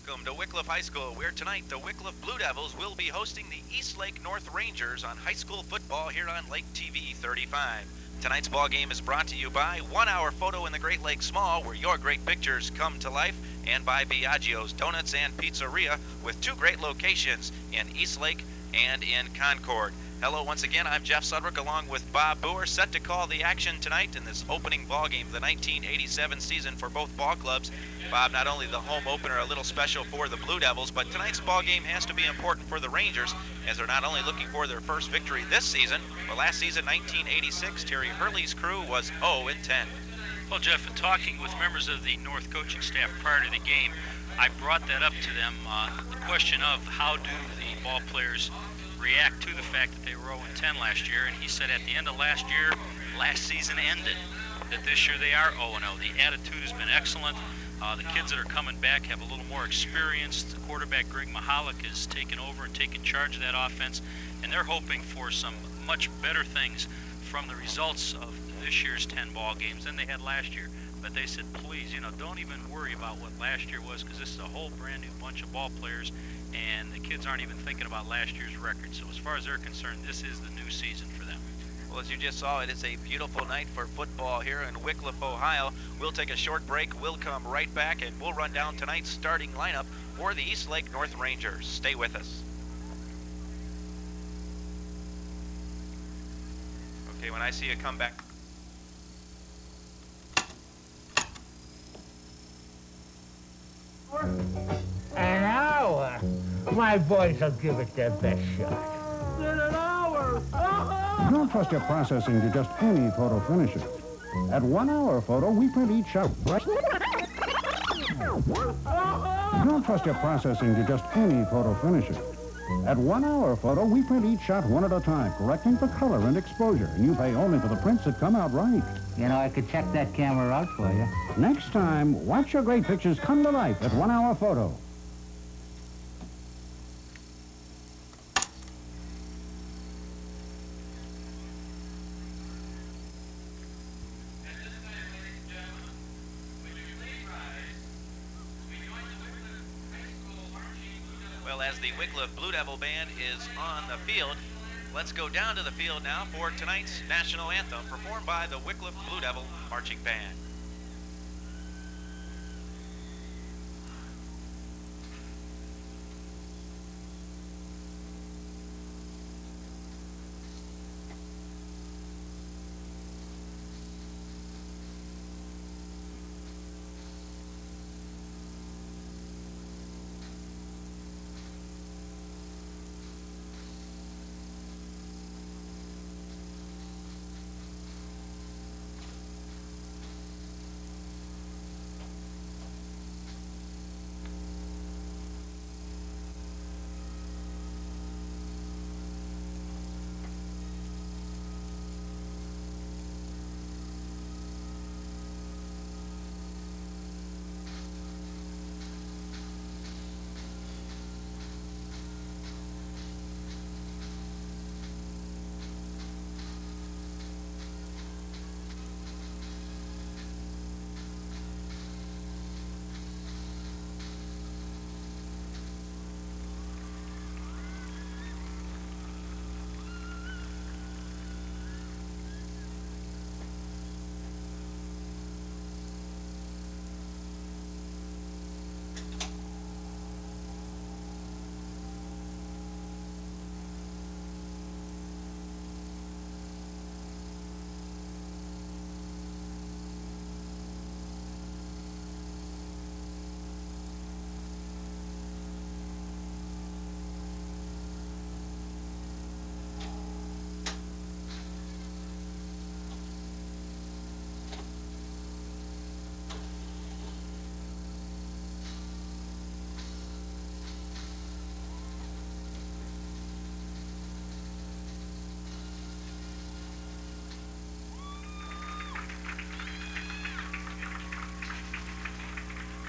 Welcome to Wickliffe High School, where tonight the Wickliffe Blue Devils will be hosting the Eastlake North Rangers on high school football here on Lake TV-35. Tonight's ball game is brought to you by 1 Hour Photo in the Great Lakes Mall, where your great pictures come to life, and by Biagio's Donuts and Pizzeria, with 2 great locations in Eastlake and in Concord. Hello once again, I'm Jeff Sudrick along with Bob Boer, set to call the action tonight in this opening ball game of the 1987 season for both ball clubs. Bob, not only the home opener a little special for the Blue Devils, but tonight's ball game has to be important for the Rangers, as they're not only looking for their first victory this season, but last season, 1986, Terry Hurley's crew was 0-10. Well, Jeff, in talking with members of the North coaching staff prior to the game, I brought that up to them, the question of how do the ball players react to the fact that they were 0-10 last year, and he said at the end of last year, last season ended, that this year they are 0-0. The attitude has been excellent. The kids that are coming back have a little more experience. The quarterback, Greg Mahalik, has taken over and taken charge of that offense, and they're hoping for some much better things from the results of this year's 10 ball games than they had last year. But they said, please, don't even worry about what last year was, because this is a whole brand new bunch of ball players, and the kids aren't even thinking about last year's record. So as far as they're concerned, this is the new season for them. Well, as you just saw, it is a beautiful night for football here in Wickliffe, Ohio. We'll take a short break. We'll come right back, and we'll run down tonight's starting lineup for the Eastlake North Rangers. Stay with us. Okay, when I see you come back. An hour? My boys will give it their best shot. In an hour! Don't trust your processing to just any photo finisher. At 1 Hour Photo, we print each shot right. Don't trust your processing to just any photo finisher. At 1 Hour Photo, we print each shot one at a time, correcting for color and exposure, and you pay only for the prints that come out right. I could check that camera out for you. Next time, watch your great pictures come to life at 1 Hour Photo. Well, as the Wickliffe Blue Devil Band is on the field, let's go down to the field now for tonight's national anthem, performed by the Wickliffe Blue Devil Marching Band.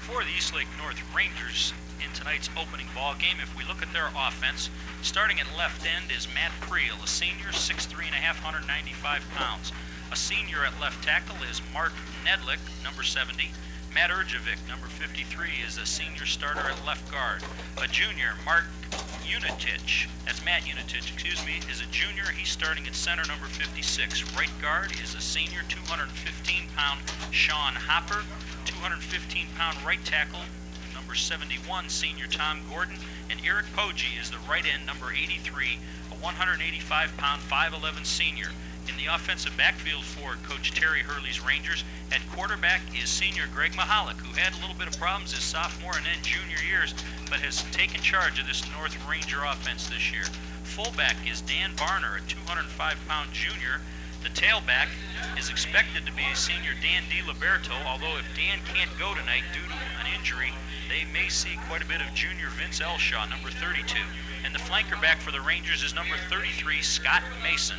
For the Eastlake North Rangers in tonight's opening ball game, if we look at their offense, starting at left end is Matt Creel, a senior, 6'3.5", 195 pounds. A senior at left tackle is Mark Nedlick, number 70. Matt Urjevic, number 53, is a senior starter at left guard. A junior, Mark Unitich, that's Matt Unitich, excuse me, is a junior. He's starting at center, number 56. Right guard is a senior, 215-pound Sean Hopper. 215-pound right tackle, number 71, senior Tom Gordon. And Eric Poggi is the right end, number 83, a 185-pound, 5'11 senior. In the offensive backfield for Coach Terry Hurley's Rangers, at quarterback is senior Greg Mahalik, who had a little bit of problems his sophomore and then junior years, but has taken charge of this North Ranger offense this year. Fullback is Dan Barner, a 205-pound junior. The tailback is expected to be a senior Dan DiLiberto, although if Dan can't go tonight due to an injury, they may see quite a bit of junior Vince Elshaw, number 32. And the flanker back for the Rangers is number 33, Scott Mason.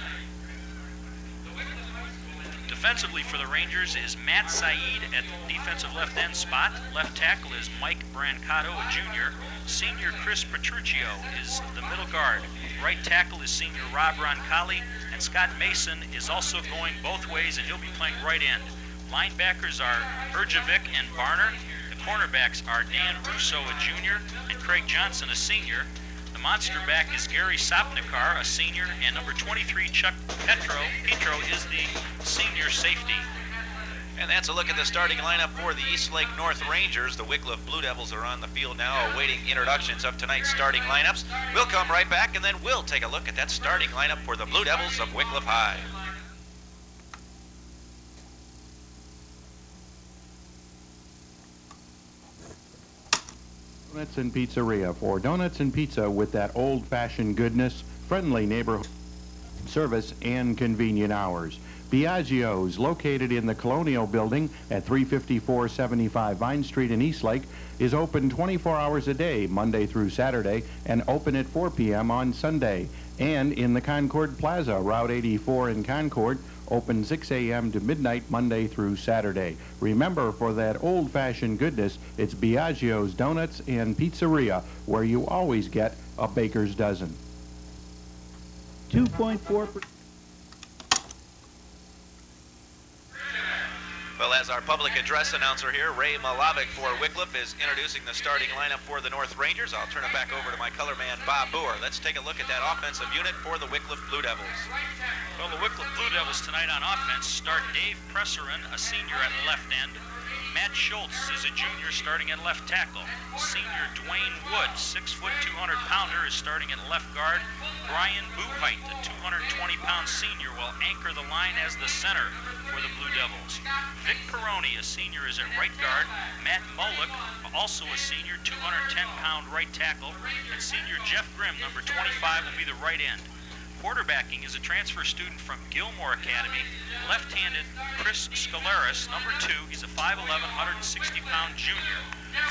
Defensively for the Rangers is Matt Saeed at the defensive left end spot. Left tackle is Mike Brancato, a junior. Senior Chris Petruccio is the middle guard. Right tackle is senior Rob Roncalli, and Scott Mason is also going both ways, and he'll be playing right end. Linebackers are Urjevic and Barner. The cornerbacks are Dan Russo, a junior, and Craig Johnson, a senior. The monster back is Gary Sopnikar, a senior, and number 23, Chuck Petro is the senior safety. And that's a look at the starting lineup for the Eastlake North Rangers. The Wickliffe Blue Devils are on the field now awaiting introductions of tonight's starting lineups. We'll come right back and then we'll take a look at that starting lineup for the Blue Devils of Wickliffe High. Donuts and Pizzeria for donuts and pizza with that old-fashioned goodness, friendly neighborhood service, and convenient hours. Biagio's, located in the Colonial Building at 35475 Vine Street in Eastlake, is open 24 hours a day, Monday through Saturday, and open at 4 p.m. on Sunday. And in the Concord Plaza, Route 84 in Concord, open 6 a.m. to midnight Monday through Saturday. Remember, for that old-fashioned goodness, it's Biagio's Donuts and Pizzeria, where you always get a baker's dozen. 2.4%. Well, as our public address announcer here, Ray Malavic for Wickliffe is introducing the starting lineup for the North Rangers. I'll turn it back over to my color man, Bob Boer. Let's take a look at that offensive unit for the Wickliffe Blue Devils. Well, the Wickliffe Blue Devils tonight on offense start Dave Presserin, a senior at left end. Matt Schultz is a junior starting at left tackle. Senior Dwayne Wood, 6-foot, 200-pounder, is starting at left guard. Brian Buheit, a 220-pound senior, will anchor the line as the center for the Blue Devils. Vic Peroni, a senior, is at right guard. Matt Molick, also a senior, 210-pound right tackle. And senior Jeff Grimm, number 25, will be the right end. Quarterbacking is a transfer student from Gilmore Academy. Left-handed Chris Scolaris, number 2. He's a 5'11", 160-pound junior.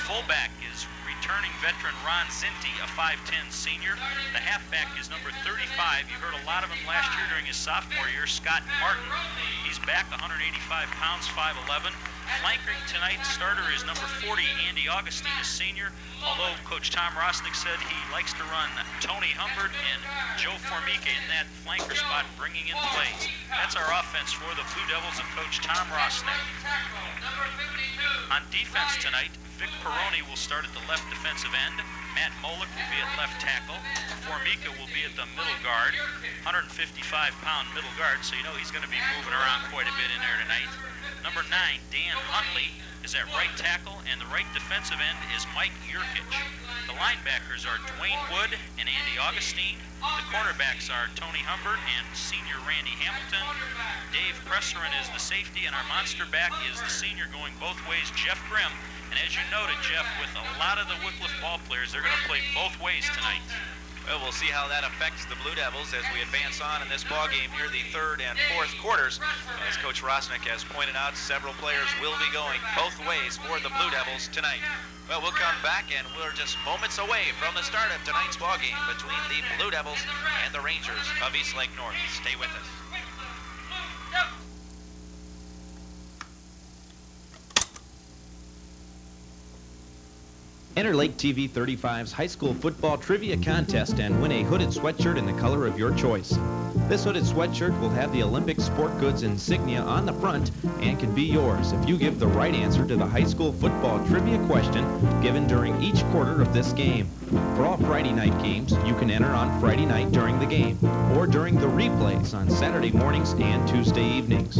Fullback is returning veteran Ron Szinte, a 5'10 senior. The halfback is number 35. You heard a lot of him last year during his sophomore year, Scott Martin. He's back, 185 pounds, 5'11". Flanking tonight's starter is number 40, Andy Augustine, a senior. Although Coach Tom Rosnick said he likes to run Tony Humbert and Joe Formica in that flanker spot, bringing in plays. That's our offense for the Blue Devils of Coach Tom Rosnick. On defense tonight, Vic Peroni will start at the left defensive end. Matt Molick will be at left tackle. Formica will be at the middle guard, 155-pound middle guard, so you know he's going to be moving around quite a bit in there tonight. Number 9, Dan Huntley, is at right tackle, and the right defensive end is Mike Yurkich. The linebackers are Dwayne Wood and Andy Augustine. The cornerbacks are Tony Humbert and senior Randy Hamilton. Dave Presserin is the safety, and our monster back is the senior going both ways, Jeff Grimm. And as you noted, Jeff, with a lot of the Wickliffe ball players, they're going to play both ways tonight. Well, we'll see how that affects the Blue Devils as we advance on in this ball game near the third and fourth quarters. As Coach Rosnick has pointed out, several players will be going both ways for the Blue Devils tonight. Well, we'll come back, and we're just moments away from the start of tonight's ball game between the Blue Devils and the Rangers of Eastlake North. Stay with us. Enter Lake TV-35's high school football trivia contest and win a hooded sweatshirt in the color of your choice. This hooded sweatshirt will have the Olympic sport goods insignia on the front and can be yours if you give the right answer to the high school football trivia question given during each quarter of this game. For all Friday night games, you can enter on Friday night during the game or during the replays on Saturday mornings and Tuesday evenings.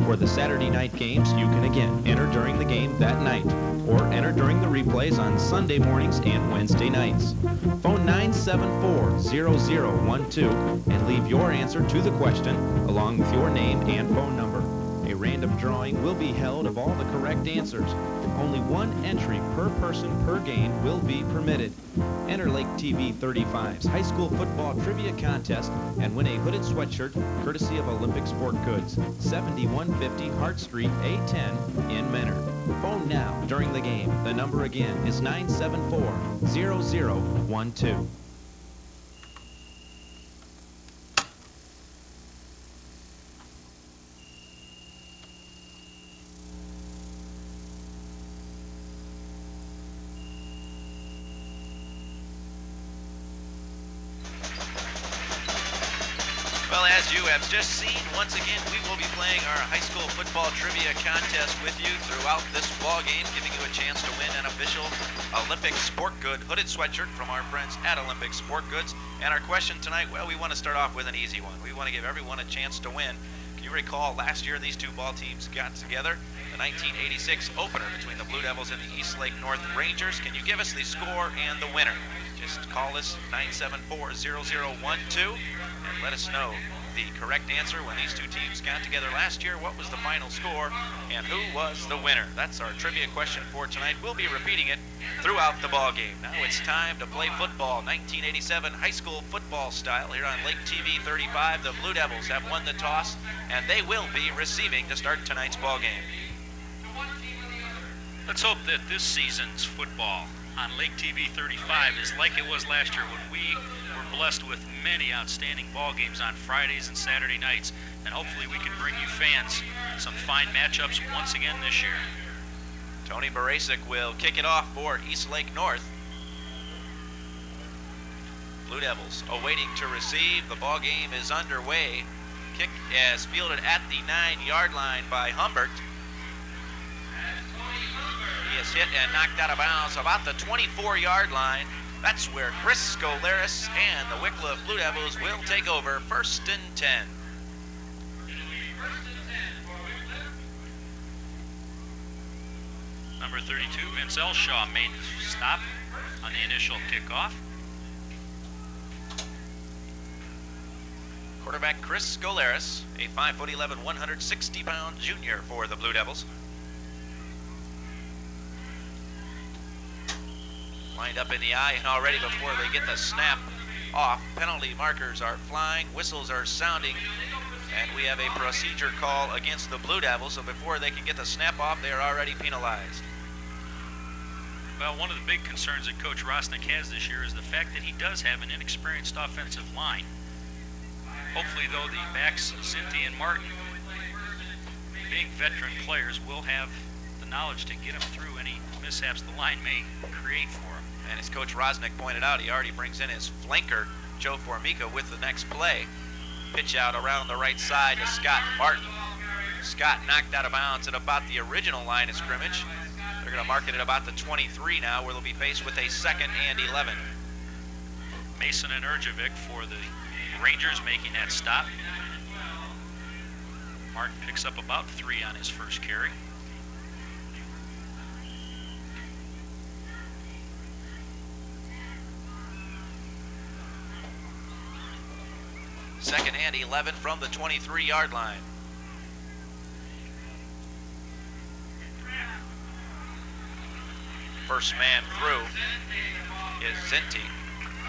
For the Saturday night games, you can again enter during the game that night or enter during the replays on Sunday mornings and Wednesday nights. Phone 974-0012 and leave your answer to the question along with your name and phone number. A random drawing will be held of all the correct answers. Only one entry per person per game will be permitted. Enter Lake TV-35's high school football trivia contest and win a hooded sweatshirt courtesy of Olympic Sport Goods, 7150 Hart Street, A10 in Menor. Phone now during the game. The number again is 974-0012. Well, as you have just seen, once again, we will be playing our high school football trivia contest with you throughout this ball game, giving you a chance to win an official Olympic Sport Good hooded sweatshirt from our friends at Olympic Sport Goods. And our question tonight, well, we want to start off with an easy one. We want to give everyone a chance to win. Can you recall last year these two ball teams got together? The 1986 opener between the Blue Devils and the Eastlake North Rangers. Can you give us the score and the winner? Just call us 974-0012 and let us know the correct answer when these two teams got together last year. What was the final score and who was the winner? That's our trivia question for tonight. We'll be repeating it throughout the ball game. Now it's time to play football, 1987 high school football style here on Lake TV-35. The Blue Devils have won the toss and they will be receiving to start tonight's ball game. Let's hope that this season's football on Lake TV-35 is like it was last year when we were blessed with many outstanding ball games on Fridays and Saturday nights, and hopefully we can bring you fans some fine matchups once again this year. Tony Barasic will kick it off for Eastlake North. Blue Devils awaiting to receive. The ball game is underway. Kick is fielded at the 9-yard line by Humbert. He is hit and knocked out of bounds about the 24-yard line. That's where Chris Scolaris and the Wickliffe Blue Devils will take over, 1st and 10. Number 32, Vince Elshaw, made the stop on the initial kickoff. Quarterback Chris Scolaris, a 5'11", 160-pound junior for the Blue Devils. Lined up in the eye, and already before they get the snap off, penalty markers are flying, whistles are sounding, and we have a procedure call against the Blue Devils, so before they can get the snap off, they are already penalized. Well, one of the big concerns that Coach Rosnick has this year is the fact that he does have an inexperienced offensive line. Hopefully, though, the backs, Szinte and Martin, big veteran players, will have the knowledge to get them through any mishaps the line may create for them. And as Coach Rosnick pointed out, he already brings in his flanker, Joe Formica, with the next play. Pitch out around the right side to Scott Martin. Scott knocked out of bounds at about the original line of scrimmage. They're going to mark it at about the 23 now, where they'll be faced with a 2nd and 11. Mason and Erjovic for the Rangers making that stop. Martin picks up about 3 on his first carry. Second and 11 from the 23-yard line. First man through is Szinte.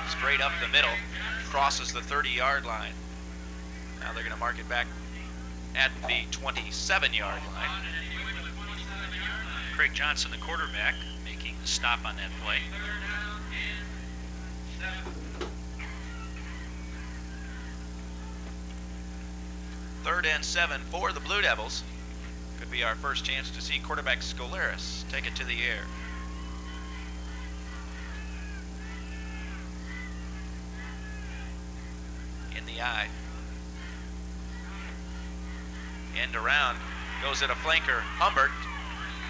Straight up the middle, crosses the 30-yard line. Now they're going to mark it back at the 27-yard line. Craig Johnson, the quarterback, making the stop on that play. Third and 7 for the Blue Devils. Could be our first chance to see quarterback Scolaris take it to the air. In the eye. end around. Goes at a flanker, Humbert.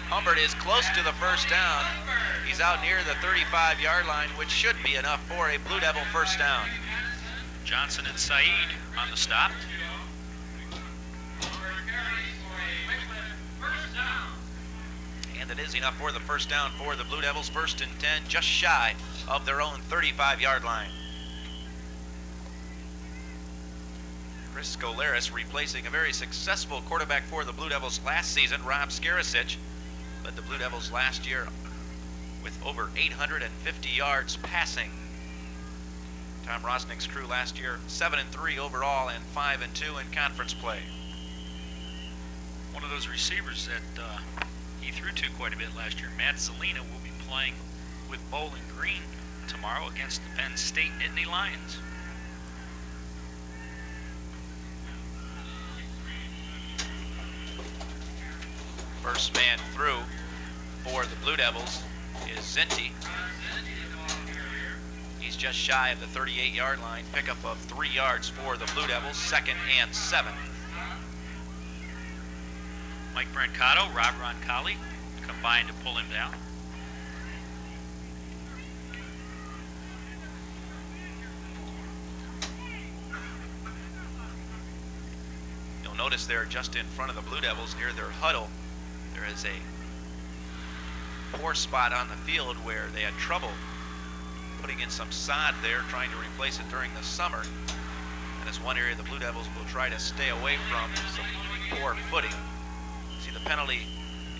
Humbert is close to the first down. He's out near the 35-yard line, which should be enough for a Blue Devil first down. Johnson and Saeed on the stop. And it is enough for the first down for the Blue Devils. 1st and 10, just shy of their own 35-yard line. Chris Skolaris replacing a very successful quarterback for the Blue Devils last season, Rob Skarasic. Led the Blue Devils last year with over 850 yards passing. Tom Rosnick's crew last year 7-3 overall and 5-2 in conference play. One of those receivers that he threw to quite a bit last year, Matt Zelina, will be playing with Bowling Green tomorrow against the Penn State Nittany Lions. First man through for the Blue Devils is Szinte. He's just shy of the 38-yard line. Pickup of 3 yards for the Blue Devils. 2nd and 7. Mike Brancato, Rob Roncalli combined to pull him down. You'll notice there just in front of the Blue Devils near their huddle, there is a poor spot on the field where they had trouble putting in some sod there, trying to replace it during the summer. And it's one area the Blue Devils will try to stay away from, some poor footing. See, the penalty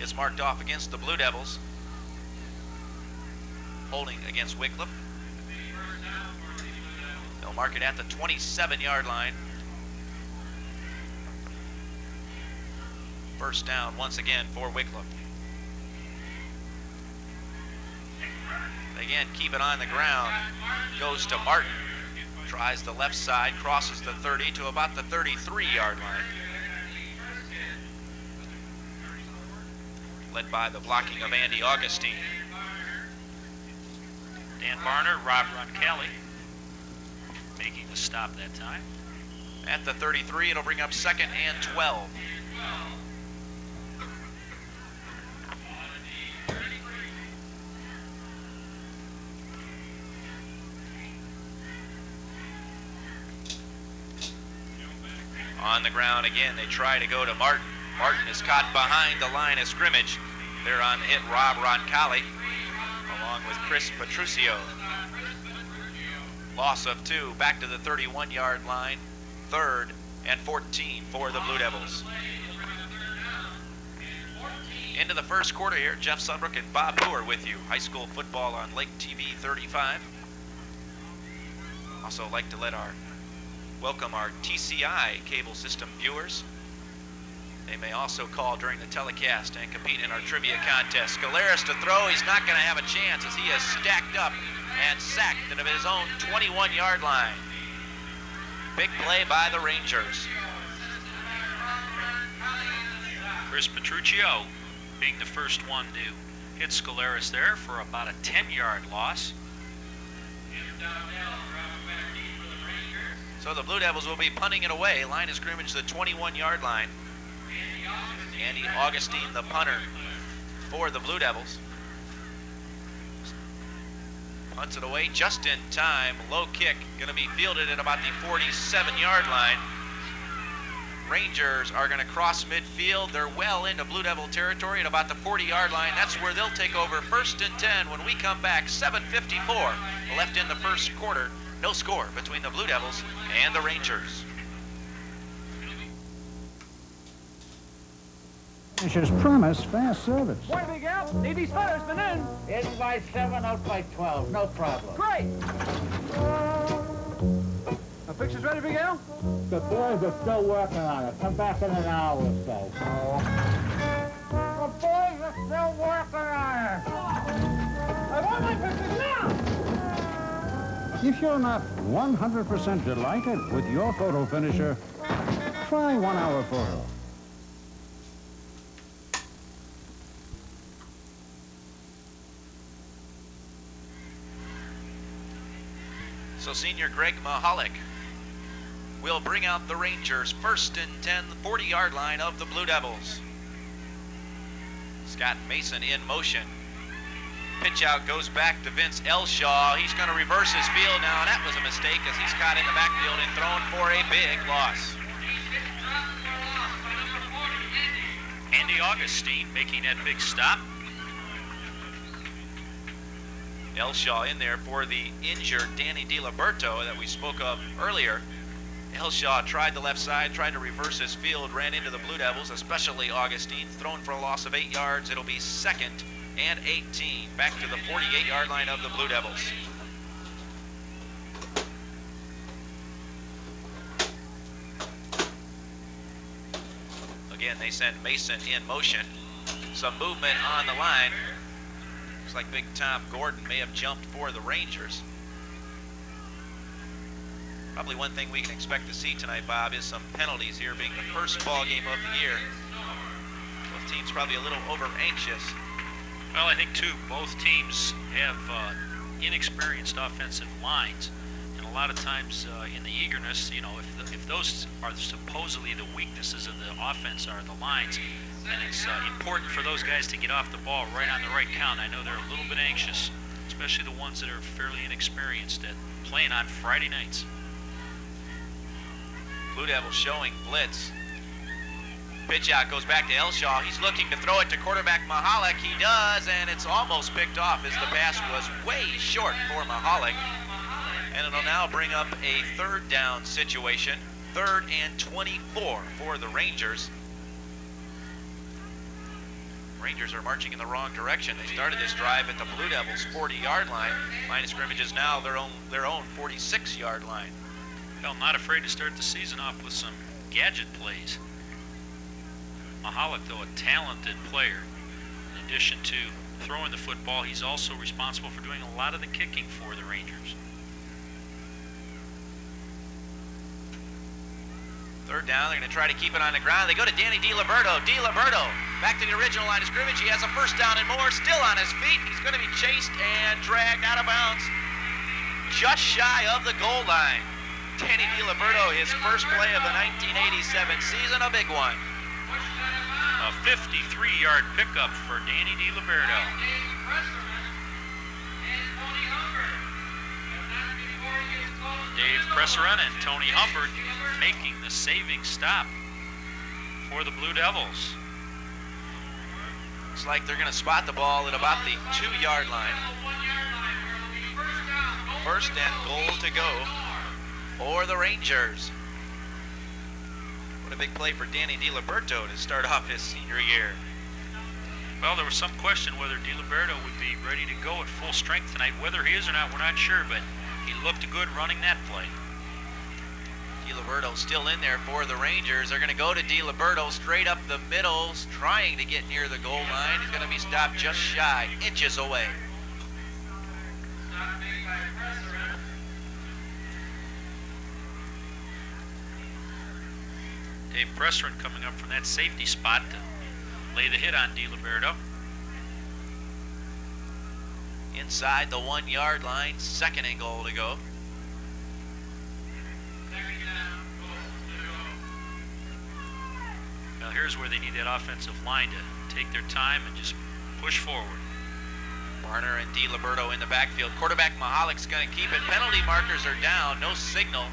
is marked off against the Blue Devils. Holding against Wickliffe. They'll mark it at the 27-yard line. First down once again for Wickliffe. Again, keep it on the ground. Goes to Martin. Tries the left side, crosses the 30 to about the 33-yard line. Led by the blocking of Andy Augustine. Dan Barner, Rob Roncalli making the stop that time. At the 33, it'll bring up 2nd and 12. On the ground again, they try to go to Martin. Martin is caught behind the line of scrimmage. They're on the hit, Rob Roncalli, along with Chris Petruccio. Loss of 2, back to the 31-yard line. 3rd and 14 for the Blue Devils. Into the first quarter here, Jeff Sudbrook and Bob Boer with you. High school football on Lake TV-35. Also like to welcome our TCI cable system viewers. They may also call during the telecast and compete in our trivia contest. Skolaris to throw. He's not going to have a chance as he is stacked up and sacked into his own 21-yard line. Big play by the Rangers. Chris Petruccio being the first one to hit Skolaris there for about a 10-yard loss. So the Blue Devils will be punting it away. Line of scrimmage, the 21-yard line. Andy Augustine, the punter for the Blue Devils. Punts it away just in time. Low kick, going to be fielded at about the 47-yard line. Rangers are going to cross midfield. They're well into Blue Devil territory at about the 40-yard line. That's where they'll take over 1st and 10 when we come back. 7:54 left in the first quarter. No score between the Blue Devils and the Rangers. Finisher's promise, fast service. Where do we go? Need these fellas been in. In by 7, out by 12. No problem. Great. The picture's ready, Big Al? The boys are still working on it. Come back in an hour or so. The boys are still working on it. I want my pictures now. If you're not 100% delighted with your photo finisher, try 1 hour photo. So senior Greg Mahalik will bring out the Rangers. 1st and 10, 40-yard line of the Blue Devils. Scott Mason in motion. Pitch out goes back to Vince Elshaw. He's going to reverse his field now. That was a mistake as he's caught in the backfield and thrown for a big loss. Andy Augustine making that big stop. Elshaw in there for the injured Danny DiLiberto that we spoke of earlier. Elshaw tried the left side, tried to reverse his field, ran into the Blue Devils, especially Augustine, thrown for a loss of 8 yards. It'll be 2nd and 18, back to the 48-yard line of the Blue Devils. Again, they send Mason in motion. Some movement on the line. Looks like Big Tom Gordon may have jumped for the Rangers. Probably one thing we can expect to see tonight, Bob, is some penalties here, being the first ball game of the year. Both teams probably a little over-anxious. Well, I think, too, both teams have inexperienced offensive lines. And a lot of times in the eagerness, you know, if those are supposedly the weaknesses of the offense are the lines, then it's important for those guys to get off the ball right on the right count. I know they're a little bit anxious, especially the ones that are fairly inexperienced at playing on Friday nights. Blue Devils showing blitz. Pitch out goes back to Elshaw. He's looking to throw it to quarterback Mahalik. He does, and it's almost picked off as the pass was way short for Mahalik. And it'll now bring up a 3rd down situation. 3rd and 24 for the Rangers. Rangers are marching in the wrong direction. They started this drive at the Blue Devils' 40-yard line. Line of scrimmage is now their own 46-yard line. Well, not afraid to start the season off with some gadget plays. Mahalik, though, a talented player. In addition to throwing the football, he's also responsible for doing a lot of the kicking for the Rangers. 3rd down, they're going to try to keep it on the ground. They go to Danny DiLiberto. DiLiberto back to the original line of scrimmage. He has a 1st down and more, still on his feet. He's going to be chased and dragged out of bounds just shy of the goal line. Danny DiLiberto, his first play of the 1987 season, a big one. A 53-yard pickup for Danny DiLiberto. Dave Presseron and Tony Humbert making the saving stop for the Blue Devils. Looks like they're going to spot the ball at about the 2-yard line. 1st and goal to go for the Rangers. What a big play for Danny DiLiberto to start off his senior year. Well, there was some question whether DiLiberto would be ready to go at full strength tonight. Whether he is or not, we're not sure, but he looked good running that play. DiLiberto still in there for the Rangers. They're going to go to DiLiberto straight up the middle, trying to get near the goal line. He's going to be stopped just shy, inches away. Dave Presseron coming up from that safety spot to lay the hit on DiLiberto. Inside the 1-yard line, 2nd and goal to go. Now here's where they need that offensive line to take their time and just push forward. Barner and DiLiberto in the backfield. Quarterback Mahalik's going to keep it. Penalty markers are down, no signal.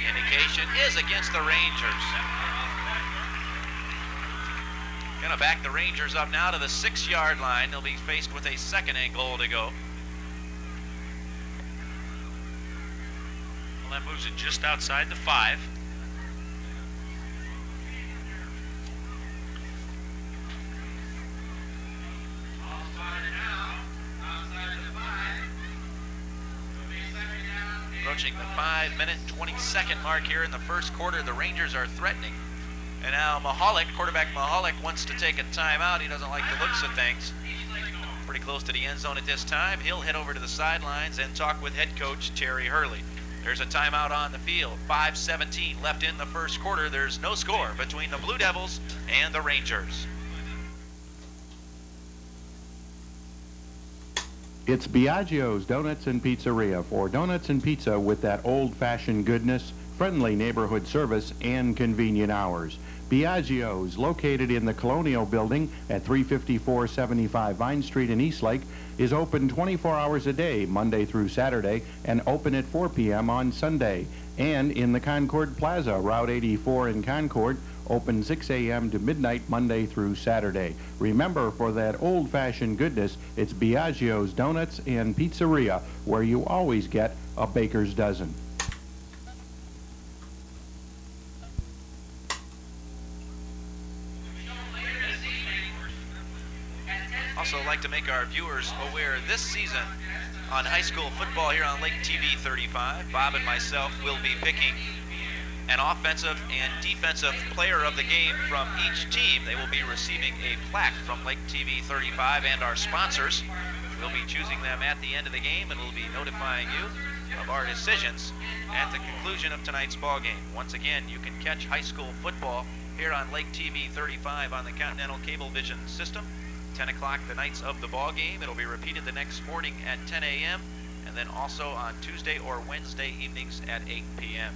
Indication is against the Rangers. Gonna back the Rangers up now to the 6-yard line. They'll be faced with a 2nd and goal to go. Well, that moves it just outside the 5. Approaching the 5-minute, 20-second mark here in the first quarter. The Rangers are threatening. And now Mahalik, quarterback Mahalik, wants to take a timeout. He doesn't like the looks of things. Pretty close to the end zone at this time. He'll head over to the sidelines and talk with head coach Terry Hurley. There's a timeout on the field. 5:17 left in the first quarter. There's no score between the Blue Devils and the Rangers. It's Biagio's Donuts and Pizzeria for donuts and pizza with that old-fashioned goodness, friendly neighborhood service, and convenient hours. Biagio's, located in the Colonial Building at 35475 Vine Street in Eastlake, is open 24 hours a day, Monday through Saturday, and open at 4 p.m. on Sunday. And in the Concord Plaza, Route 84 in Concord, open 6 a.m. to midnight Monday through Saturday. Remember, for that old-fashioned goodness, it's Biagio's Donuts and Pizzeria, where you always get a baker's dozen. Also like to make our viewers aware this season on high school football here on Lake TV-35, Bob and myself will be picking an offensive and defensive player of the game from each team. They will be receiving a plaque from Lake TV-35 and our sponsors. We'll be choosing them at the end of the game, and we'll be notifying you of our decisions at the conclusion of tonight's ball game. Once again, you can catch high school football here on Lake TV-35 on the Continental Cablevision system. 10 o'clock the nights of the ball game. It'll be repeated the next morning at 10 a.m. and then also on Tuesday or Wednesday evenings at 8 p.m.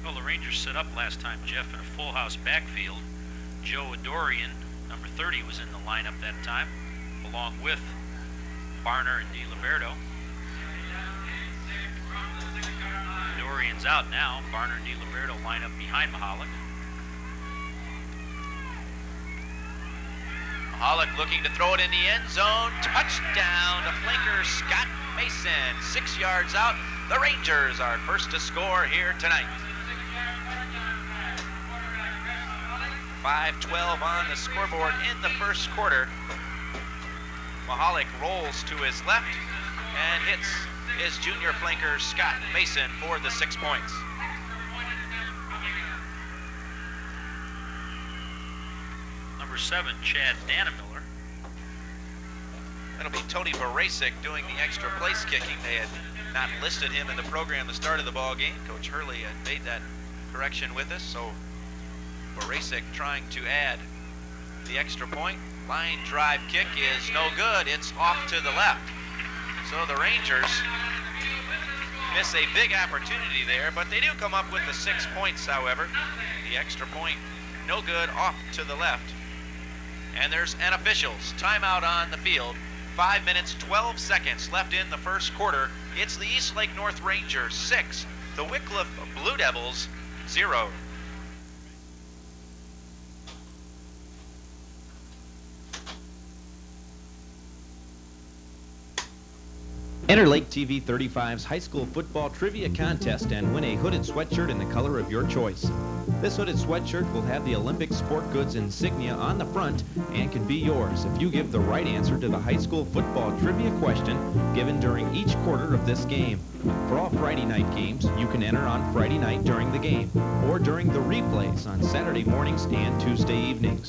Well, the Rangers set up last time, Jeff, in a full house backfield. Joe Adorian, number 30, was in the lineup that time, along with Barner and DiLiberto. Adorian's out now. Barner and DiLiberto line up behind Mahalik. Mahalik looking to throw it in the end zone. Touchdown to flanker Scott Mason. 6 yards out. The Rangers are first to score here tonight. 5:12 on the scoreboard in the first quarter. Mahalik rolls to his left and hits his junior flanker Scott Mason for the 6 points. Number 7, Chad Dannemiller. That'll be Tony Barasik doing the extra place kicking. They had not listed him in the program at the start of the ball game. Coach Hurley had made that correction with us, so Barasik trying to add the extra point. Line drive kick is no good. It's off to the left. So the Rangers miss a big opportunity there, but they do come up with the 6 points, however. The extra point, no good, off to the left. And there's an official's timeout on the field. 5 minutes, 12 seconds left in the first quarter. It's the Eastlake North Rangers 6, the Wickliffe Blue Devils 0. Enter Lake TV-35's high school football trivia contest and win a hooded sweatshirt in the color of your choice. This hooded sweatshirt will have the Olympic sport goods insignia on the front and can be yours if you give the right answer to the high school football trivia question given during each quarter of this game. For all Friday night games, you can enter on Friday night during the game or during the replays on Saturday mornings and Tuesday evenings.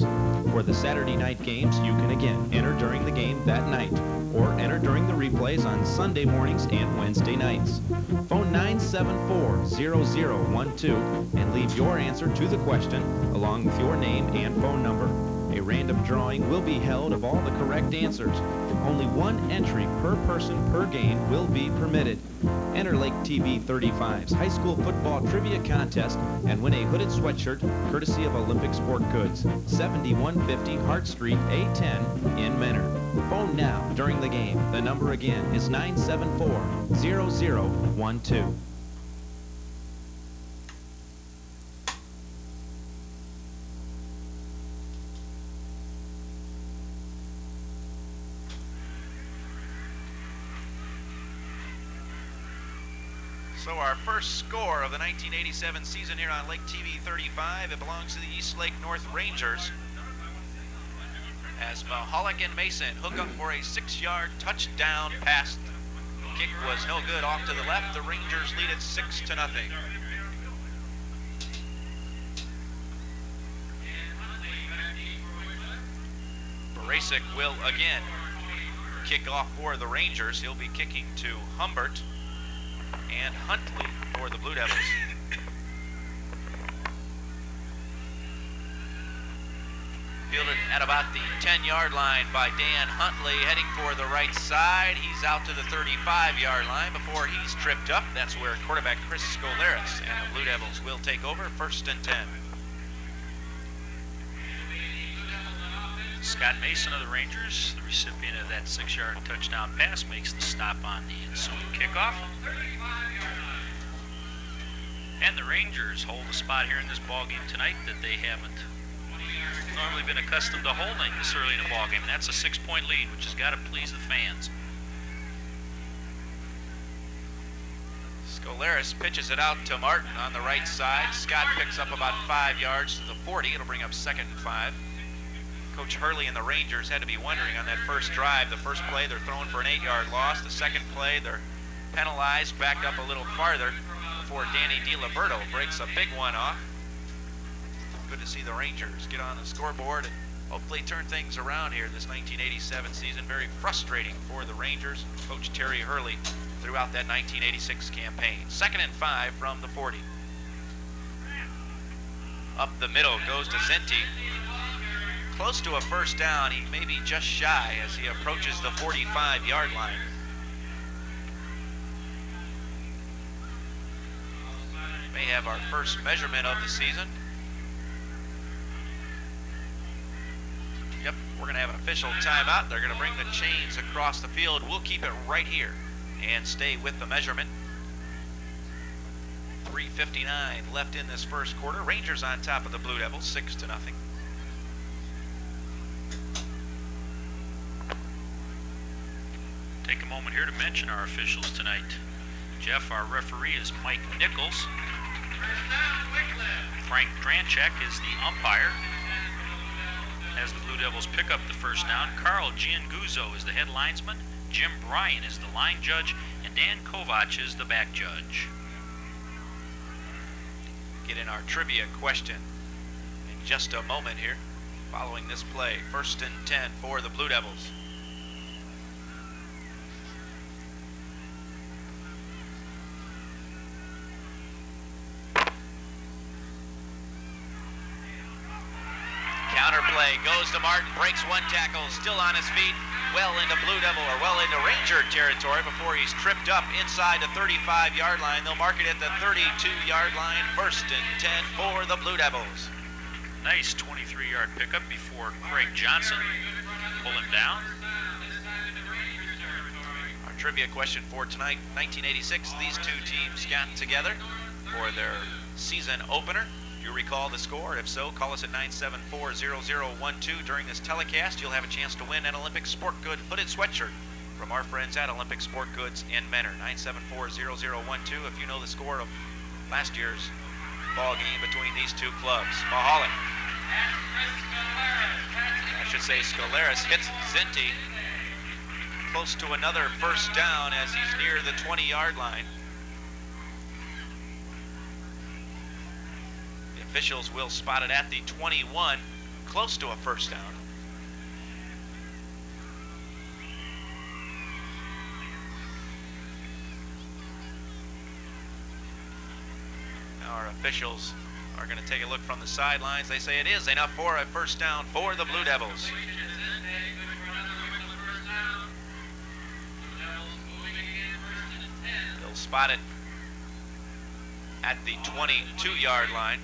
For the Saturday night games, you can again enter during the game that night or enter during the replays on Sunday mornings and Wednesday nights. Phone 974-0012 and leave your answer to the question along with your name and phone number. A random drawing will be held of all the correct answers. Only one entry per person per game will be permitted. Enter Lake TV-35's high school football trivia contest and win a hooded sweatshirt courtesy of Olympic Sport Goods, 7150 Hart Street, A10 in Menor. Phone now during the game. The number again is 974-0012. So our first score of the 1987 season here on Lake TV-35, it belongs to the Eastlake North Rangers. As Mahalik and Mason hook up for a 6-yard touchdown pass. The kick was no good, off to the left. The Rangers lead it 6-0. Barasik will again kick off for the Rangers. He'll be kicking to Humbert and Huntley for the Blue Devils. Fielded at about the 10-yard line by Dan Huntley, heading for the right side. He's out to the 35-yard line before he's tripped up. That's where quarterback Chris Scolaris and the Blue Devils will take over, 1st and 10. Scott Mason of the Rangers, the recipient of that 6-yard touchdown pass, makes the stop on the ensuing kickoff. And the Rangers hold a spot here in this ballgame tonight that they haven't normally been accustomed to holding this early in a ballgame. And that's a 6-point lead, which has got to please the fans. Scolaris pitches it out to Martin on the right side. Scott picks up about 5 yards to the 40. It'll bring up 2nd and 5. Coach Hurley and the Rangers had to be wondering on that first drive. The first play, they're throwing for an 8-yard loss. The second play, they're penalized, backed up a little farther before Danny DiLiberto breaks a big one off. Good to see the Rangers get on the scoreboard and hopefully turn things around here this 1987 season. Very frustrating for the Rangers. Coach Terry Hurley throughout that 1986 campaign. 2nd and 5 from the 40. Up the middle goes to Szinte. Close to a first down. He may be just shy as he approaches the 45-yard line. May have our first measurement of the season. Yep, we're going to have an official timeout. They're going to bring the chains across the field. We'll keep it right here and stay with the measurement. 3:59 left in this first quarter. Rangers on top of the Blue Devils, 6-0. Take a moment here to mention our officials tonight. Jeff, our referee, is Mike Nichols. Frank Dranchek is the umpire as the Blue Devils pick up the first down. Carl Gianguzzo is the head linesman. Jim Bryan is the line judge. And Dan Kovac is the back judge. Get in our trivia question in just a moment here following this play. 1st and 10 for the Blue Devils. Counter play goes to Martin, breaks one tackle, still on his feet, well into Blue Devil or well into Ranger territory before he's tripped up inside the 35-yard line. They'll mark it at the 32-yard line. 1st and 10 for the Blue Devils. Nice 23-yard pickup before Craig Johnson pull him down. Our trivia question for tonight, 1986, these two teams got together for their season opener. You recall the score? If so, call us at 974-0012 during this telecast. You'll have a chance to win an Olympic Sport Good hooded sweatshirt from our friends at Olympic Sport Goods in Mentor. 974-0012 if you know the score of last year's ball game between these two clubs. Mahalik. I should say Scolaris hits Szinte close to another first down as he's near the 20-yard line. Officials will spot it at the 21, close to a first down. Our officials are going to take a look from the sidelines. They say it is enough for a first down for the Blue Devils. They'll spot it at the 22-yard line.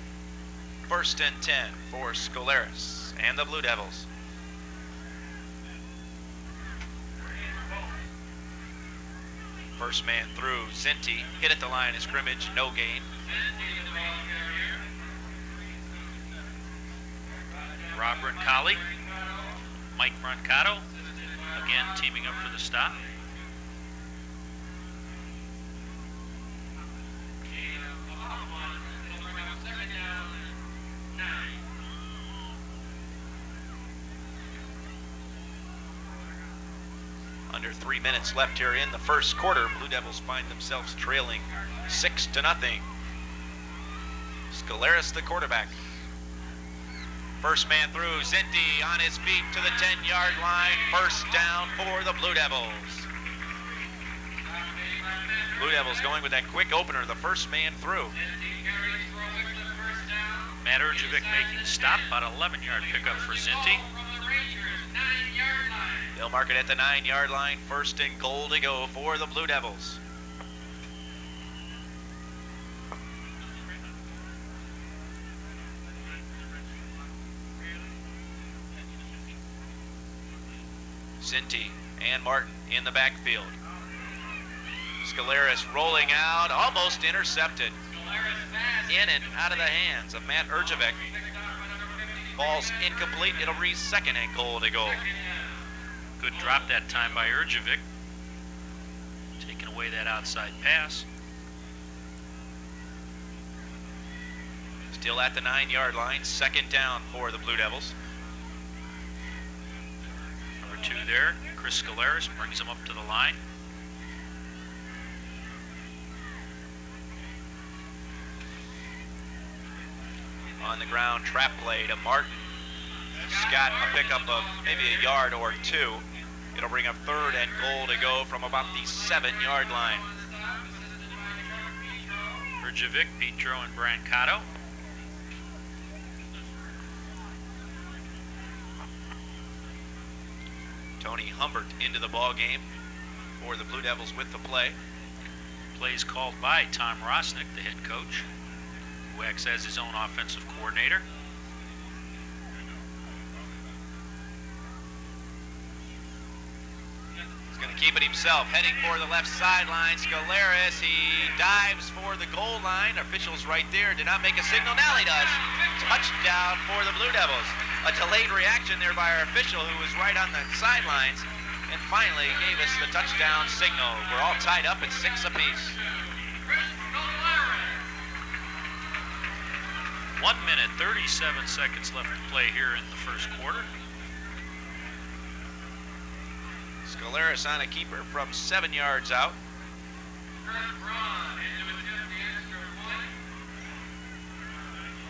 1st and 10 for Scolaris and the Blue Devils. First man through, Szinte hit at the line of scrimmage, no gain. Rob Roncalli, Mike Brancato, again teaming up for the stop. Under 3 minutes left here in the first quarter. Blue Devils find themselves trailing 6-0. Scolaris, the quarterback. First man through, Szinte on his feet to the 10-yard line. First down for the Blue Devils. Blue Devils going with that quick opener, the first man through. Matt Urjevic making the stop, about an 11-yard pickup for Szinte. They'll mark it at the 9-yard line. First and goal to go for the Blue Devils. Szinte and Martin in the backfield. Scaleris rolling out, almost intercepted. In and out of the hands of Matt Urjevic. Ball's incomplete. It'll read second and goal to go. Good drop that time by Urjevic. Taking away that outside pass. Still at the 9-yard line. Second down for the Blue Devils. Number 2 there. Chris Scaleris brings him up to the line. On the ground, trap play to Martin. Scott, a pickup of maybe a yard or 2. It'll bring up third and goal to go from about the 7-yard line. Urjevic, Petro, and Brancato. Tony Humbert into the ball game for the Blue Devils with the play. Plays called by Tom Rosnick, the head coach, who acts as his own offensive coordinator. He's going to keep it himself, heading for the left sideline. Scaleris, he dives for the goal line. Officials right there did not make a signal. Now he does. Touchdown for the Blue Devils. A delayed reaction there by our official who was right on the sidelines and finally gave us the touchdown signal. We're all tied up at 6 apiece. 1 minute, 37 seconds left to play here in the first quarter. Scaleris on a keeper from 7 yards out.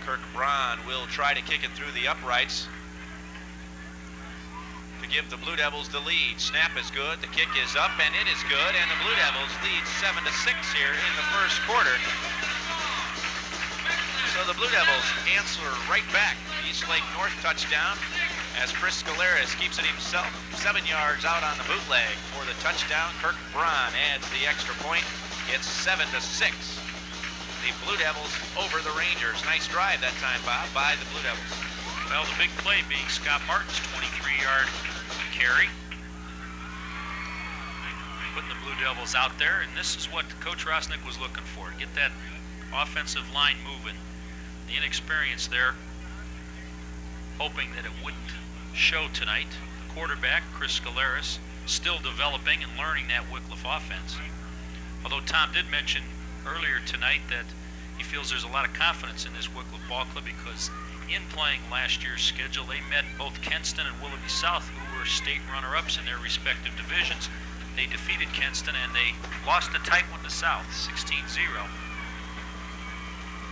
Kirk Braun will try to kick it through the uprights to give the Blue Devils the lead. Snap is good, the kick is up, and it is good, and the Blue Devils lead 7-6 here in the first quarter. So the Blue Devils answer right back. Eastlake North touchdown as Chris Scaleris keeps it himself 7 yards out on the bootleg for the touchdown. Kirk Braun adds the extra point. It's 7-6. The Blue Devils over the Rangers. Nice drive that time, Bob, by the Blue Devils. Well, the big play being Scott Martin's 23-yard carry. Putting the Blue Devils out there, and this is what Coach Rosnick was looking for. Get that offensive line moving. The inexperience there, hoping that it wouldn't show tonight. The quarterback, Chris Scaleris, still developing and learning that Wickliffe offense. Although Tom did mention earlier tonight that he feels there's a lot of confidence in this Wickliffe ball club because in playing last year's schedule, they met both Kenston and Willoughby South, who were state runner-ups in their respective divisions. They defeated Kenston and they lost a tight one to South, 16-0.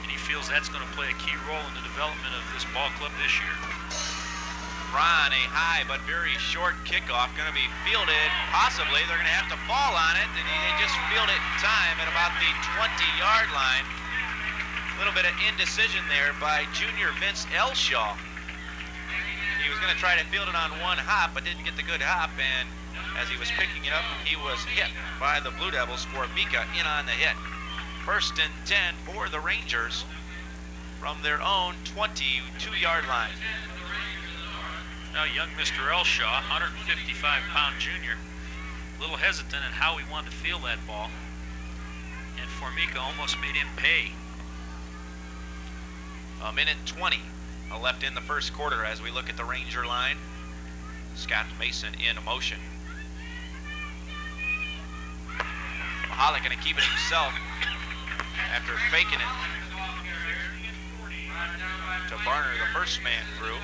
And he feels that's going to play a key role in the development of this ball club this year. Ron, a high but very short kickoff, going to be fielded, possibly. They're going to have to fall on it, and they just field it in time at about the 20-yard line. A little bit of indecision there by junior Vince Elshaw. He was going to try to field it on one hop, but didn't get the good hop, and as he was picking it up, he was hit by the Blue Devils. Formica in on the hit. First and 10 for the Rangers from their own 22-yard line. Now, young Mr. Elshaw, 155-pound junior, a little hesitant in how he wanted to field that ball, and Formica almost made him pay. A minute 20 left in the first quarter as we look at the Ranger line. Scott Mason in motion. Mahalik going to keep it himself after faking it to Barner, the first man through.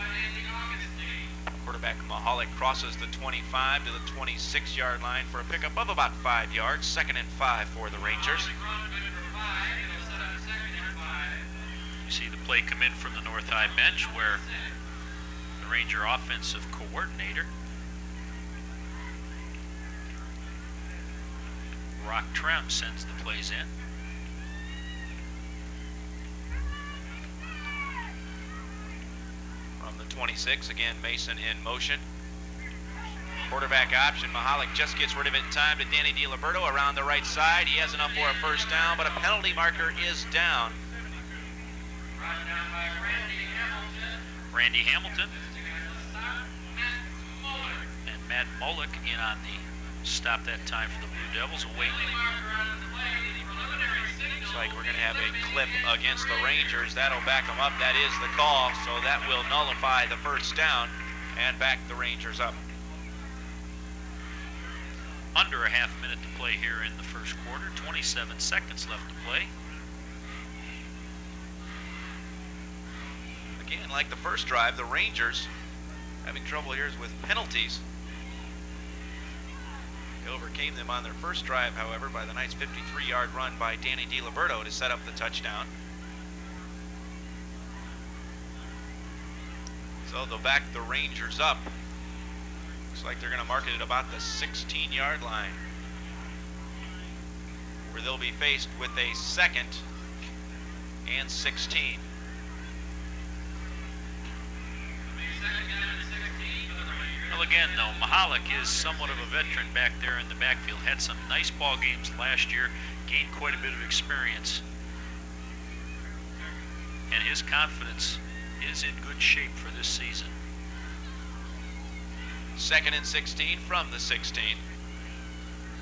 Quarterback Mahalik crosses the 25 to the 26-yard line for a pickup of about 5 yards. 2nd and 5 for the Rangers. You see the play come in from the North High bench where the Ranger offensive coordinator, Rock Trem, sends the plays in. from the 26. Again, Mason in motion. Quarterback option. Mahalik just gets rid of it in time to Danny DiLiberto around the right side. He has enough for a first down, but a penalty marker is down. Randy Hamilton. And Matt Mullick in on the stop that time for the Blue Devils. Away. Looks like we're going to have a clip against the Rangers. That'll back them up. That is the call, so that will nullify the first down and back the Rangers up. Under a half minute to play here in the first quarter. 27 seconds left to play. Again, like the first drive, the Rangers having trouble here with penalties. They overcame them on their first drive, however, by the nice 53-yard run by Danny DiLiberto to set up the touchdown. So they'll back the Rangers up. Looks like they're going to mark it at about the 16-yard line, where they'll be faced with a 2nd and 16. Well, again, though, Mahalik is somewhat of a veteran back there in the backfield. Had some nice ball games last year, gained quite a bit of experience, and his confidence is in good shape for this season. 2nd and 16 from the 16.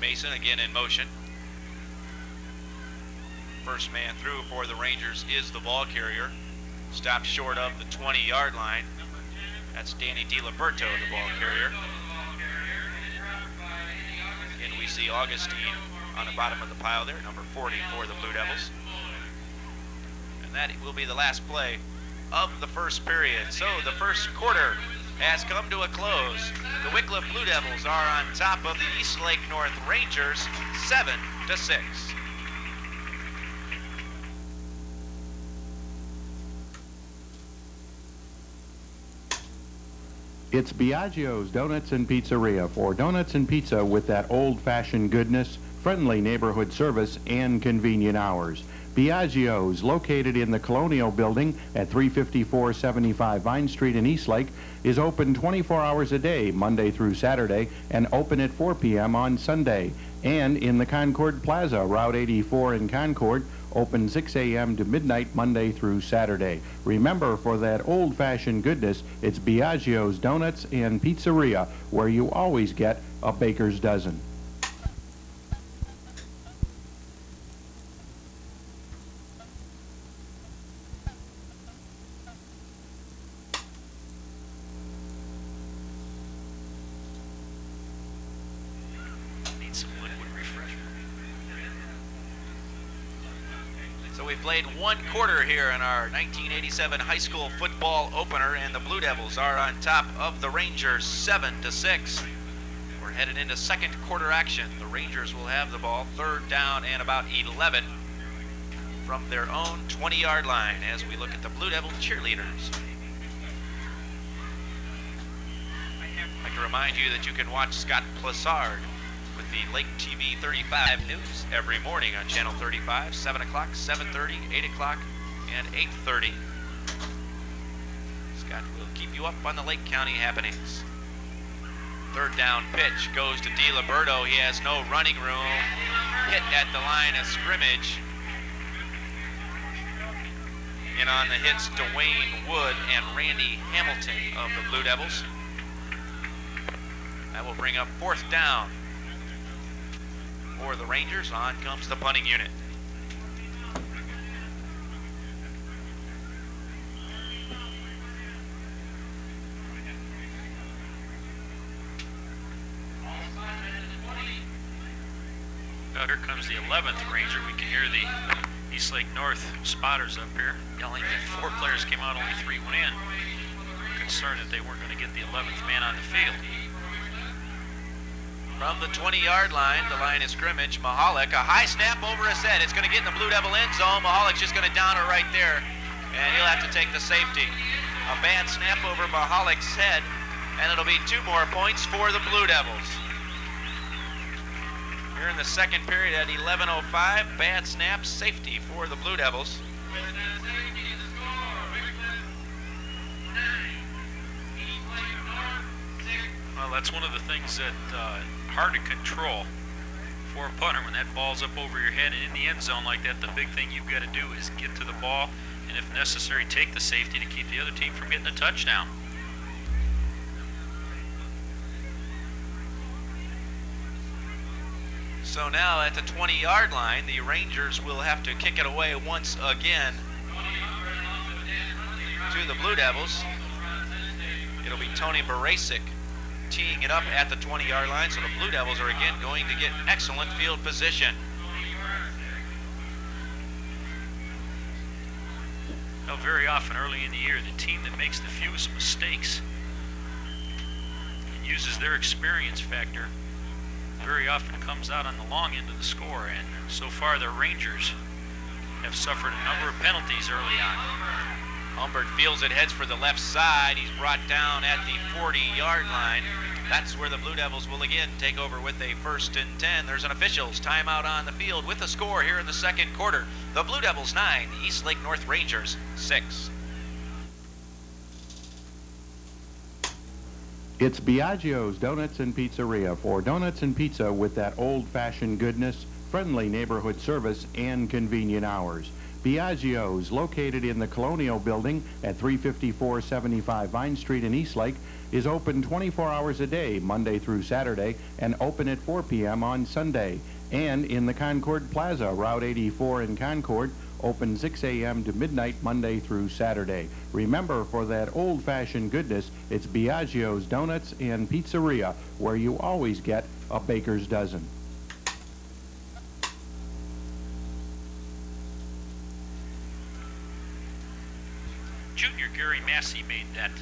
Mason again in motion. First man through for the Rangers is the ball carrier. Stopped short of the 20-yard line. That's Danny DiLiberto, the ball carrier. Again, we see Augustine on the bottom of the pile there, number 40 for the Blue Devils. And that will be the last play of the first period. So the first quarter has come to a close. The Wickliffe Blue Devils are on top of the Eastlake North Rangers, 7-6. It's Biagio's Donuts and Pizzeria for donuts and pizza with that old-fashioned goodness, friendly neighborhood service, and convenient hours. Biagio's, located in the Colonial Building at 35475 Vine Street in Eastlake, is open 24 hours a day, Monday through Saturday, and open at 4 p.m. on Sunday. And in the Concord Plaza, Route 84 in Concord, open 6 a.m. to midnight Monday through Saturday. Remember, for that old-fashioned goodness, it's Biagio's Donuts and Pizzeria, where you always get a baker's dozen. Need some liquid refreshment. So we played one quarter here in our 1987 high school football opener, and the Blue Devils are on top of the Rangers 7-6. We're headed into second quarter action. The Rangers will have the ball, 3rd down and about 11 from their own 20-yard line as we look at the Blue Devil cheerleaders. I'd like to remind you that you can watch Scott Plassard with the Lake TV-35 news every morning on Channel 35, 7 o'clock, 7:30, 8 o'clock, and 8:30. Scott will keep you up on the Lake County happenings. 3rd down pitch goes to DiLiberto. He has no running room. Hit at the line of scrimmage. And on the hits, Dwayne Wood and Randy Hamilton of the Blue Devils. That will bring up 4th down for the Rangers. On comes the punting unit. Now here comes the 11th Ranger. We can hear the Eastlake North spotters up here yelling that 4 players came out, only 3 went in. Concerned that they weren't going to get the 11th man on the field. From the 20-yard line, the line of scrimmage, Mahalik, a high snap over his head. It's going to get in the Blue Devil end zone. Mahalik's just going to down it right there, and he'll have to take the safety. A bad snap over Mahalik's head, and it'll be 2 more points for the Blue Devils. Here in the second period at 11:05, bad snap, safety for the Blue Devils. Well, that's one of the things that hard to control for a punter when that ball's up over your head and in the end zone like that. The big thing you've got to do is get to the ball and, if necessary, take the safety to keep the other team from getting a touchdown. So now at the 20-yard line, the Rangers will have to kick it away once again to the Blue Devils. It'll be Tony Barasic teeing it up at the 20-yard line, so the Blue Devils are again going to get excellent field position. Well, very often early in the year, the team that makes the fewest mistakes and uses their experience factor very often comes out on the long end of the score, and so far the Rangers have suffered a number of penalties early on. Humbert fields it, heads for the left side. He's brought down at the 40-yard line. That's where the Blue Devils will again take over with a 1st and 10. There's an officials timeout on the field with a score here in the second quarter. The Blue Devils 9, the Eastlake North Rangers 6. It's Biagio's Donuts and Pizzeria for donuts and pizza with that old-fashioned goodness, friendly neighborhood service, and convenient hours. Biagio's, located in the Colonial Building at 35475 Vine Street in Eastlake, is open 24 hours a day, Monday through Saturday, and open at 4 p.m. on Sunday. And in the Concord Plaza, Route 84 in Concord, open 6 a.m. to midnight Monday through Saturday. Remember, for that old-fashioned goodness, it's Biagio's Donuts and Pizzeria, where you always get a baker's dozen. Junior Gary Massey made that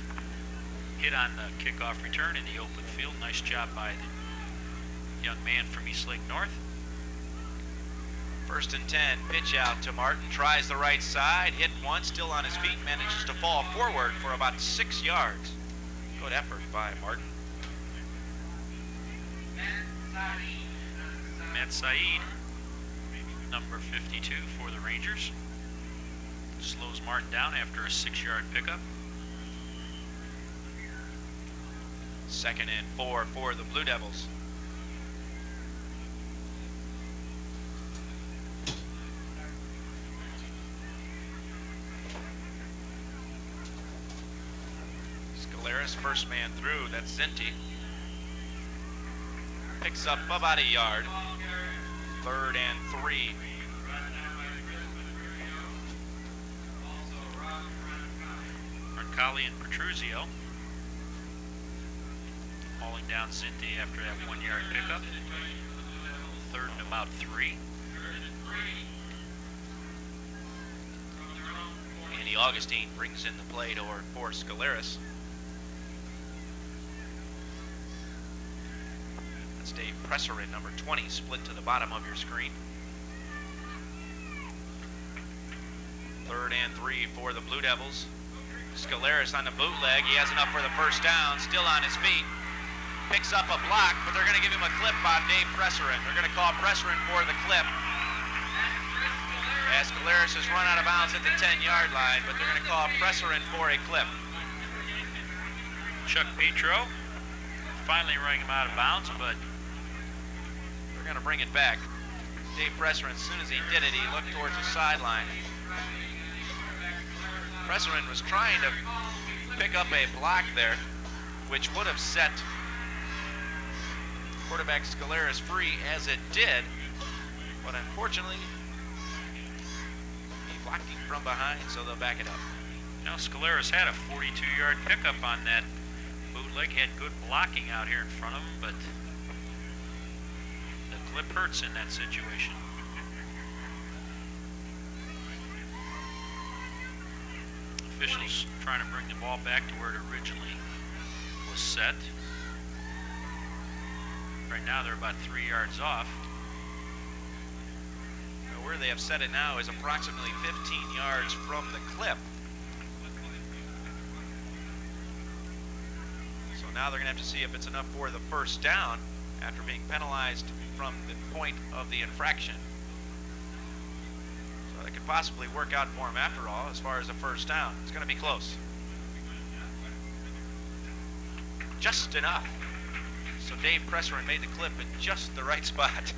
hit on the kickoff return in the open field. Nice job by the young man from Eastlake North. 1st and 10, pitch out to Martin, tries the right side, hit once, still on his feet, manages to fall forward for about 6 yards. Good effort by Martin. Matt Saeed, number 52 for the Rangers. Slows Martin down after a 6-yard pickup. 2nd and 4 for the Blue Devils. Scaleras, first man through, that's Szinte. Picks up about a yard. 3rd and 3. Marcali and Petruzio hauling down Szinte after that 1-yard pickup. 3rd and about 3. Andy Augustine brings in the play for Scaleras. That's Dave Presserin, number 20, split to the bottom of your screen. 3rd and 3 for the Blue Devils. Scaleras on the bootleg. He has enough for the 1st down. Still on his feet. Picks up a block, but they're going to give him a clip on Dave Presserin. They're going to call Presserin for the clip. As Scaleras has run out of bounds at the 10-yard line, but they're going to call Presserin for a clip. Chuck Petro finally running him out of bounds, but they're going to bring it back. Dave Presserin, as soon as he did it, he looked towards the sideline. Presserin was trying to pick up a block there, which would have set quarterback Scaleras free, as it did, but unfortunately he blocked him from behind, so they'll back it up. Now Scaleras had a 42-yard pickup on that bootleg, had good blocking out here in front of him, but the clip hurts in that situation. Officials trying to bring the ball back to where it originally was set. Right now they're about 3 yards off. Where they have set it now is approximately 15 yards from the clip. So now they're going to have to see if it's enough for the 1st down after being penalized from the point of the infraction. So that could possibly work out for him after all as far as the 1st down. It's going to be close. Just enough. So Dave Presserin made the clip in just the right spot.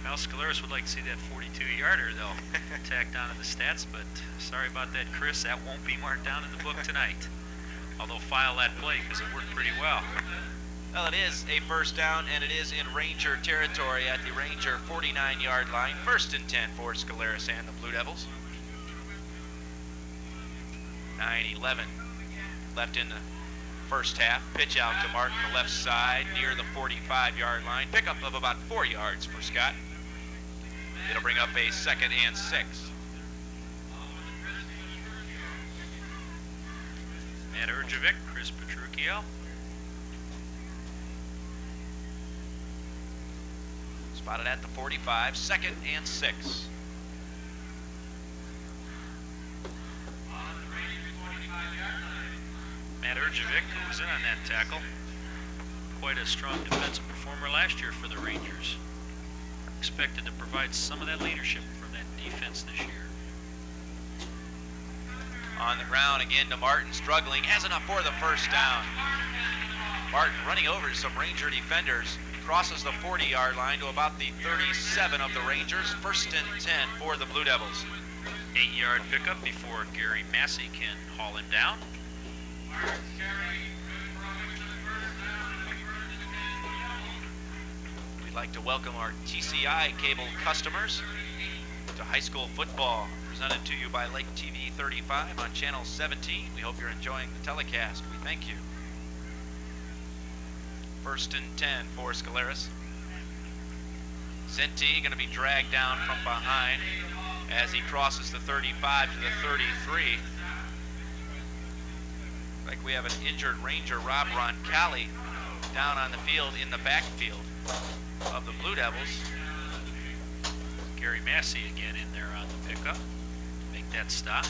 Well, Scaleras would like to see that 42-yarder, though, tacked onto the stats, but sorry about that, Chris. That won't be marked down in the book tonight. Although file that play because it worked pretty well. Well, it is a first down, and it is in Ranger territory at the Ranger 49-yard line. 1st and 10 for Scaleras and the Blue Devils. 9-11 left in the first half. Pitch out to Martin, the left side, near the 45-yard line. Pickup of about 4 yards for Scott. It'll bring up a 2nd and 6. Matt Urjevic, Chris Petruccio. Spotted at the 45, 2nd and 6. Matt Urjevic, who was in on that tackle, quite a strong defensive performer last year for the Rangers. Expected to provide some of that leadership for that defense this year. On the ground again to Martin, struggling, has enough for the first down. Martin running over some Ranger defenders, crosses the 40-yard line to about the 37 of the Rangers. 1st and 10 for the Blue Devils. 8-yard pickup before Gary Massey can haul him down. We'd like to welcome our TCI cable customers to high school football, presented to you by Lake TV-35 on Channel 17. We hope you're enjoying the telecast. We thank you. 1st and 10 for Scaleras. Szinte going to be dragged down from behind as he crosses the 35 to the 33. Like we have an injured Ranger, Ron Szinte, down on the field in the backfield of the Blue Devils. Gary Massey again in there on the pickup. Make that stop.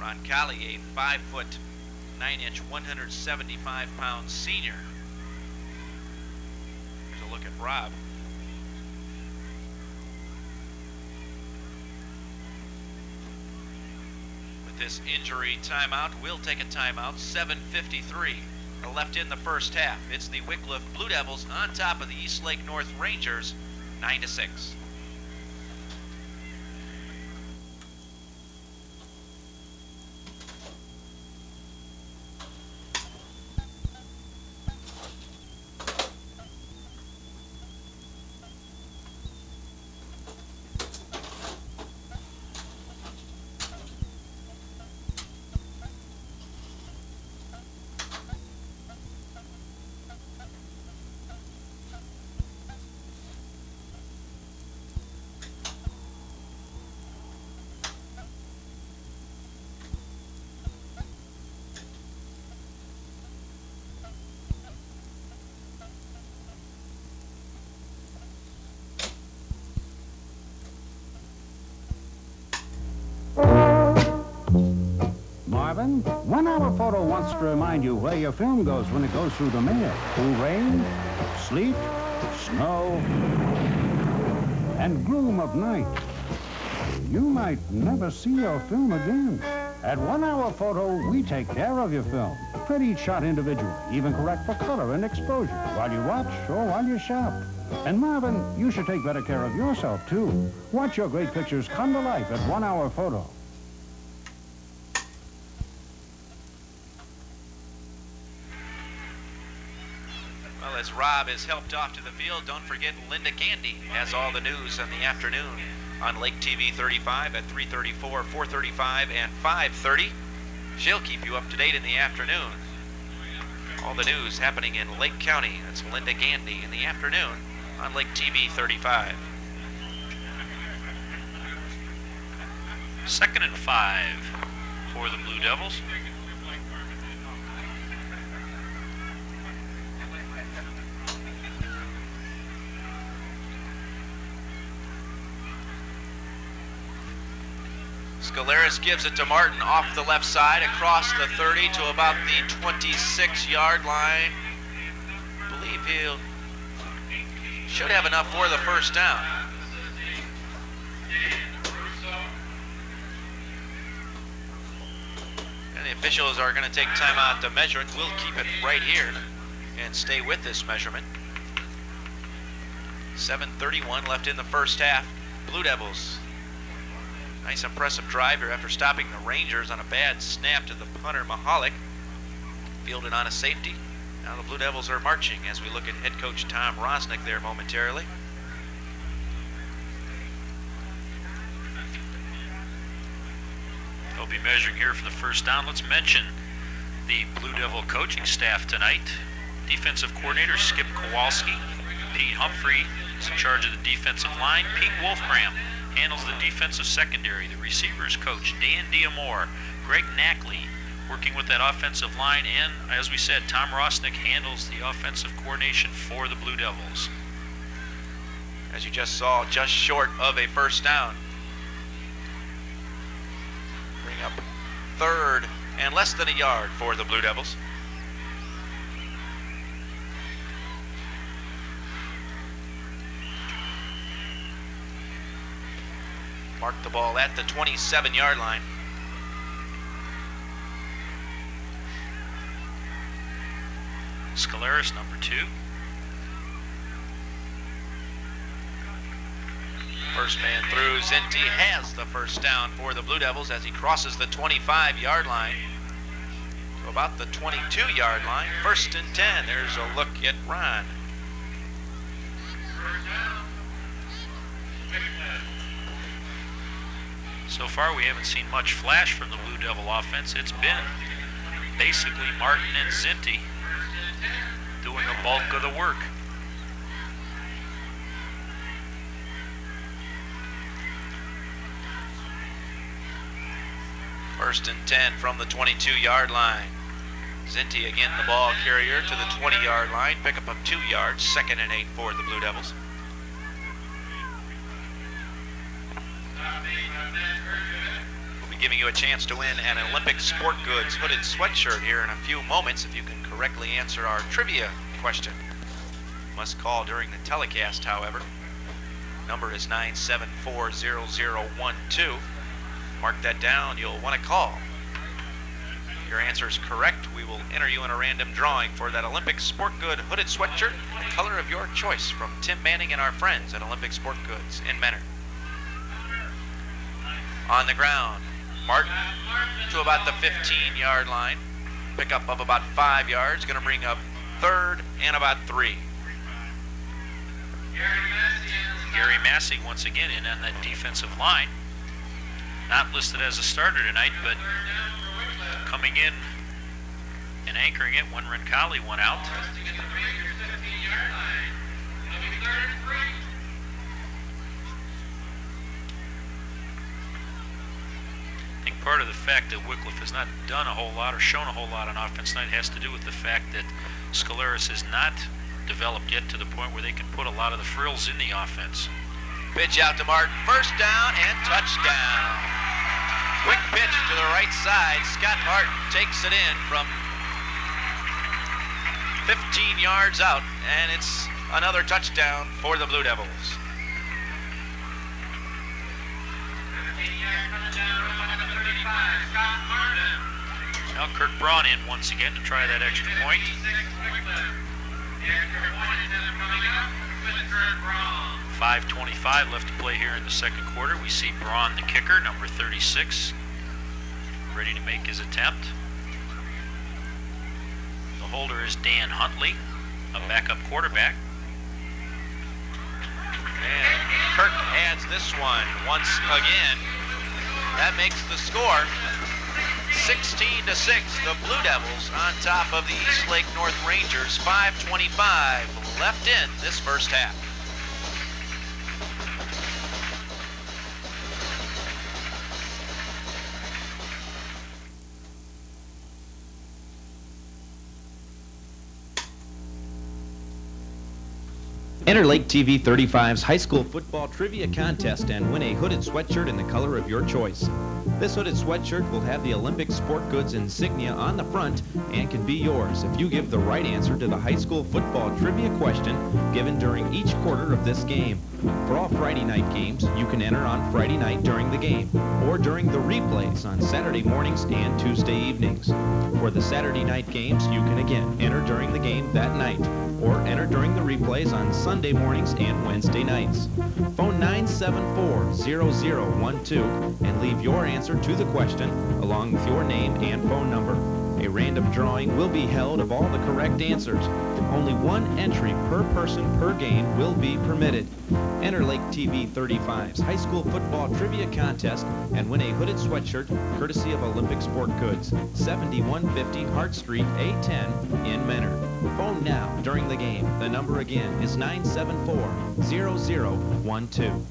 Ron Szinte, a 5'9", 175-pound senior. Here's a look at Rob. With this injury timeout, we'll take a timeout. 7:53 left in the first half. It's the Wickliffe Blue Devils on top of the Eastlake North Rangers, 9-6. Marvin, 1 Hour Photo wants to remind you where your film goes when it goes through the mail. Through rain, sleet, snow, and gloom of night. You might never see your film again. At 1 Hour Photo, we take care of your film. Print each shot individually, even correct for color and exposure, while you watch or while you shop. And Marvin, you should take better care of yourself, too. Watch your great pictures come to life at 1 Hour Photo. Well, as Rob is helped off to the field, don't forget Linda Gandy has all the news in the afternoon on Lake TV 35 at 3:34, 4:35, and 5:30. She'll keep you up to date in the afternoon. All the news happening in Lake County. That's Linda Gandy in the afternoon on Lake TV 35. 2nd and 5 for the Blue Devils. Scaleras gives it to Martin off the left side, across the 30 to about the 26-yard line. I believe he'll should have enough for the first down. And if officials are going to take time out to measure it. We'll keep it right here and stay with this measurement. 7:31 left in the first half. Blue Devils, nice impressive drive here after stopping the Rangers on a bad snap to the punter Mahalik. Fielded on a safety. Now the Blue Devils are marching as we look at head coach Tom Rosnick there momentarily. They'll be measuring here for the first down. Let's mention the Blue Devil coaching staff tonight. Defensive coordinator Skip Kowalski. Pete Humphrey is in charge of the defensive line. Pete Wolfgram handles the defensive secondary. The receivers coach Dan Diamore. Greg Knackley working with that offensive line, and as we said, Tom Rosnick handles the offensive coordination for the Blue Devils. As you just saw, just short of a first down. Bring up third and less than a yard for the Blue Devils. Mark the ball at the 27-yard line. Scaleris, number 2. First man through. Szinte has the first down for the Blue Devils as he crosses the 25-yard line to about the 22-yard line. 1st and 10. There's a look at Ron. So far, we haven't seen much flash from the Blue Devil offense. It's been basically Martin and Szinte doing the bulk of the work. First and 10 from the 22-yard line. Szinte again the ball carrier to the 20-yard line. Pickup of 2 yards. 2nd and 8 for the Blue Devils. We'll be giving you a chance to win an Olympic Sport Goods hooded sweatshirt here in a few moments if you can correctly answer our trivia question. Must call during the telecast, however. Number is 9740012. Mark that down. You'll want to call. If your answer is correct, we will enter you in a random drawing for that Olympic Sport Good hooded sweatshirt, the color of your choice, from Tim Manning and our friends at Olympic Sport Goods in Menor. On the ground, Martin to about the 15-yard line. Pickup of about 5 yards. Going to bring up 3rd and about 3. Gary Massey once again in on that defensive line. Not listed as a starter tonight, but coming in and anchoring it when Roncalli went out. I think part of the fact that Wickliffe has not done a whole lot or shown a whole lot on offense tonight has to do with the fact that Scaleris has not developed yet to the point where they can put a lot of the frills in the offense. Pitch out to Martin. First down and touchdown. Quick pitch to the right side. Scott Martin takes it in from 15 yards out, and it's another touchdown for the Blue Devils. Now Kirk Braun in once again to try that extra point. 5:25 left to play here in the second quarter. We see Braun, the kicker, number 36, ready to make his attempt. The holder is Dan Huntley, a backup quarterback. And Kirk adds this one once again. That makes the score 16-6. The Blue Devils on top of the Eastlake North Rangers. 5:25 left in this first half. Enter Lake TV-35's high school football trivia contest and win a hooded sweatshirt in the color of your choice. This hooded sweatshirt will have the Olympic sport goods insignia on the front and can be yours if you give the right answer to the high school football trivia question given during each quarter of this game. For all Friday night games, you can enter on Friday night during the game or during the replays on Saturday mornings and Tuesday evenings. For the Saturday night games, you can again enter during the game that night or enter during the replays on Sunday mornings and Wednesday nights. Phone 974-0012 and leave your answer to the question along with your name and phone number. A random drawing will be held of all the correct answers. Only one entry per person per game will be permitted. Enter Lake TV-35's high school football trivia contest and win a hooded sweatshirt courtesy of Olympic Sport Goods, 7150 Hart Street, A10 in Menor. Phone now during the game. The number again is 974-0012.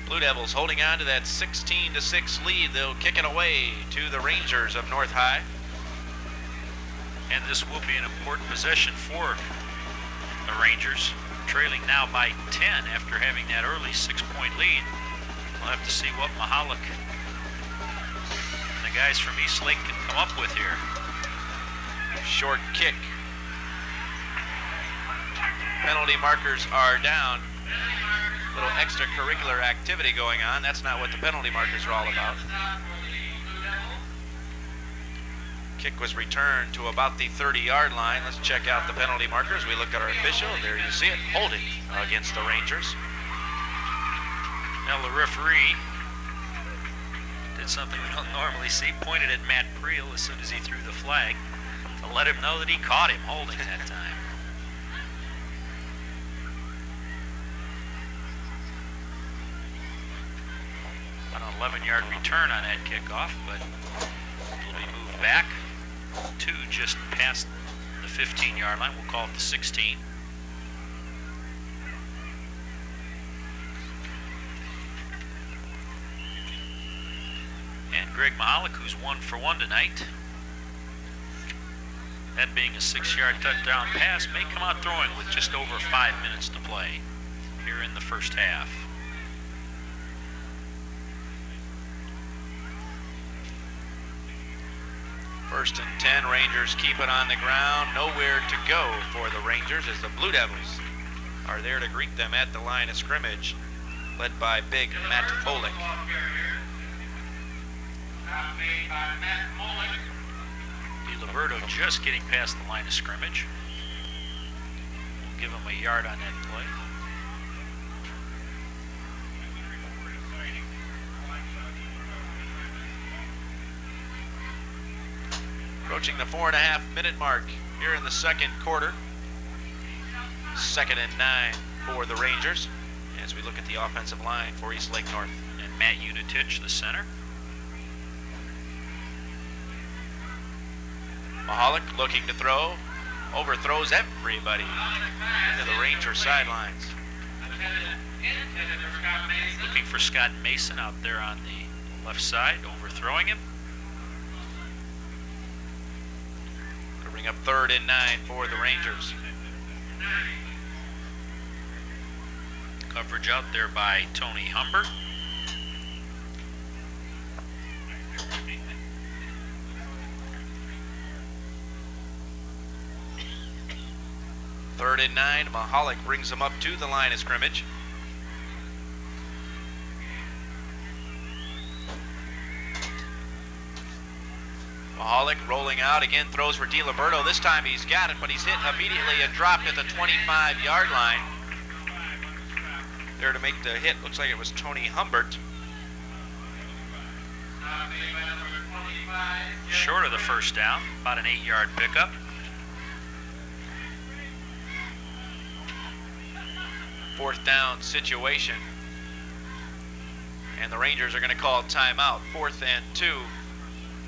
Blue Devils holding on to that 16-6 lead. They'll kick it away to the Rangers of North High. And this will be an important possession for the Rangers, trailing now by 10 after having that early 6-point lead. We'll have to see what Mahalik and the guys from Eastlake can come up with here. Short kick. Penalty markers are down. Little extracurricular activity going on. That's not what the penalty markers are all about. Kick was returned to about the 30-yard line. Let's check out the penalty markers. We look at our official. There you see it, holding against the Rangers. Now the referee did something we don't normally see. Pointed at Matt Priel as soon as he threw the flag to let him know that he caught him holding that time. An 11-yard return on that kickoff, but it'll be moved back to just past the 15-yard line. We'll call it the 16. And Greg Mahalik, who's 1 for 1 tonight, that being a 6-yard touchdown pass, may come out throwing with just over 5 minutes to play here in the first half. First and 10, Rangers keep it on the ground. Nowhere to go for the Rangers as the Blue Devils are there to greet them at the line of scrimmage, led by big Matt Folick. DiLiberto just getting past the line of scrimmage. We'll give him a yard on that play. Approaching the 4.5-minute mark here in the second quarter. 2nd and 9 for the Rangers as we look at the offensive line for Eastlake North. And Matt Unitich, the center. Mahalik looking to throw, overthrows everybody into the Ranger sidelines. Looking for Scott Mason out there on the left side, overthrowing him. To bring up 3rd and 9 for the Rangers. Coverage out there by Tony Humbert. Third and 9, Mahalik brings them up to the line of scrimmage. Mahalik rolling out again, throws for DiLiberto. This time he's got it, but he's hit immediately and dropped at the 25-yard line. There to make the hit, looks like it was Tony Humbert. Short of the first down, about an 8-yard pickup. 4th down situation. And the Rangers are going to call timeout. 4th and 2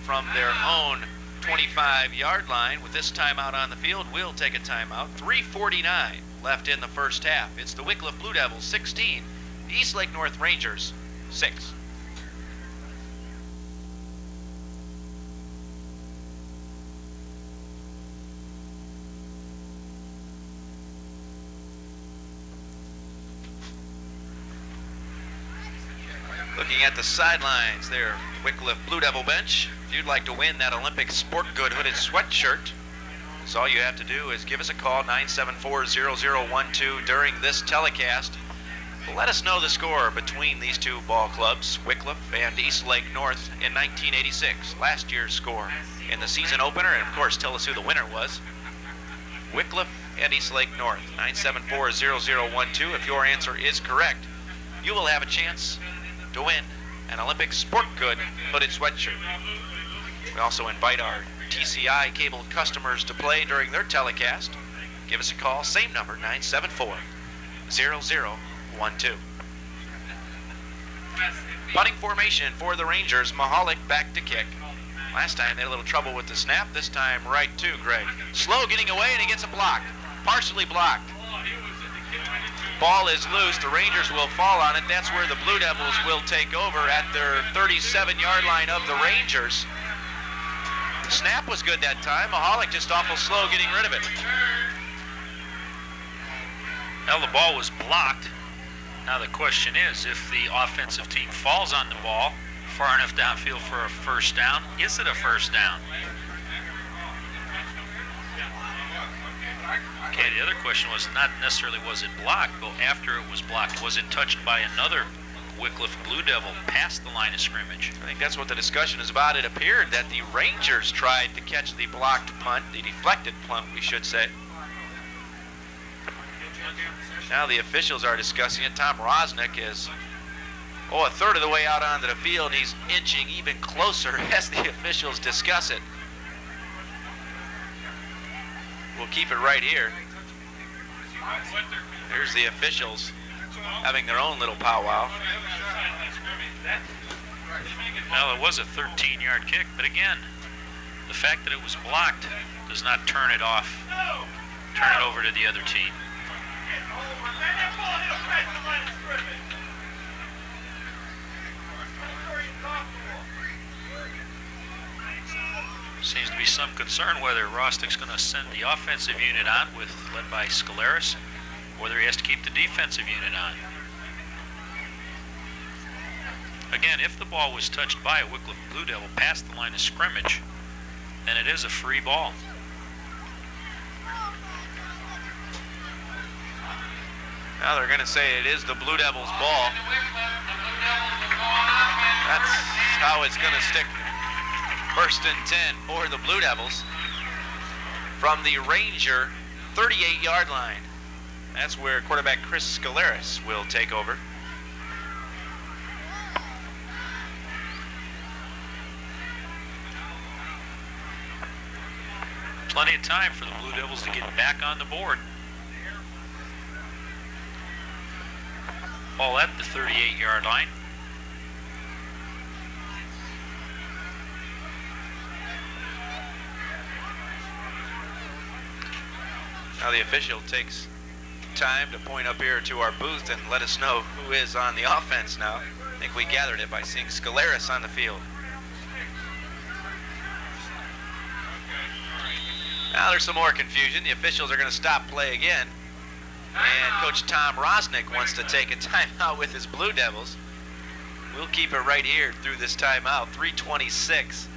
from their own 25-yard line. With this timeout on the field, we'll take a timeout. 3:49 left in the first half. It's the Wickliffe Blue Devils 16, Eastlake North Rangers 6. Looking at the sidelines there, Wickliffe Blue Devil bench. If you'd like to win that Olympic Sport Good hooded sweatshirt, so all you have to do is give us a call, 974-0012, during this telecast. Let us know the score between these two ball clubs, Wickliffe and Eastlake North, in 1986. Last year's score in the season opener, and of course tell us who the winner was. Wickliffe and Eastlake North, 974-0012. If your answer is correct, you will have a chance to win an Olympic Sport Good hooded sweatshirt. We also invite our TCI cable customers to play during their telecast. Give us a call, same number, 974-0012. Punting formation for the Rangers. Mahalik back to kick. Last time they had a little trouble with the snap. This time right to Greg. Slow getting away, and he gets a block. Partially blocked. Ball is loose. The Rangers will fall on it. That's where the Blue Devils will take over at their 37-yard line of the Rangers. The snap was good that time. Mahalik just awful slow getting rid of it. Well, the ball was blocked. Now the question is, if the offensive team falls on the ball far enough downfield for a first down, is it a first down? Okay, the other question was not necessarily was it blocked, but after it was blocked, was it touched by another Wickliffe Blue Devil past the line of scrimmage? I think that's what the discussion is about. It appeared that the Rangers tried to catch the blocked punt, the deflected punt, we should say. Now the officials are discussing it. Tom Rosnick is, a third of the way out onto the field. He's inching even closer as the officials discuss it. We'll keep it right here. There's the officials having their own little powwow. Well, it was a 13-yard kick, but again, the fact that it was blocked does not turn it off, turn it over to the other team. Seems to be some concern whether Rostick's going to send the offensive unit on, led by Scaleris, or whether he has to keep the defensive unit on. Again, if the ball was touched by a Wickliffe Blue Devil past the line of scrimmage, then it is a free ball. Now they're going to say it is the Blue Devils' ball. That's how it's going to stick. 1st and 10 for the Blue Devils from the Ranger 38-yard line. That's where quarterback Chris Scaleris will take over. Plenty of time for the Blue Devils to get back on the board. Ball at the 38-yard line. Now the official takes time to point up here to our booth and let us know who is on the offense now. I think we gathered it by seeing Scaleris on the field. Now there's some more confusion. The officials are going to stop play again. And Coach Tom Rosnick wants to take a timeout with his Blue Devils. We'll keep it right here through this timeout. 3:26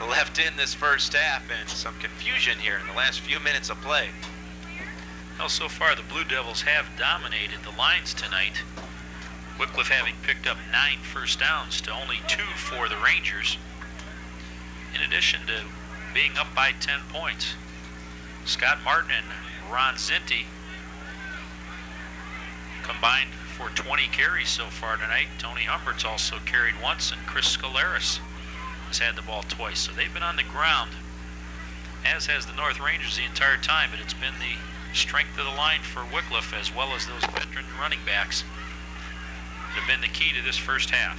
left in this first half, and some confusion here in the last few minutes of play. Well, so far the Blue Devils have dominated the lines tonight. Wickliffe having picked up 9 first downs to only 2 for the Rangers, in addition to being up by 10 points. Scott Martin and Ron Szinte combined for 20 carries so far tonight. Tony Humbert's also carried once, and Chris Scaleris has had the ball twice. So they've been on the ground, as has the North Rangers the entire time, but it's been the strength of the line for Wickliffe, as well as those veteran running backs, have been the key to this first half.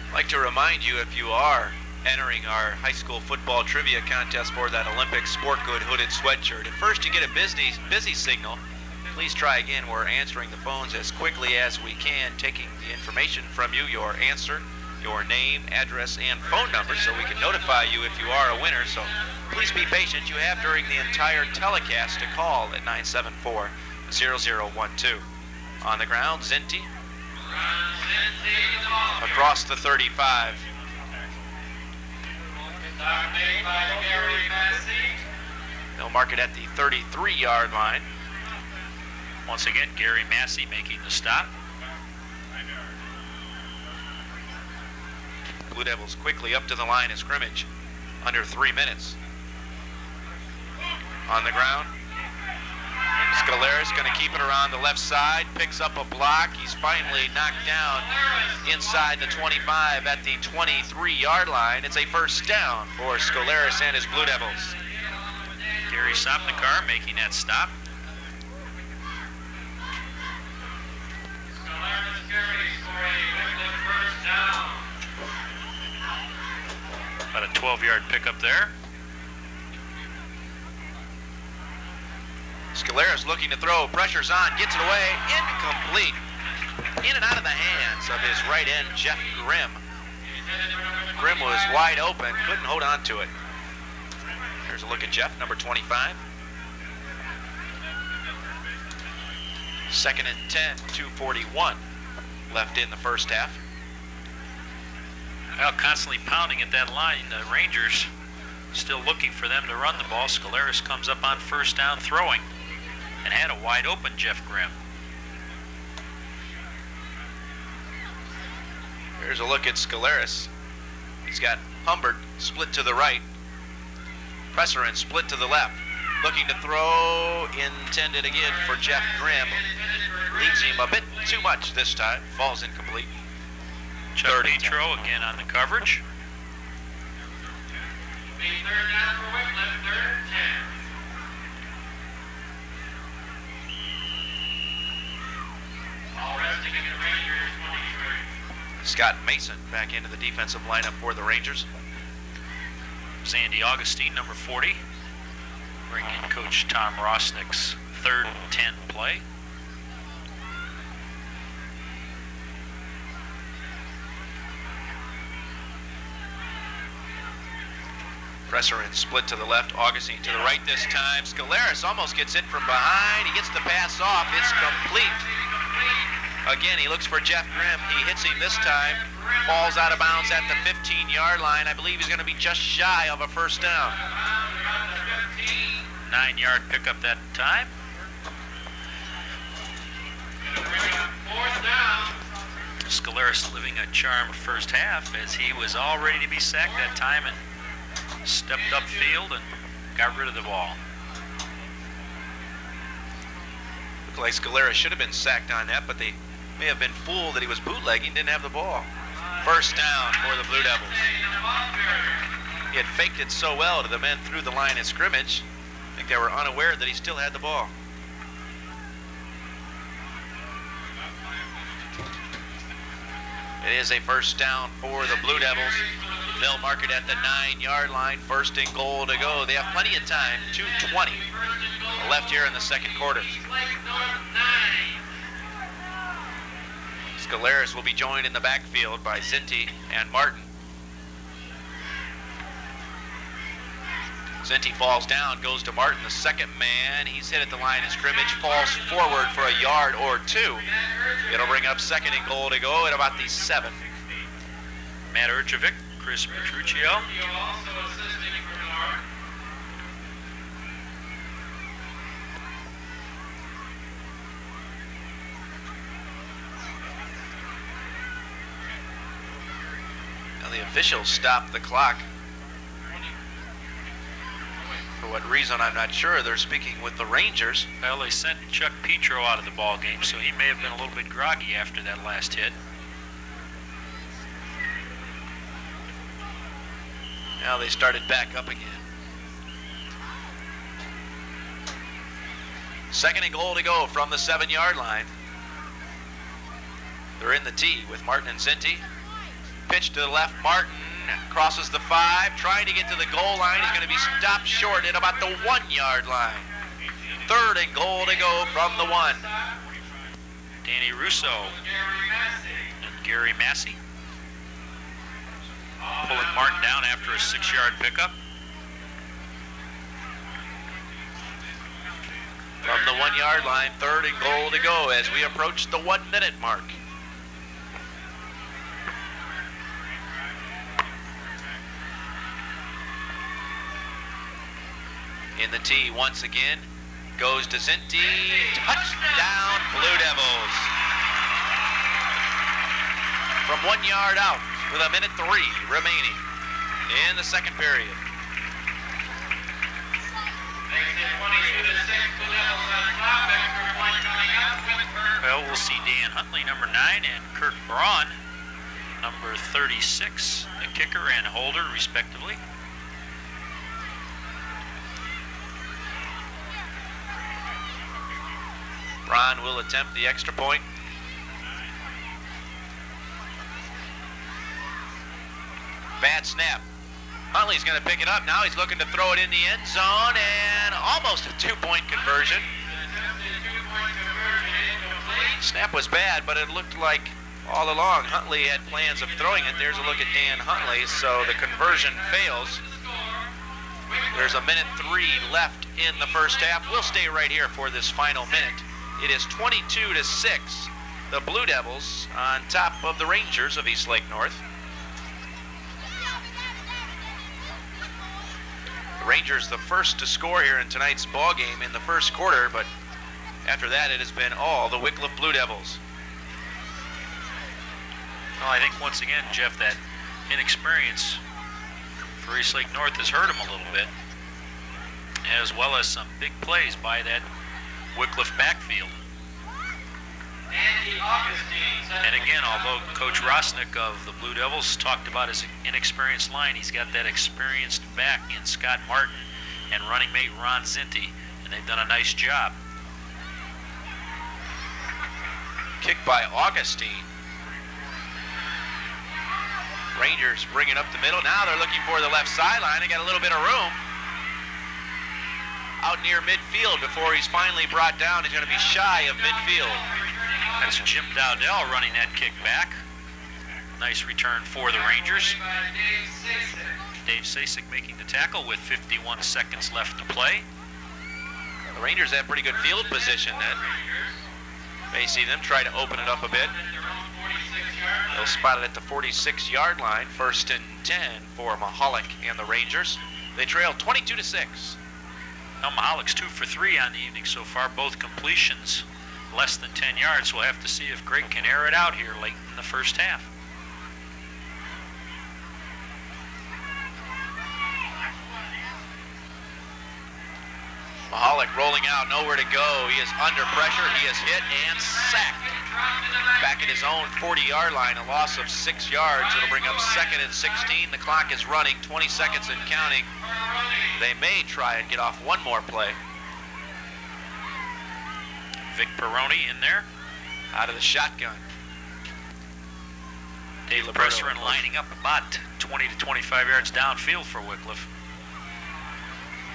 I'd like to remind you, if you are entering our high school football trivia contest for that Olympic sport good hooded sweatshirt, at first you get a busy signal. Please try again. We're answering the phones as quickly as we can, taking the information from you, your answer, your name, address, and phone number, so we can notify you if you are a winner. So please be patient. You have during the entire telecast to call at 974-0012. On the ground, Szinte. Across the 35. They'll mark it at the 33-yard line. Once again, Gary Massey making the stop. Blue Devils quickly up to the line of scrimmage. Under 3 minutes. On the ground. Scolaris going to keep it around the left side. Picks up a block. He's finally knocked down inside the 25 at the 23-yard line. It's a first down for Scolaris and his Blue Devils. Gary Sopnikar making that stop. About a 12-yard pickup there. Scolaris looking to throw, pressure's on, gets it away, incomplete. In and out of the hands of his right end, Jeff Grimm. Grimm was wide open, couldn't hold on to it. Here's a look at Jeff, number 25. 2nd and 10, 2:41 left in the first half. Well, constantly pounding at that line. The Rangers still looking for them to run the ball. Scolaris comes up on first down throwing and had a wide open Jeff Grimm. Here's a look at Scolaris. He's got Humbert split to the right. Presserin split to the left. Looking to throw, intended again for Jeff Grimm. Leads him a bit too much this time. Falls incomplete. Chuck Petro again on the coverage. Third down for Wickliffe, 3rd and 10. All resting in the Rangers, 23. Scott Mason back into the defensive lineup for the Rangers. Sandy Augustine, number 40. Bring in Coach Tom Rosnick's 3rd and 10 play. Presserin split to the left, Augustine to the right this time. Scolaris almost gets it from behind. He gets the pass off. It's complete. Again, he looks for Jeff Grimm. He hits him this time. Falls out of bounds at the 15-yard line. I believe he's going to be just shy of a first down. 9-yard pickup that time. Scolaris living a charmed first half, as he was all ready to be sacked that time and stepped upfield and got rid of the ball. Looked like Scolaris should have been sacked on that, but they may have been fooled that he was bootlegging, didn't have the ball. First down for the Blue Devils. He had faked it so well to the men through the line of scrimmage. I think they were unaware that he still had the ball. It is a first down for the Blue Devils. They'll mark it at the 9-yard line. 1st and goal to go. They have plenty of time. 2:20 left here in the second quarter. Scolaris will be joined in the backfield by Szinte and Martin. Szinte falls down, goes to Martin, the second man. He's hit at the line of scrimmage, falls forward for a yard or two. It'll bring up 2nd and goal to go at about the 7. Matt Urchovic, Chris Petruccio. Now the officials stopped the clock. For what reason, I'm not sure. They're speaking with the Rangers. Well, they sent Chuck Petro out of the ball game, so he may have been a little bit groggy after that last hit. Now they started back up again. Second and goal to go from the 7-yard line. They're in the tee with Martin and Szinte. Pitch to the left. Martin crosses the 5, trying to get to the goal line. He's going to be stopped short at about the 1-yard line. Third and goal to go from the 1. Danny Russo and Gary Massey pulling Martin down after a 6-yard pickup. From the 1-yard line, third and goal to go as we approach the 1-minute mark. In the tee once again, goes to Szinte. Touchdown, Blue Devils. From 1 yard out with 1:03 remaining in the second period. Well, we'll see Dan Huntley, number 9, and Kurt Braun, number 36, the kicker and holder, respectively. Braun will attempt the extra point. Bad snap. Huntley's going to pick it up. Now he's looking to throw it in the end zone, and almost a 2-point conversion. Snap was bad, but it looked like all along Huntley had plans of throwing it. There's a look at Dan Huntley, so the conversion fails. There's 1:03 left in the first half. We'll stay right here for this final minute. It is 22-6. The Blue Devils on top of the Rangers of Eastlake North. The Rangers the first to score here in tonight's ball game in the first quarter, but after that it has been all the Wickliffe Blue Devils. Well, I think once again, Jeff, that inexperience for Eastlake North has hurt them a little bit, as well as some big plays by that Wickliffe backfield. And again, although Coach Rosnick of the Blue Devils talked about his inexperienced line, he's got that experienced back in Scott Martin and running mate Ron Szinte, and they've done a nice job. Kick by Augustine. Rangers bring it up the middle. Now they're looking for the left sideline. They got a little bit of room out near midfield before he's finally brought down. He's going to be shy of midfield. That's Jim Dowdell running that kick back. Nice return for the Rangers. Dave Sasek making the tackle with 51 seconds left to play. The Rangers have pretty good field position. That may see them try to open it up a bit. They'll spot it at the 46-yard line. 1st and 10 for Mahalik and the Rangers. They trail 22-6. Now Mahalik's 2 for 3 on the evening so far, both completions less than 10 yards. We'll have to see if Greg can air it out here late in the first half. Mahalik rolling out, nowhere to go. He is under pressure. He is hit and sacked. Back at his own 40-yard line, a loss of 6 yards. It'll bring up 2nd and 16. The clock is running, 20 seconds and counting. They may try and get off one more play. Vic Peroni in there. Out of the shotgun. Dave Presserin lining up about 20 to 25 yards downfield for Wickliffe.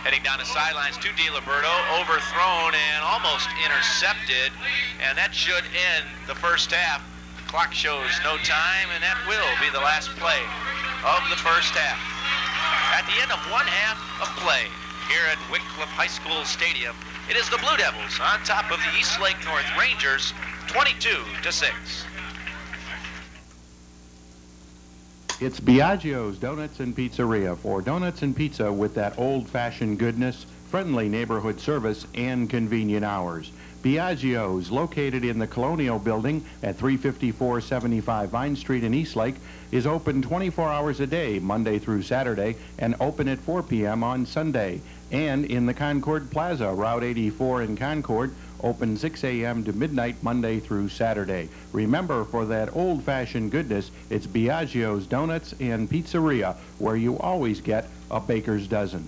Heading down the sidelines to DiLiberto, overthrown and almost intercepted, and that should end the first half. The clock shows no time, and that will be the last play of the first half. At the end of one half of play here at Wickliffe High School Stadium, it is the Blue Devils on top of the Eastlake North Rangers, 22-6. It's Biagio's Donuts and Pizzeria for donuts and pizza with that old-fashioned goodness, friendly neighborhood service, and convenient hours. Biagio's, located in the Colonial Building at 35475 Vine Street in Eastlake, is open 24 hours a day, Monday through Saturday, and open at 4 p.m. on Sunday. And in the Concord Plaza, Route 84 in Concord, open 6 a.m. to midnight Monday through Saturday. Remember, for that old-fashioned goodness, it's Biagio's Donuts and Pizzeria, where you always get a baker's dozen.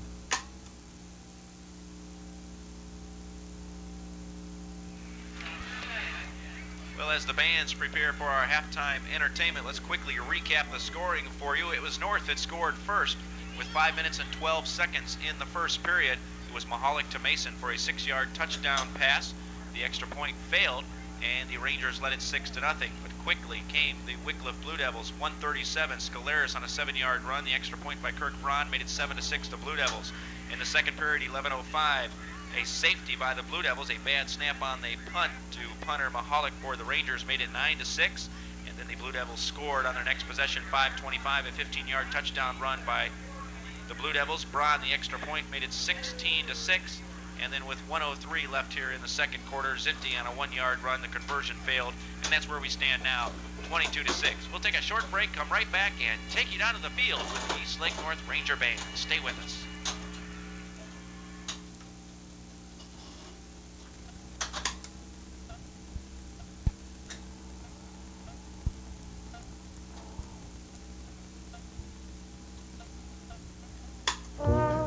fans prepare for our halftime entertainment, let's quickly recap the scoring for you. It was North that scored first with 5 minutes and 12 seconds in the first period. It was Mahalik to Mason for a 6-yard touchdown pass. The extra point failed, and the Rangers led it 6-0. But quickly came the Wickliffe Blue Devils. 137, Scaleris on a 7-yard run. The extra point by Kirk Braun made it 7-6 to Blue Devils. In the second period, 11:05, a safety by the Blue Devils. A bad snap on the punt to punter Mahalik for the Rangers made it 9-6. And then the Blue Devils scored on their next possession, 5:25, a 15-yard touchdown run by the Blue Devils. Braun, the extra point, made it 16-6. And then with 1:03 left here in the second quarter, Szinte on a 1-yard run, the conversion failed, and that's where we stand now, 22-6. We'll take a short break, come right back, and take you down to the field with the Eastlake North Ranger Band. Stay with us.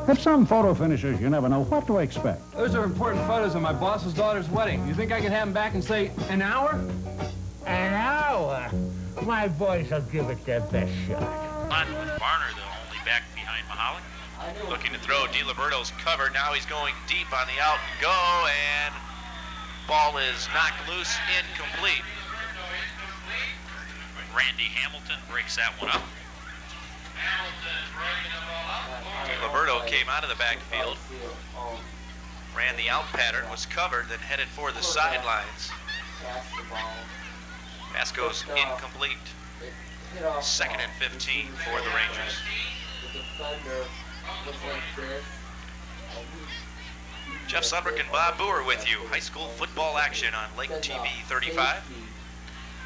If some photo finishes, you never know what to expect. Those are important photos of my boss's daughter's wedding. You think I can have them back in, say, an hour? An hour? My boys will give it their best shot. On with Varner, the only back behind Mahalik. Looking to throw. DiLiberto's covered. Now he's going deep on the out and go, and ball is knocked loose, incomplete. Randy Hamilton breaks that one up. DiLiberto came out of the backfield, ran the out pattern, was covered, then headed for the sidelines. Pass goes incomplete. 2nd and 15 for the Rangers. Jeff Sudrick and Bob Boer with you. High school football action on Lake TV-35.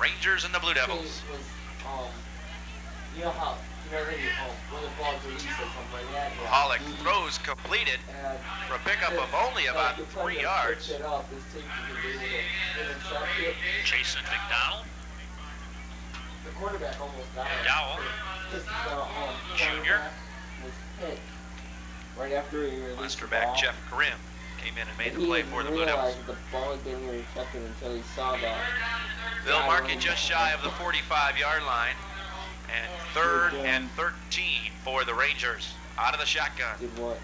Rangers and the Blue Devils. You know how when the ball's released or something like that. Mahalik throws completed for a pickup of only about 3 yards. Jason McDonald. The quarterback almost died. McDowell. Junior. Was hit right after he released Monster the back ball. Jeff Karim came in and made the play for the Blue Devils. The ball didn't really affect him until he saw that. They'll mark it just shy of the 45-yard line. And 3rd and 13 for the Rangers. Out of the shotgun. Did what?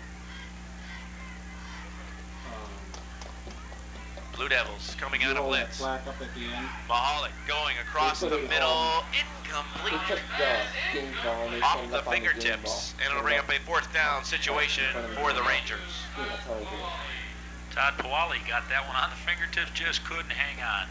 Blue Devils coming out of blitz. Up at the end. Mahalik going across the middle. Incomplete. He took the game ball and they Off turned the up on the game fingertips. ball. And it'll bring up a 4th down situation for the Rangers. Yeah, that's how he did it. Todd Pawali got that one on the fingertips, just couldn't hang on.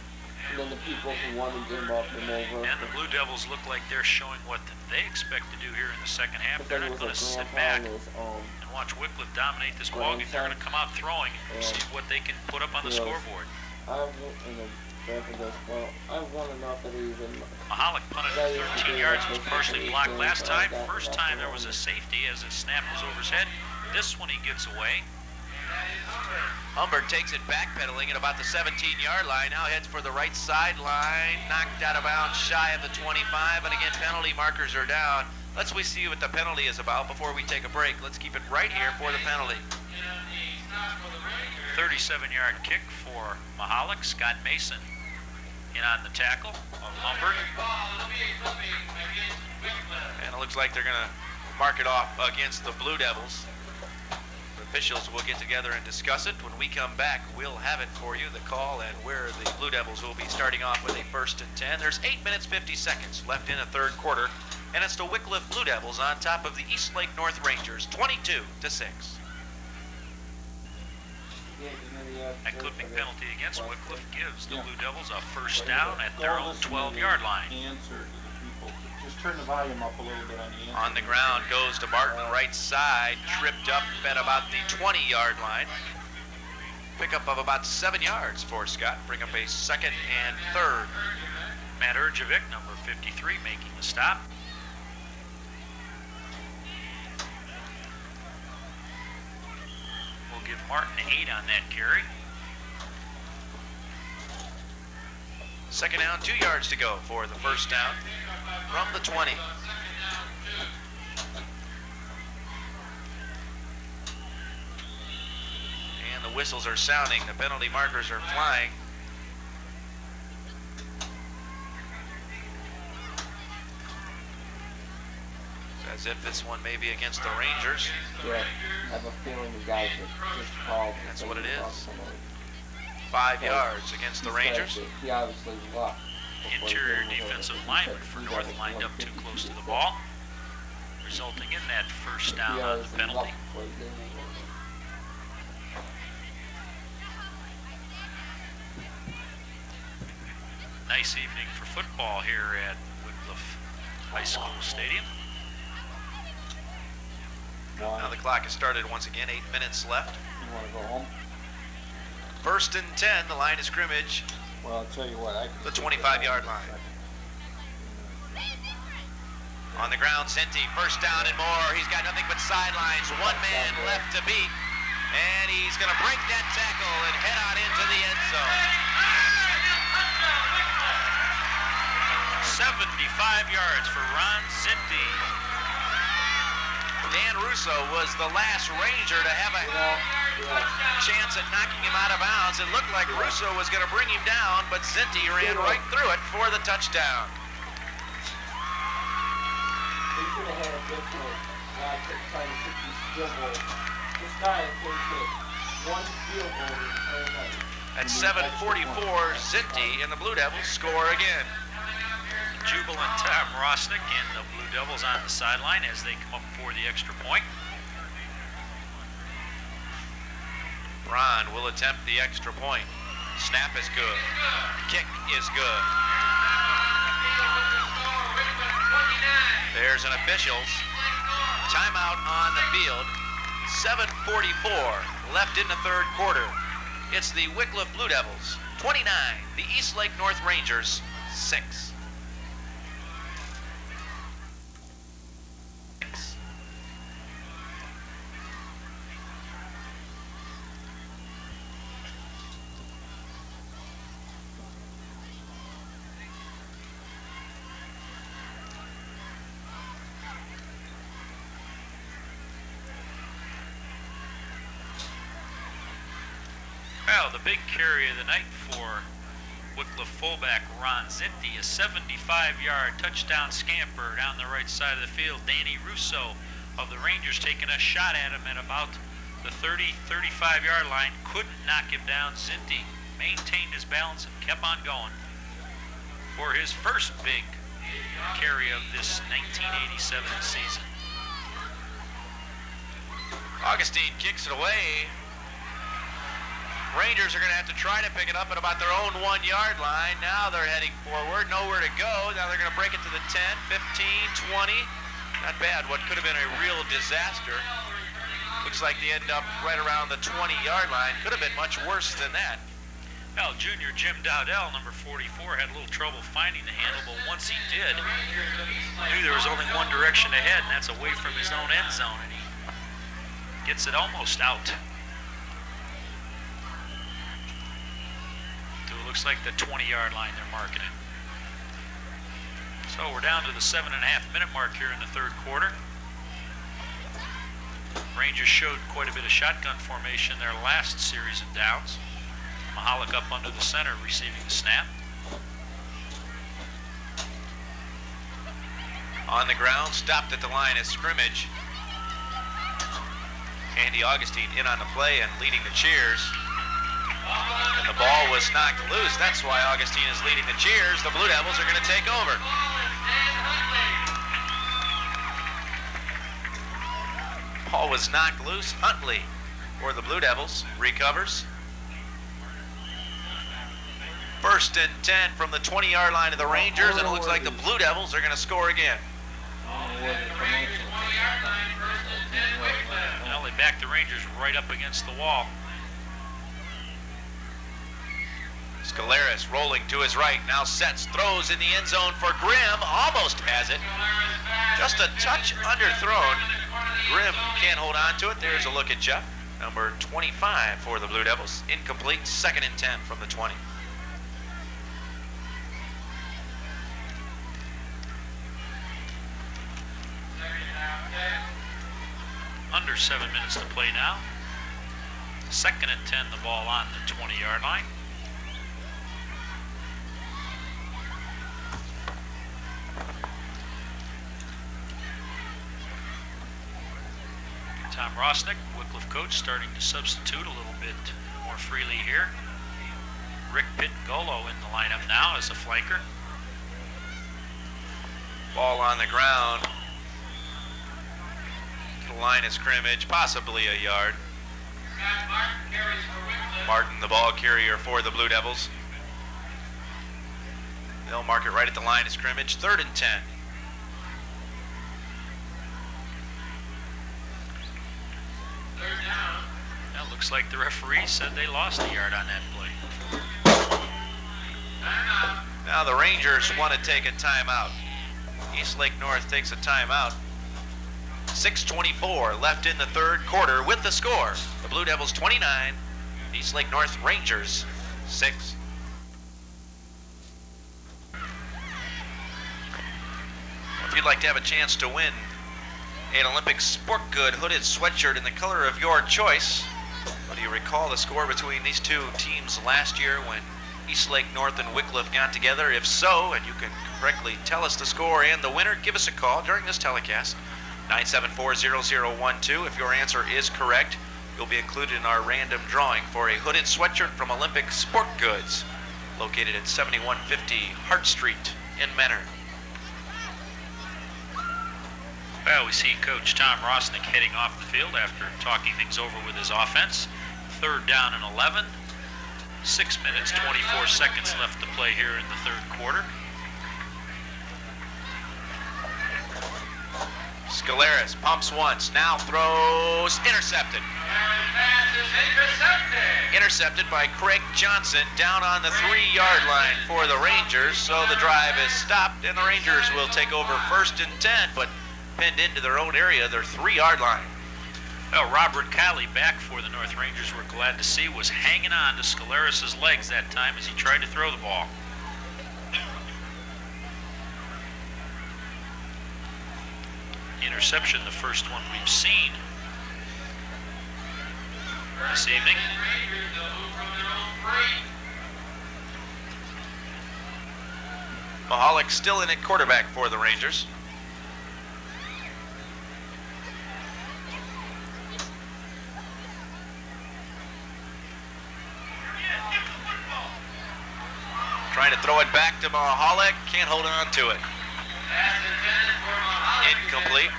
And then the people who won the game ball came over. And the Blue Devils look like they're showing what they expect to do here in the second half. But They're then not it going was to a sit grandpa back and his, and watch Wickliffe dominate this ballgame. They're going to come out throwing and see what they can put up on the scoreboard. And the grandpa goes, well, I want to know if it even... Mahalik punted at 13 yards, was partially blocked last time. First time there was a safety as his snap was over his head. This one he gets away. Humbert takes it backpedaling at about the 17-yard line. Now heads for the right sideline. Knocked out of bounds shy of the 25. And again, penalty markers are down. Let's see what the penalty is about before we take a break. Let's keep it right here for the penalty. 37-yard kick for Mahalik. Scott Mason in on the tackle of Humbert. And it looks like they're going to mark it off against the Blue Devils. Officials will get together and discuss it. When we come back, we'll have it for you, the call and where the Blue Devils will be starting off with a 1st and 10. There's 8 minutes, 50 seconds left in the 3rd quarter, and it's the Wickliffe Blue Devils on top of the Eastlake North Rangers, 22-6. That clipping penalty against Wickliffe gives the Blue Devils a 1st down at their own 12-yard line. Just turn the volume up a little bit on the end. On the ground goes to Martin, right side, tripped up at about the 20-yard line. Pickup of about 7 yards for Scott. Bring up a 2nd and 3rd. Matt Urjevic, number 53, making the stop. We'll give Martin 8 on that carry. 2nd down, 2 yards to go for the 1st down from the 20. And the whistles are sounding. The penalty markers are flying. as if this one may be against the Rangers. Yeah, I have a feeling the guys just called. That's what it is. 5 yards against the Rangers. He obviously lost. Interior defensive lineman for North lined up too close to the ball, resulting in that first down on the penalty. Nice evening for football here at Wickliffe High School Stadium. Now the clock has started once again, 8 minutes left. You want to go home? 1st and 10, the line of scrimmage. Well, I'll tell you what. The 25-yard line. On the ground, Szinte, first down and more. He's got nothing but sidelines. One man left to beat. And he's going to break that tackle and head out into the end zone. 75 yards for Ron Szinte. Dan Russo was the last Ranger to have a chance at knocking him out of bounds. It looked like Russo was going to bring him down, but Szinte ran right through it for the touchdown. He should have had a different trying to kick these field goals. This guy is going to kick one field goal and another. At 7:44, Szinte and the Blue Devils score again. Jubilant Tom Rosnick and the Blue Devils on the sideline as they come up for the extra point. Ron will attempt the extra point. Snap is good. Kick is good. There's an official's timeout on the field. 7:44 left in the third quarter. It's the Wickliffe Blue Devils 29, the Eastlake North Rangers 6. Well, the big carry of the night for Wickliffe fullback Ron Szinte, a 75-yard touchdown scamper down the right side of the field. Danny Russo of the Rangers taking a shot at him at about the 30-35-yard line. Couldn't knock him down. Szinte maintained his balance and kept on going for his first big carry of this 1987 season. Augustine kicks it away. Rangers are going to have to try to pick it up at about their own 1-yard line. Now they're heading forward, nowhere to go. Now they're going to break it to the 10, 15, 20. Not bad. What could have been a real disaster. Looks like they end up right around the 20-yard line. Could have been much worse than that. Well, junior Jim Dowdell, number 44, had a little trouble finding the handle, but once he did, knew there was only one direction ahead, and that's away from his own end zone, and he gets it almost out. Looks like the 20-yard line they're marking it. So we're down to the 7.5-minute mark here in the third quarter. Rangers showed quite a bit of shotgun formation their last series of downs. Mahalik up under the center receiving the snap. On the ground, stopped at the line of scrimmage. Andy Augustine in on the play and leading the cheers. And the ball was knocked loose. That's why Augustine is leading the cheers. The Blue Devils are going to take over. Ball was knocked loose. Huntley for the Blue Devils recovers. 1st and 10 from the 20-yard line of the Rangers, and it looks like the Blue Devils are going to score again. Well, they backed the Rangers right up against the wall. Scaleris rolling to his right. Now sets, throws in the end zone for Grimm. Almost has it. Just a touch underthrown. Grimm can't hold on to it. There's a look at Jeff. Number 25 for the Blue Devils. Incomplete. 2nd and 10 from the 20. Under 7 minutes to play now. 2nd and 10, the ball on the 20-yard line. Rosnick, Wickliffe coach, starting to substitute a little bit more freely here. Rick Pittangolo in the lineup now as a flanker. Ball on the ground. The line of scrimmage, possibly a yard. Martin, the ball carrier for the Blue Devils. They'll mark it right at the line of scrimmage, 3rd and 10. Now looks like the referee said they lost a yard on that play. Now the Rangers want to take a timeout. Eastlake North takes a timeout. 6:24 left in the 3rd quarter with the score. The Blue Devils 29, Eastlake North Rangers 6. If you'd like to have a chance to win an Olympic sport good hooded sweatshirt in the color of your choice, do you recall the score between these two teams last year when Eastlake North and Wickliffe got together? If so, and you can correctly tell us the score and the winner, give us a call during this telecast, 974-0012. If your answer is correct, you'll be included in our random drawing for a hooded sweatshirt from Olympic Sport Goods, located at 7150 Hart Street in Menor. Well, we see Coach Tom Rosnick heading off the field after talking things over with his offense. 3rd down and 11. 6 minutes, 24 seconds left to play here in the 3rd quarter. Scaleras pumps once, now throws, intercepted. Intercepted by Craig Johnson down on the 3-yard line for the Rangers, so the drive is stopped and the Rangers will take over 1st and 10, but pinned into their own area, their 3-yard line. Well, Robert Calley, back for the North Rangers, we're glad to see, was hanging on to Scaleras' legs that time as he tried to throw the ball. Interception, the first one we've seen this evening. Mahalik still in at quarterback for the Rangers. Trying to throw it back to Mahalik, can't hold on to it. Incomplete.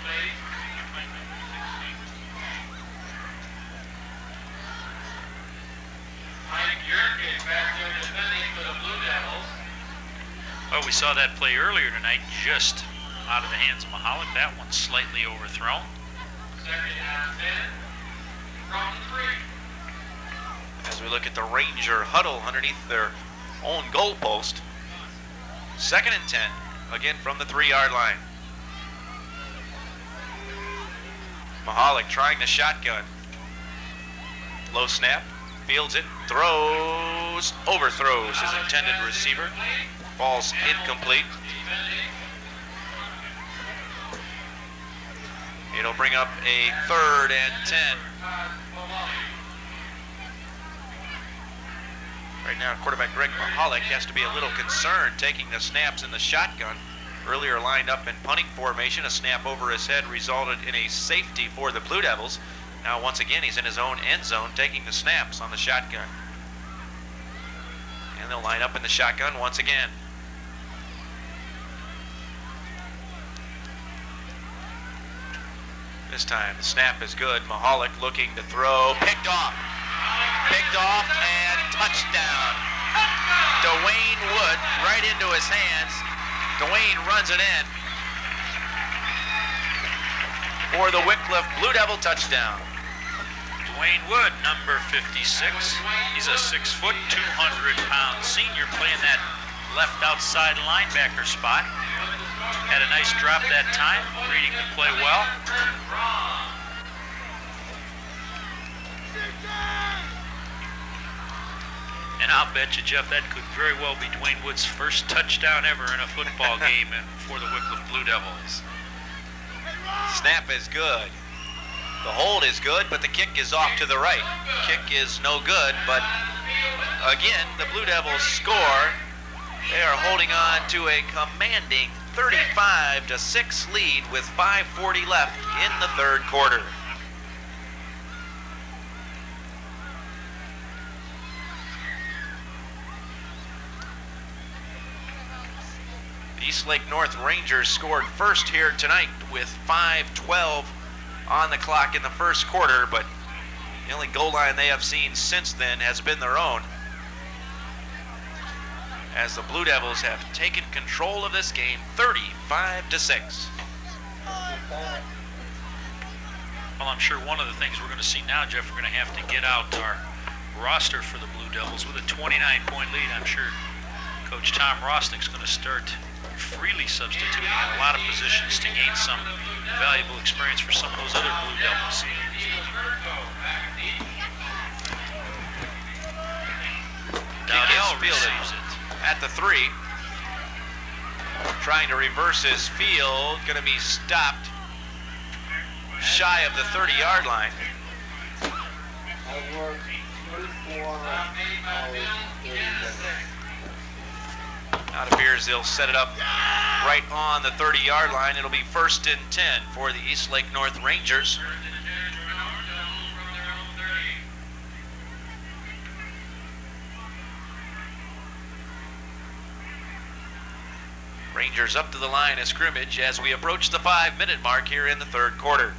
Well, we saw that play earlier tonight, just out of the hands of Mahalik. That one's slightly overthrown. 2nd and 10 from 3. As we look at the Ranger huddle underneath their own goal post. 2nd and 10, again from the 3-yard line. Mahalik trying the shotgun. Low snap, fields it, throws, overthrows his intended receiver. Falls incomplete. It'll bring up a 3rd and 10. Right now, quarterback Greg Mahalik has to be a little concerned taking the snaps in the shotgun. Earlier lined up in punting formation, a snap over his head resulted in a safety for the Blue Devils. Now, once again, he's in his own end zone taking the snaps on the shotgun. And they'll line up in the shotgun once again. This time, the snap is good. Mahalik looking to throw, picked off. Picked off and touchdown. Dwayne Wood right into his hands. Dwayne runs it in for the Wickliffe Blue Devil touchdown. Dwayne Wood, number 56. He's a 6-foot, 200-pound senior playing that left outside linebacker spot. Had a nice drop that time, reading the play well. And I'll bet you, Jeff, that could very well be Dwayne Wood's first touchdown ever in a football game for the Wickliffe Blue Devils. Snap is good. The hold is good, but the kick is off to the right. Kick is no good, but again, the Blue Devils score. They are holding on to a commanding 35-6 lead with 5:40 left in the 3rd quarter. Eastlake North Rangers scored first here tonight with 5:12 on the clock in the first quarter, but the only goal line they have seen since then has been their own, as the Blue Devils have taken control of this game 35-6. Well, I'm sure one of the things we're going to see now, Jeff, we're going to have to get out our roster for the Blue Devils with a 29-point lead. I'm sure Coach Tom Rostick's going to start freely substituting in a lot of positions to gain some valuable experience for some of those other Blue Devils. Dowdell receives it at the 3. Trying to reverse his field, going to be stopped shy of the 30-yard line. I worked 24 hours, 30 minutes. Now it appears they'll set it up right on the 30-yard line. It'll be 1st and 10 for the Eastlake North Rangers. Rangers up to the line of scrimmage as we approach the 5-minute mark here in the third quarter.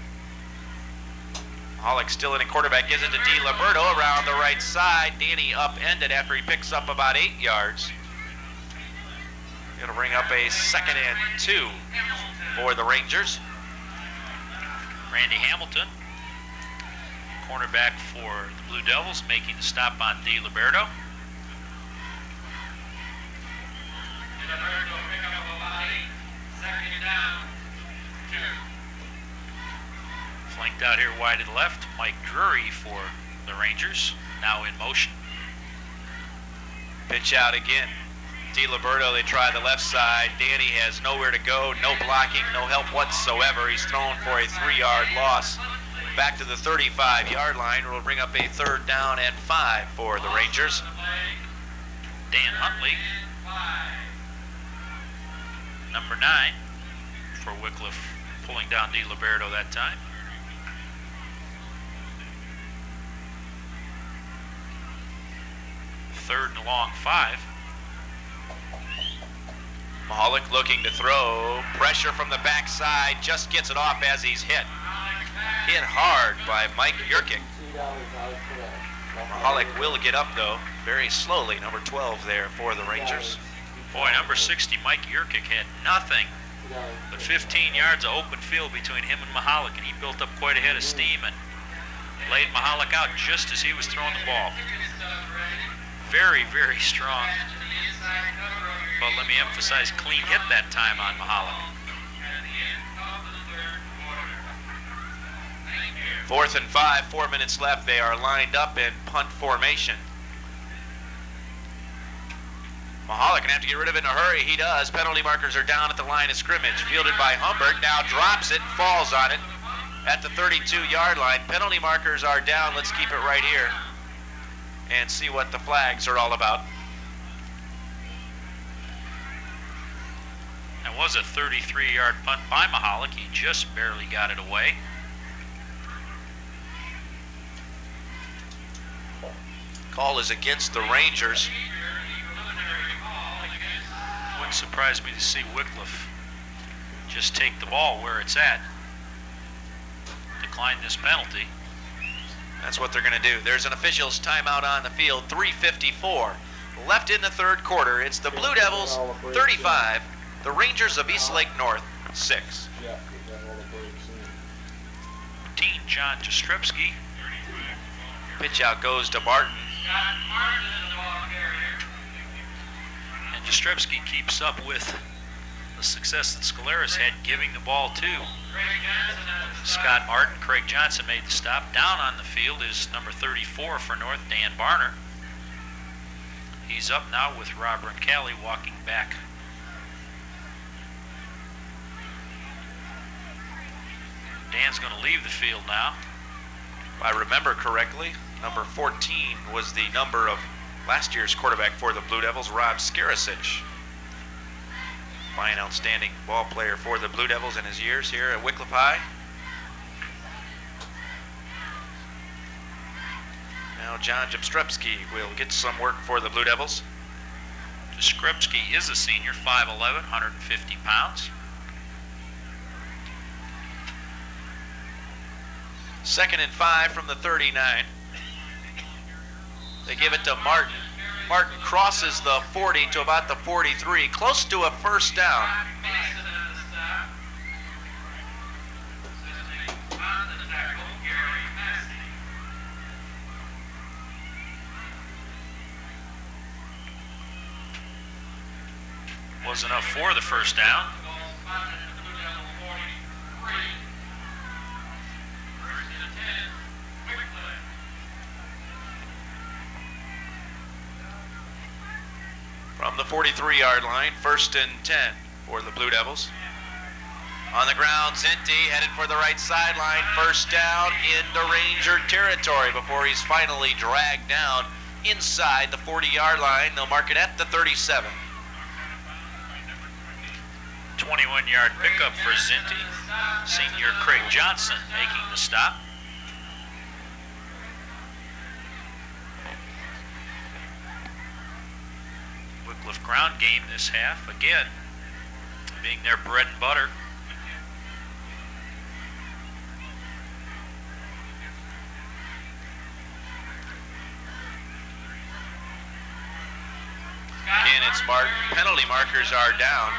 Hollick still in at quarterback, gives it to DiLiberto around the right side. Danny upended after he picks up about 8 yards. Going to bring up a 2nd and 2 for the Rangers. Randy Hamilton, cornerback for the Blue Devils, making the stop on DiLiberto. Flanked out here wide to the left, Mike Drury for the Rangers, now in motion. Pitch out again. DiLiberto, they try the left side. Danny has nowhere to go, no blocking, no help whatsoever. He's thrown for a 3-yard loss. Back to the 35-yard line. We'll bring up a 3rd down and 5 for the Rangers. Dan Huntley, number 9 for Wickliffe, pulling down DiLiberto that time. 3rd and long 5. Mahalik looking to throw. Pressure from the backside. Just gets it off as he's hit. Hit hard by Mike Yurkic. Mahalik will get up, though, very slowly. Number 12 there for the Rangers. Boy, number 60, Mike Yurkic, had nothing but 15 yards of open field between him and Mahalik, and he built up quite a head of steam and laid Mahalik out just as he was throwing the ball. Very, very strong. But let me emphasize, clean hit that time on Mahalik. 4th and 5, 4 minutes left. They are lined up in punt formation. Mahalik gonna have to get rid of it in a hurry. He does. Penalty markers are down at the line of scrimmage. Fielded by Humbert. Now drops it, falls on it at the 32-yard line. Penalty markers are down. Let's keep it right here and see what the flags are all about. That was a 33-yard punt by Mahalik. He just barely got it away. Call is against the Rangers. Wouldn't surprise me to see Wickliffe just take the ball where it's at. Decline this penalty. That's what they're going to do. There's an official's timeout on the field. 3:54 left in the third quarter. It's the Blue Devils 35, the Rangers of Eastlake North 6. Team John Jastrzebski. Pitch out goes to Martin. And Jastrzebski keeps up with the success that Scaleras had giving the ball to Scott Martin. Craig Johnson made the stop. Down on the field is number 34 for North, Dan Barner. He's up now with Rob Roncalli walking back. Dan's going to leave the field now. If I remember correctly, number 14 was the number of last year's quarterback for the Blue Devils, Rob Skarasic. Fine, outstanding ball player for the Blue Devils in his years here at Wickliffe High. Now John Jastrzebski will get some work for the Blue Devils. Skrebsky is a senior, 5'11", 150 pounds. Second and 5 from the 39. They give it to Martin. Martin crosses the 40 to about the 43, close to a first down. Was enough for the first down. From the 43-yard line, 1st and 10 for the Blue Devils. On the ground, Szinte headed for the right sideline. First down into Ranger territory before he's finally dragged down inside the 40-yard line. They'll mark it at the 37. 21-yard pickup for Szinte. Senior Craig Johnson making the stop. Wickliffe ground game this half, again, being their bread and butter. Again, it's Martin. Penalty markers are down.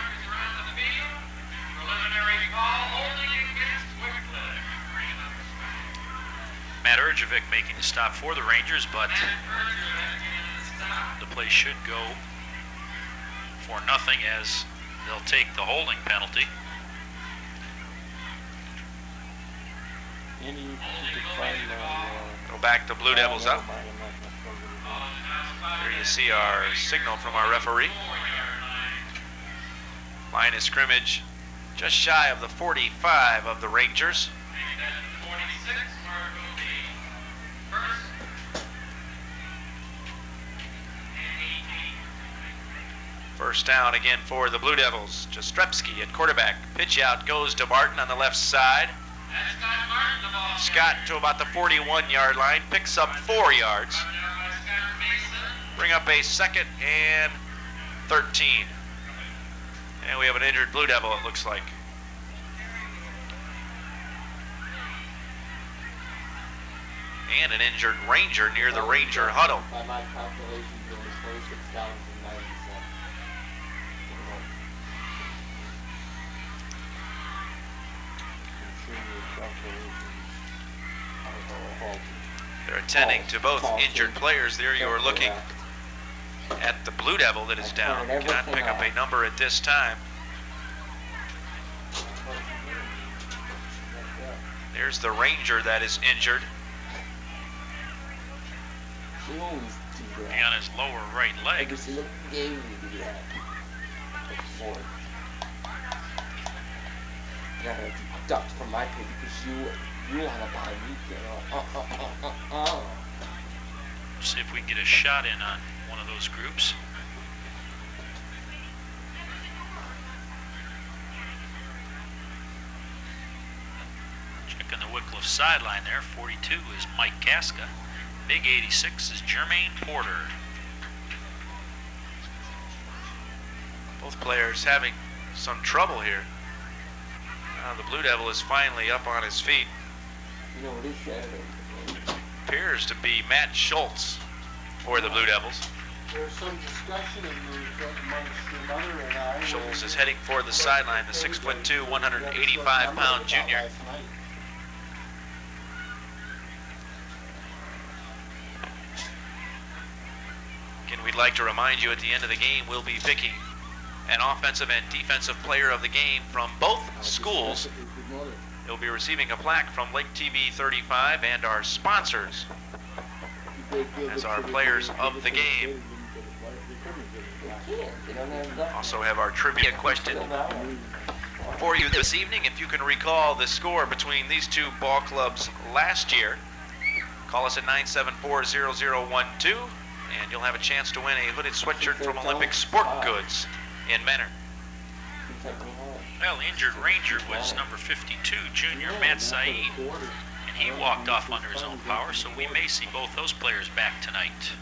Matt Urjevic making the stop for the Rangers, but the play should go for nothing as they'll take the holding penalty. Go back, the Blue Devils up. Here you see our signal from our referee. Line of scrimmage just shy of the 45 of the Rangers. First down again for the Blue Devils. Jastrzebski at quarterback. Pitch out goes to Martin on the left side. Scott to about the 41-yard line. Picks up 4 yards. Bring up a 2nd and 13. And we have an injured Blue Devil, it looks like. And an injured Ranger near the Ranger huddle. By my calculations, it was 26,090. They're attending to both injured players there. You are looking at the Blue Devil that is down. Cannot pick up a number at this time. There's the Ranger that is injured. On his lower right leg. Gotta deduct from my pay because you want to buy me. See if we can get a shot in on one of those groups. Checking the Wickliffe sideline there. 42 is Mike Casca. Big 86 is Jermaine Porter. Both players having some trouble here. The Blue Devil is finally up on his feet. You know what is Saturday? Appears to be Matt Schultz for the Blue Devils. There's some discussion amongst your mother and I. Schultz is heading for the sideline, the 6'2", 185-pound junior. Again, we'd like to remind you at the end of the game, we'll be picking an offensive and defensive player of the game from both schools. They'll be receiving a plaque from Lake TV-35 and our sponsors as our players of the game. Also have our trivia question for you this evening. If you can recall the score between these two ball clubs last year, call us at 974-0012 and you'll have a chance to win a hooded sweatshirt from Olympic Sport Goods in Menor. Well, injured Ranger was number 52, junior Matt Saeed, and he walked off under his own power, so we may see both those players back tonight.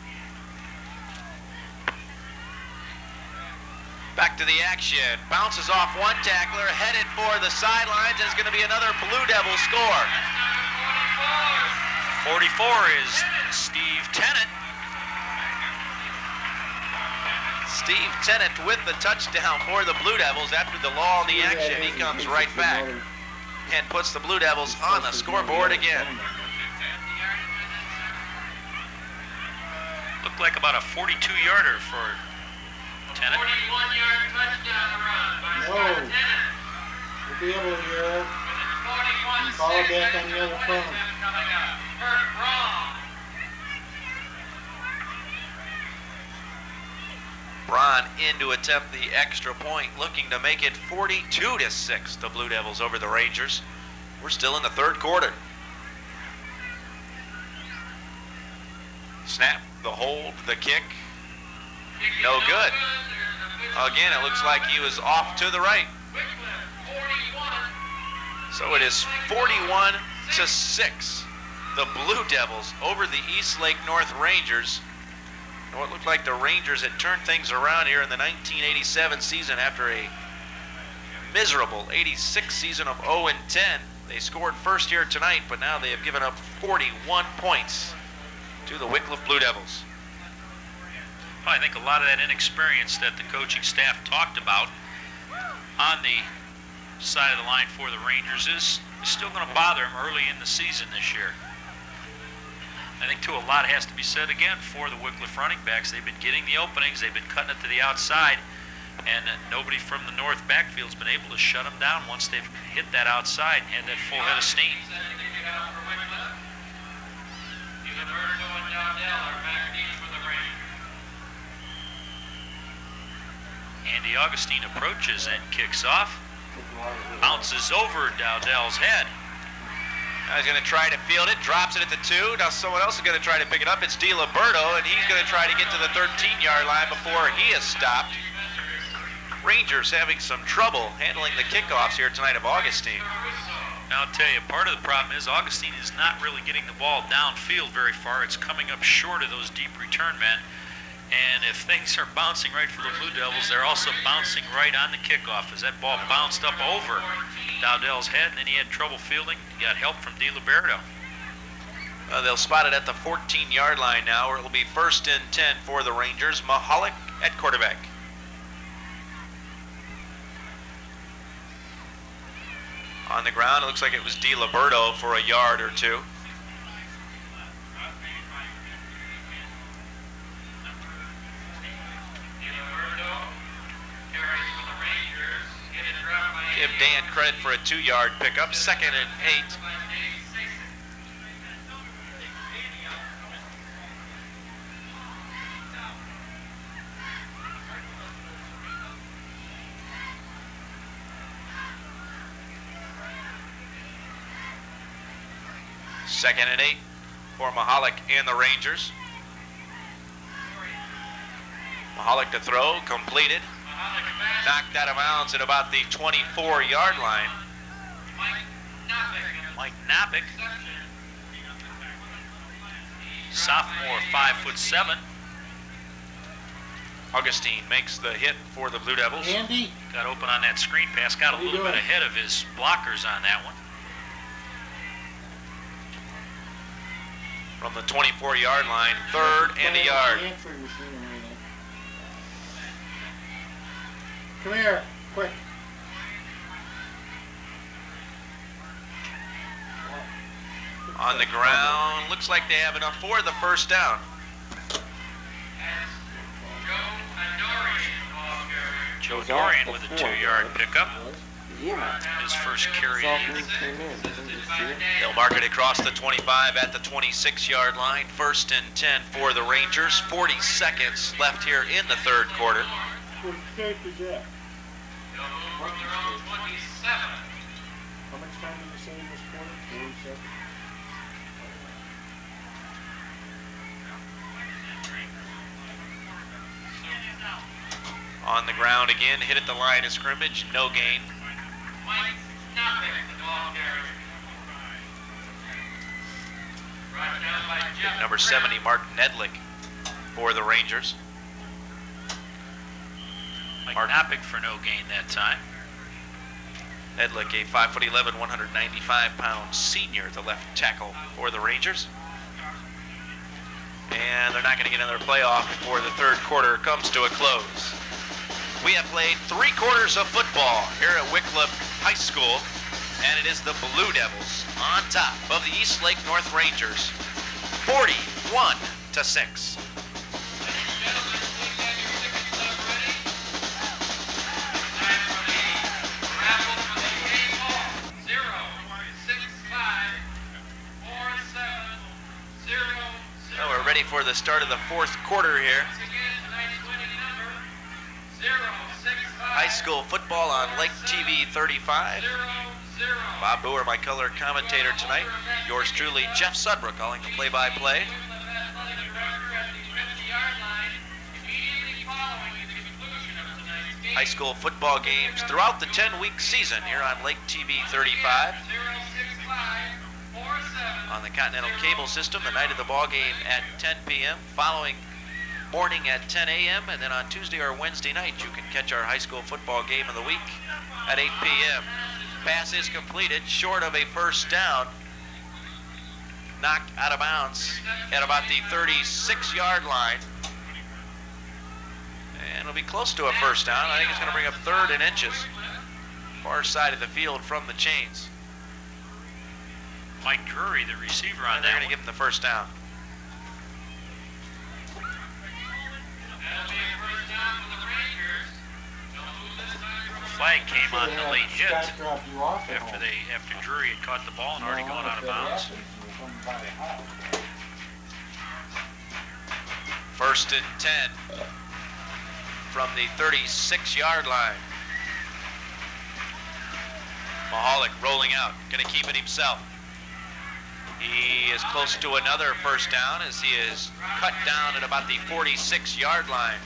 Back to the action. Bounces off one tackler, headed for the sidelines. It's going to be another Blue Devil score. 44 is Steve Tennant. Steve Tennant with the touchdown for the Blue Devils. After the lull in the action, he comes right back and puts the Blue Devils on the scoreboard again. Looked like about a 42-yarder for Tennant. 41-yard touchdown run by Scott Tennant. We'll be able to hear. Follow back on the other phone. Coming up. First Braun. Braun in to attempt the extra point, looking to make it 42-6. The Blue Devils over the Rangers. We're still in the third quarter. Snap, the hold, the kick. No good. Again, it looks like he was off to the right. So it is 41-6. The Blue Devils over the Eastlake North Rangers. And what looked like the Rangers had turned things around here in the 1987 season after a miserable 86 season of 0-10. They scored first here tonight, but now they have given up 41 points to the Wickliffe Blue Devils. I think a lot of that inexperience that the coaching staff talked about on the side of the line for the Rangers is still going to bother them early in the season this year. I think, too, a lot has to be said again for the Wickliffe running backs. They've been getting the openings. They've been cutting it to the outside, and nobody from the north backfield's been able to shut them down once they've hit that outside and had that full head of steam. Andy Augustine approaches and kicks off. Bounces over Dowdell's head. Now he's going to try to field it, drops it at the 2. Now someone else is going to try to pick it up. It's DiLiberto, and he's going to try to get to the 13-yard line before he is stopped. Rangers having some trouble handling the kickoffs here tonight of Augustine. Now I'll tell you, part of the problem is Augustine is not really getting the ball downfield very far. It's coming up short of those deep return men. And if things are bouncing right for the Blue Devils, they're also bouncing right on the kickoff as that ball bounced up over Dowdell's head, and then he had trouble fielding. He got help from DiLiberto. They'll spot it at the 14-yard line now, where it will be 1st and 10 for the Rangers. Mahalik at quarterback. On the ground, it looks like it was DiLiberto for a yard or two. Give Dan credit for a 2-yard pickup. 2nd and 8. Second and 8 for Mahalik and the Rangers. Mahalik to throw, completed. Knocked out of bounds at about the 24-yard line. Mike Napick, sophomore, 5'7". Augustine makes the hit for the Blue Devils. Andy? Got open on that screen pass, got a little bit ahead of his blockers on that one. From the 24-yard line, 3rd and a yard. Come here, quick. On the ground, looks like they have enough for the first down. Joe Dorian with a 2-yard pickup. His first carry of the evening. They'll mark it across the 25 at the 26-yard line. 1st and 10 for the Rangers. 40 seconds left here in the third quarter. What shape is that? How much time did you say in this quarter? 47. On the ground again, hit at the line of scrimmage, no gain. Number 70, Mark Nedlick for the Rangers. Mike Knoppick for no gain that time. Edlick, a 5'11", 195-pound senior, the left tackle for the Rangers. And they're not going to get another playoff before the third quarter comes to a close. We have played 3 quarters of football here at Wickliffe High School, and it is the Blue Devils on top of the Eastlake North Rangers, 41-6. Ready for the start of the fourth quarter here. High school football on Lake TV-35. Bob Boer, my color commentator tonight. Yours truly, Jeff Sudbrook, calling the play-by-play. High school football games throughout the 10-week season here on Lake TV-35. On the Continental Cable System, the night of the ball game at 10 p.m., following morning at 10 a.m., and then on Tuesday or Wednesday night, you can catch our high school football game of the week at 8 p.m. Pass is completed, short of a first down, knocked out of bounds at about the 36-yard line. And it'll be close to a first down. I think it's going to bring up 3rd and inches, far side of the field from the chains. Mike Drury, the receiver on that. They're going to give him the first down. Flag came on the late hit after Drury had caught the ball and already gone out of bounds. 1st and 10 from the 36-yard line. Mahalik rolling out, going to keep it himself. He is close to another first down as he is cut down at about the 46-yard line.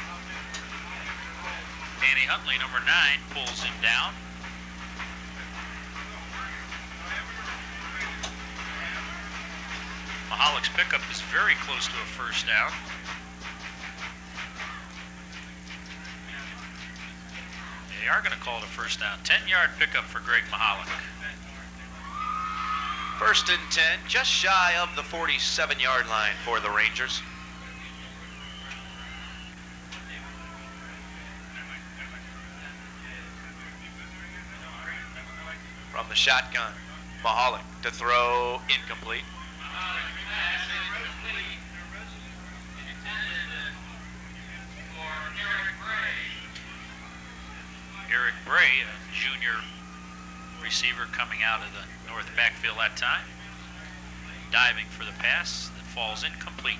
Danny Huntley, number 9, pulls him down. Mahalik's pickup is very close to a first down. They are going to call it a first down. 10-yard pickup for Greg Mahalik. 1st and 10, just shy of the 47-yard line for the Rangers. From the shotgun, Mahalik to throw, incomplete. Eric Bray, a junior receiver coming out of the north backfield that time, diving for the pass that falls incomplete.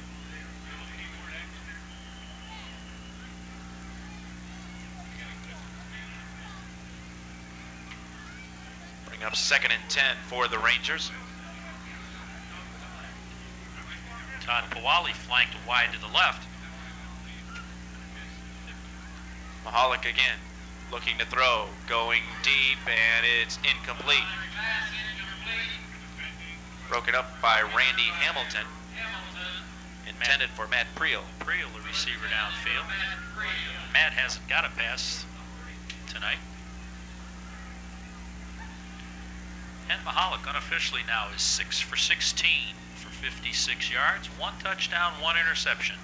Bring up 2nd and 10 for the Rangers. Todd Powali flanked wide to the left. Mahalik again, looking to throw, going deep, and it's incomplete. Broken up by Randy Hamilton, intended for Matt Priel. Priel, the receiver downfield. Matt hasn't got a pass tonight. And Mahalik unofficially now is 6 for 16 for 56 yards, 1 touchdown, 1 interception.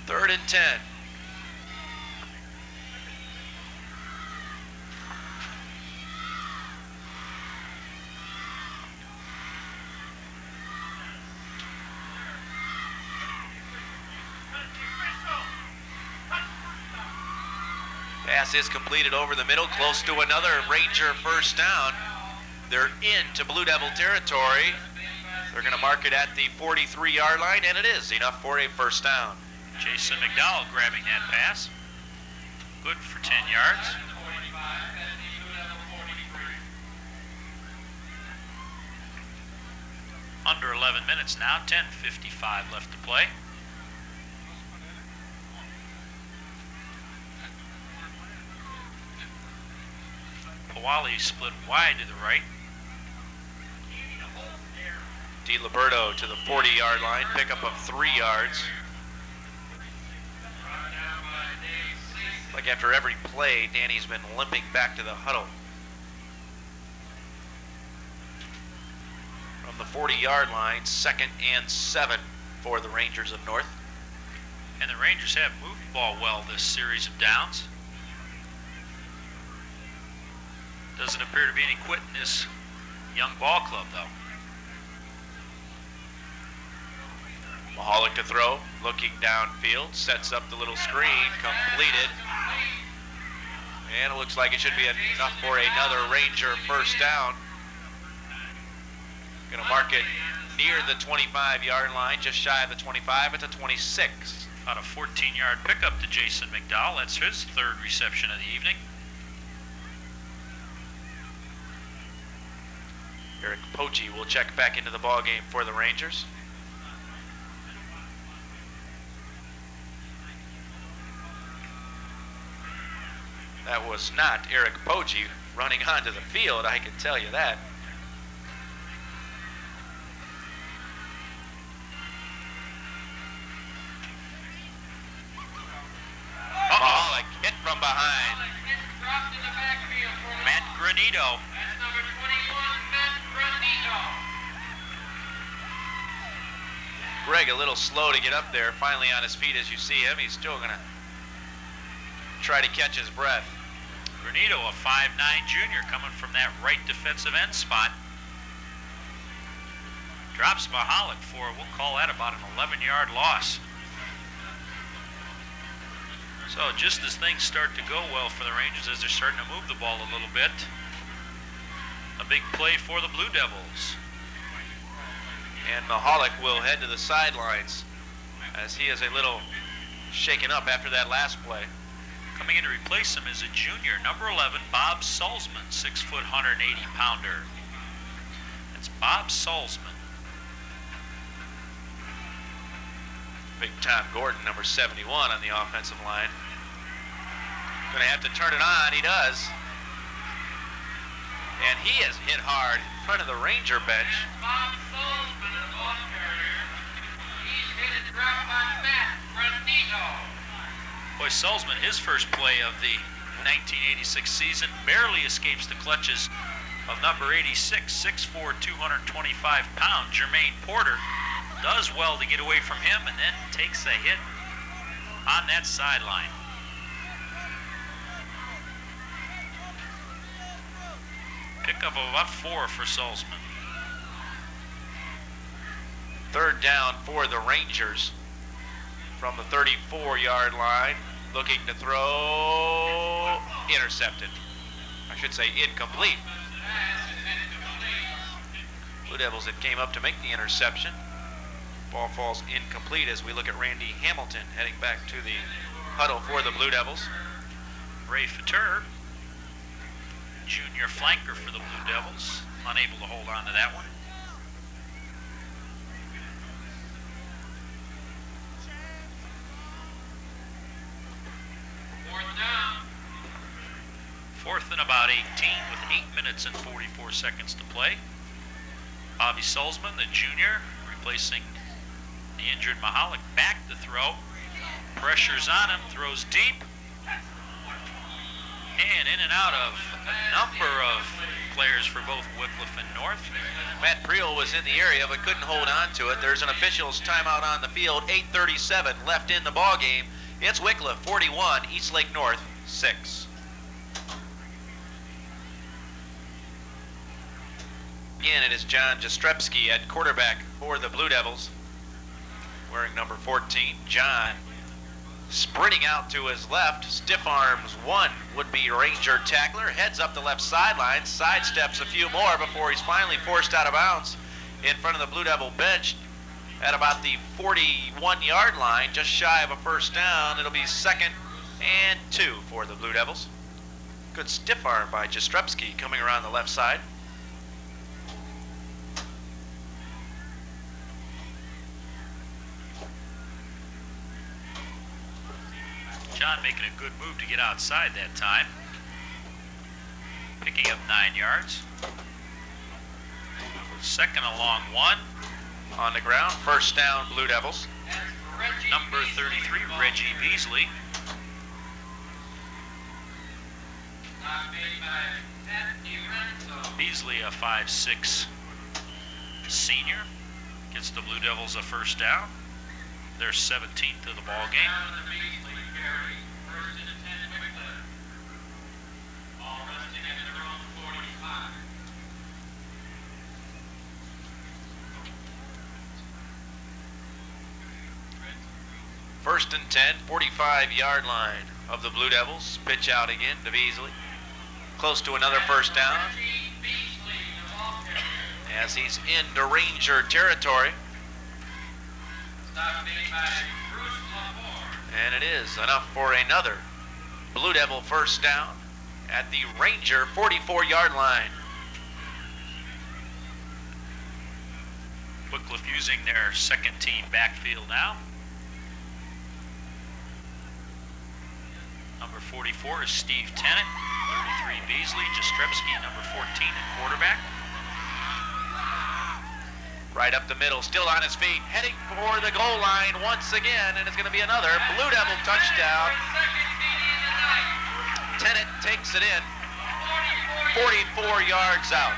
Third and 10. Pass is completed over the middle, close to another Ranger first down. They're into Blue Devil territory. They're going to mark it at the 43-yard line, and it is enough for a first down. Jason McDowell grabbing that pass. Good for 10 yards. Under 11 minutes now, 10:55 left to play. Powali split wide to the right. DiLiberto to the 40-yard line, pickup of 3 yards. Like after every play, Danny's been limping back to the huddle. From the 40-yard line, 2nd and 7 for the Rangers of North. And the Rangers have moved the ball well this series of downs. Doesn't appear to be any quit in this young ball club, though. Mahalik to throw, looking downfield, sets up the little screen, completed. And it looks like it should be enough for another Ranger first down. Going to mark it near the 25-yard line, just shy of the 25 at the 26. About a 14-yard pickup to Jason McDowell. That's his 3rd reception of the evening. Eric Poggi will check back into the ball game for the Rangers. That was not Eric Poggi running onto the field, I can tell you that. Mahalik hit from behind. Matt Granito. That's number 21, Matt Granito. Greg a little slow to get up there, finally on his feet as you see him. He's still going to try to catch his breath. Granito, a 5'9" junior, coming from that right defensive end spot. Drops Mahalik for, we'll call that about an 11-yard loss. So just as things start to go well for the Rangers, as they're starting to move the ball a little bit, a big play for the Blue Devils. And Mahalik will head to the sidelines as he is a little shaken up after that last play. Coming in to replace him is a junior, number 11, Bob Salzman, 6 foot, 180-pounder. That's Bob Salzman. Big Tom Gordon, number 71 on the offensive line. Going to have to turn it on, he does. And he is hit hard in front of the Ranger bench. Bob Salzman, the ball carrier. He's hit a drop on Matt Granito. Boy, Salzman, his first play of the 1986 season, barely escapes the clutches of number 86, 6'4", 225-pound Jermaine Porter. Does well to get away from him and then takes a hit on that sideline. Pickup of about 4 for Salzman. 3rd down for the Rangers from the 34-yard line. Looking to throw, intercepted. I should say incomplete. Blue Devils that came up to make the interception. Ball falls incomplete as we look at Randy Hamilton heading back to the huddle for the Blue Devils. Ray Fatur, junior flanker for the Blue Devils, unable to hold on to that one. Fourth and about 18 with 8 minutes and 44 seconds to play. Bobby Salzman, the junior, replacing the injured Mahalik, back to throw. Pressure's on him, throws deep. And in and out of a number of players for both Wickliffe and North. Matt Priel was in the area but couldn't hold on to it. There's an official's timeout on the field. 8:37 left in the ball game. It's Wickliffe 41, Eastlake North 6. Again, it is John Jastrzebski at quarterback for the Blue Devils, wearing number 14. John sprinting out to his left, stiff arms one would-be Ranger tackler, heads up the left sideline, sidesteps a few more before he's finally forced out of bounds in front of the Blue Devil bench at about the 41-yard line, just shy of a first down. It'll be 2nd and 2 for the Blue Devils. Good stiff arm by Jastrzebski coming around the left side. John making a good move to get outside that time. Picking up 9 yards. 2nd and long 1. on the ground. First down, Blue Devils. Number 33, Reggie Beasley. Beasley, a 5'6" senior, gets the Blue Devils a first down. Their 17th of the ball game. First and 10, 45-yard line of the Blue Devils. Pitch out again to Beasley. Close to another first down as he's into Ranger territory. And it is enough for another Blue Devil first down at the Ranger 44-yard line. Wickliffe using their second team backfield now. Number 44 is Steve Tennant. 33 Beasley. Jastrzebski, number 14 at quarterback. Right up the middle, still on his feet, heading for the goal line once again, and it's going to be another Blue Devil touchdown. Tennant takes it in, 44 yards out.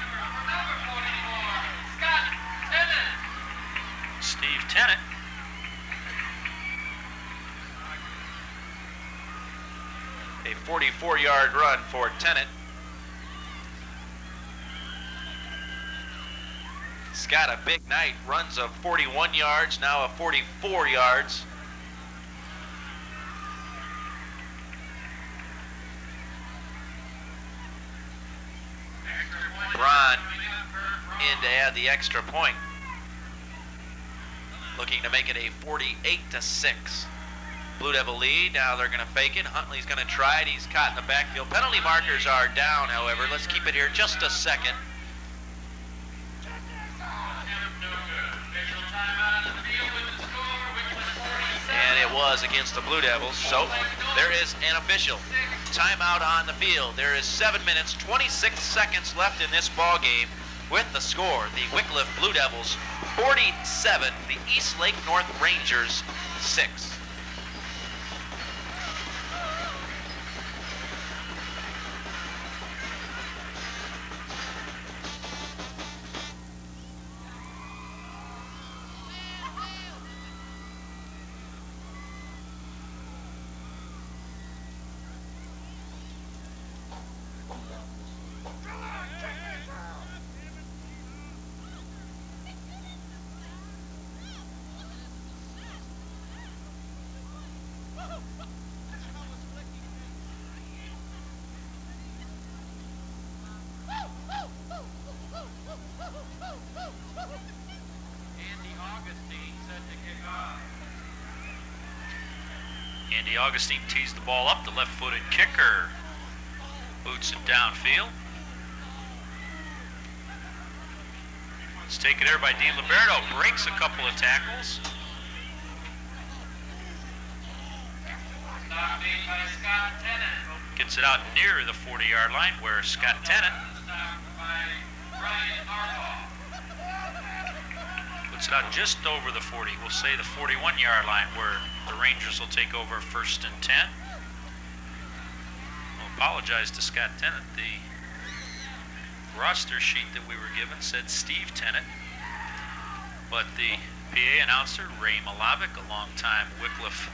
Steve Tennant. A 44-yard run for Tennant. He's got a big night, runs of 41 yards, now of 44 yards. Ron in to add the extra point. Looking to make it a 48-6. Blue Devil lead. Now they're going to fake it. Huntley's going to try it. He's caught in the backfield. Penalty markers are down, however. Let's keep it here just a second. And it was against the Blue Devils. So there is an official timeout on the field. There is 7 minutes, 26 seconds left in this ball game. With the score, the Wickliffe Blue Devils 47, the Eastlake North Rangers 6. Andy Augustine tees the ball up. The left-footed kicker boots it downfield. It's taken there by Dean Liberto. Breaks a couple of tackles. Gets it out near the 40-yard line where Scott Tennant puts it out just over the 40. We'll say the 41-yard line where the Rangers will take over first and 10. I'll apologize to Scott Tennant. The roster sheet that we were given said Steve Tennant, but the PA announcer, Ray Malavic, a longtime Wickliffe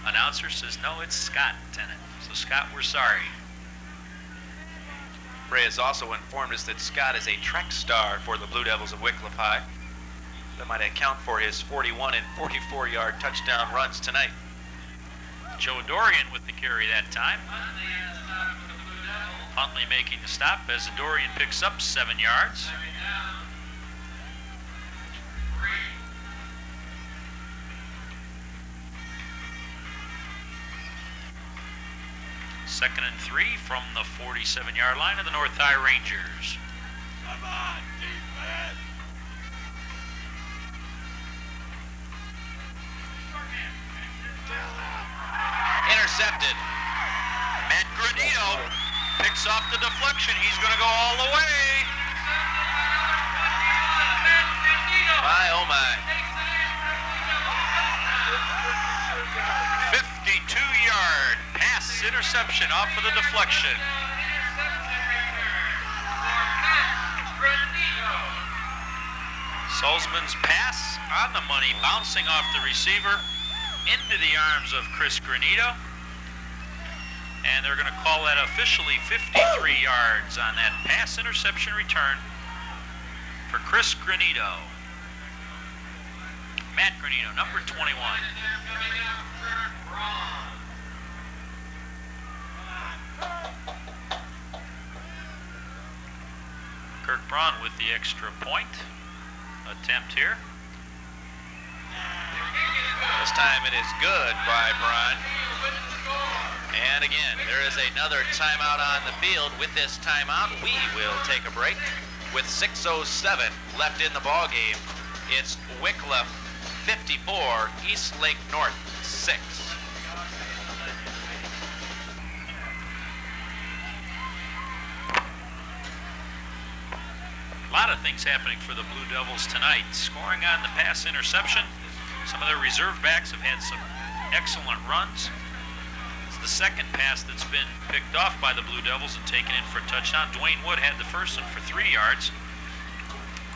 announcer, says no, it's Scott Tennant. So Scott, we're sorry. Ray has also informed us that Scott is a track star for the Blue Devils of Wickliffe High. That might account for his 41 and 44-yard touchdown runs tonight. Joe Dorian with the carry that time. Huntley making the stop as Dorian picks up 7 yards. Second and 3 from the 47-yard line of the North High Rangers. Come on, defense! Intercepted. Matt Granito picks off the deflection. He's going to go all the way. interception off of the deflection. Salzman's pass on the money, bouncing off the receiver into the arms of Chris Granito. And they're going to call that officially 53 yards on that pass interception return for Chris Granito. Matt Granito, number 21. Kirk Braun with the extra point attempt here. This time it is good by Braun. And again, there is another timeout on the field. With this timeout, we will take a break. With 6:07 left in the ball game, it's Wickliffe 54, Eastlake North 6. A lot of things happening for the Blue Devils tonight. Scoring on the pass interception. Some of their reserve backs have had some excellent runs. It's the second pass that's been picked off by the Blue Devils and taken in for a touchdown. Dwayne Wood had the first one for 3 yards.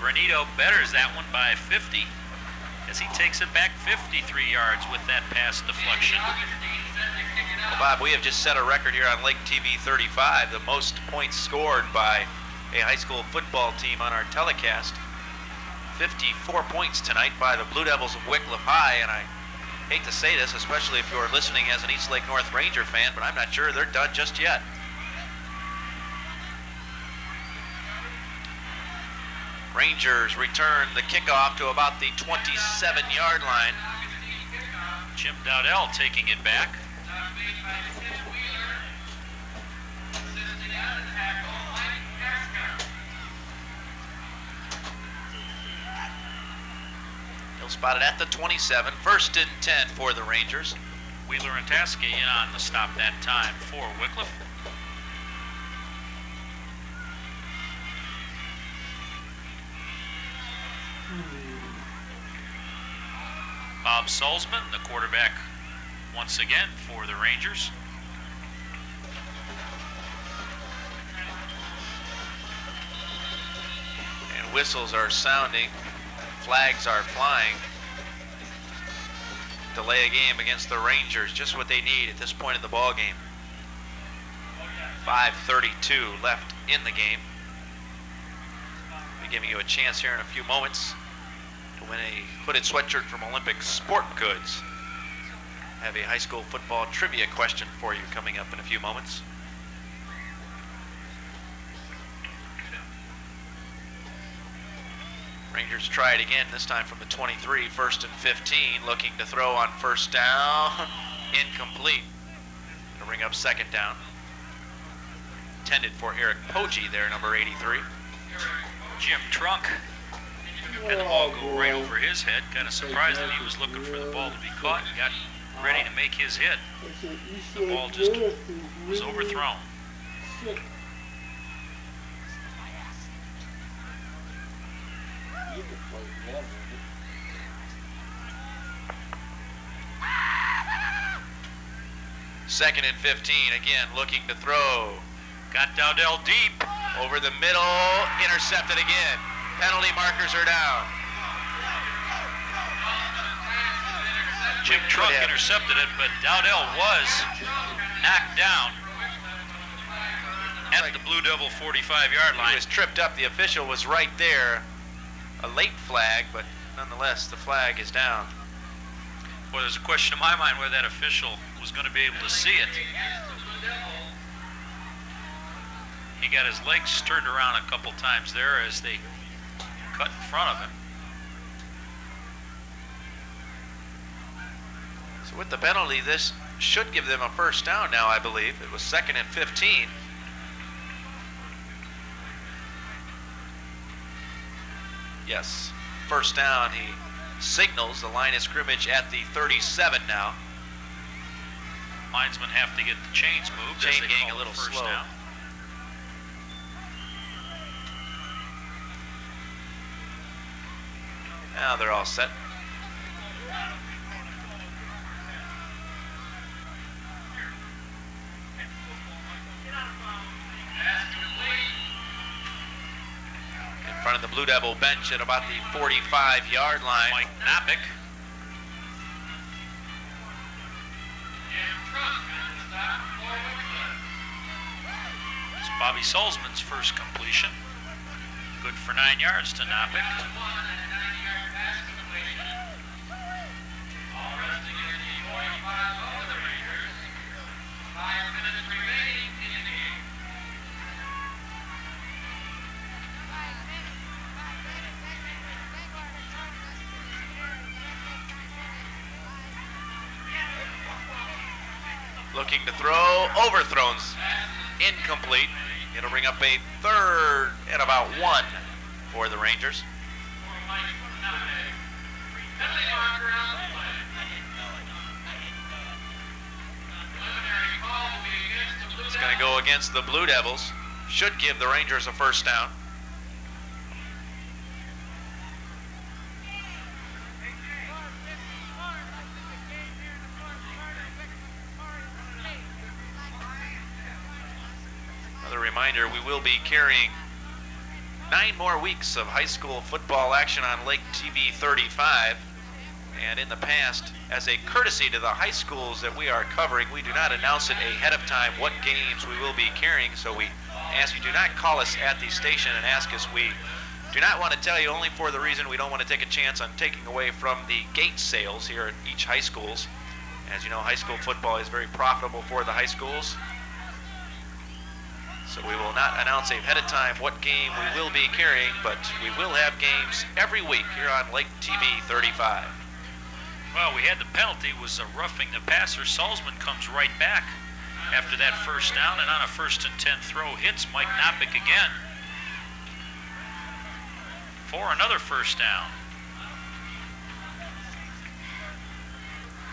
Granito betters that one by 50 as he takes it back 53 yards with that pass deflection. Well, Bob, we have just set a record here on Lake TV-35, the most points scored by a high school football team on our telecast. 54 points tonight by the Blue Devils of Wickliffe High, and I hate to say this, especially if you're listening as an Eastlake North Ranger fan, but I'm not sure they're done just yet. Rangers return the kickoff to about the 27-yard line. Jim Dowdell taking it back. He'll spot it at the 27, 1st and 10 for the Rangers. Wheeler and Taskey in on the stop that time for Wickliffe. Bob Salzman, the quarterback, once again for the Rangers. And whistles are sounding, flags are flying. Delay a game against the Rangers, just what they need at this point in the ball game. 5:32 left in the game. I'll be giving you a chance here in a few moments to win a hooded sweatshirt from Olympic Sport Goods. I have a high school football trivia question for you coming up in a few moments. Rangers try it again, this time from the 23, 1st and 15, looking to throw on 1st down. Incomplete. Gonna bring up 2nd down. Intended for Eric Poggi there, number 83. Jim Trunk had the ball go right over his head. Kind of surprised that he was looking for the ball to be caught and got ready to make his hit. The ball just was overthrown. Second and 15, again looking to throw. Got Dowdell deep. Over the middle, intercepted again. Penalty markers are down. Jim Trunk intercepted it, but Dowdell was knocked down at the Blue Devil 45-yard line. He was tripped up. The official was right there. A late flag, but nonetheless, the flag is down. Well, there's a question in my mind whether that official was going to be able to see it. He got his legs turned around a couple times there as they cut in front of him. So with the penalty, this should give them a 1st down now, I believe. It was 2nd and 15. Yes, 1st down. He signals the line of scrimmage at the 37 now. Linesmen have to get the chains moved. Chain gang a little slow. Down. Now they're all set. front of the Blue Devil bench at about the 45-yard line. Mike Knappick. It's Bobby Salzman's first completion. Good for 9 yards to Knappick. Looking to throw, overthrows, incomplete. It'll bring up a 3rd and about 1 for the Rangers. It's going to go against the Blue Devils. Should give the Rangers a first down. Reminder, we will be carrying 9 more weeks of high school football action on Lake TV-35. And in the past, as a courtesy to the high schools that we are covering, we do not announce it ahead of time what games we will be carrying. So we ask you, do not call us at the station and ask us. We do not want to tell you, only for the reason we don't want to take a chance on taking away from the gate sales here at each high schools. As you know, high school football is very profitable for the high schools. So we will not announce ahead of time what game we will be carrying, but we will have games every week here on Lake TV-35. Well, we had the penalty, was roughing the passer. Salzman comes right back after that first down, and on a 1st and 10 throw hits Mike Knappick again for another first down.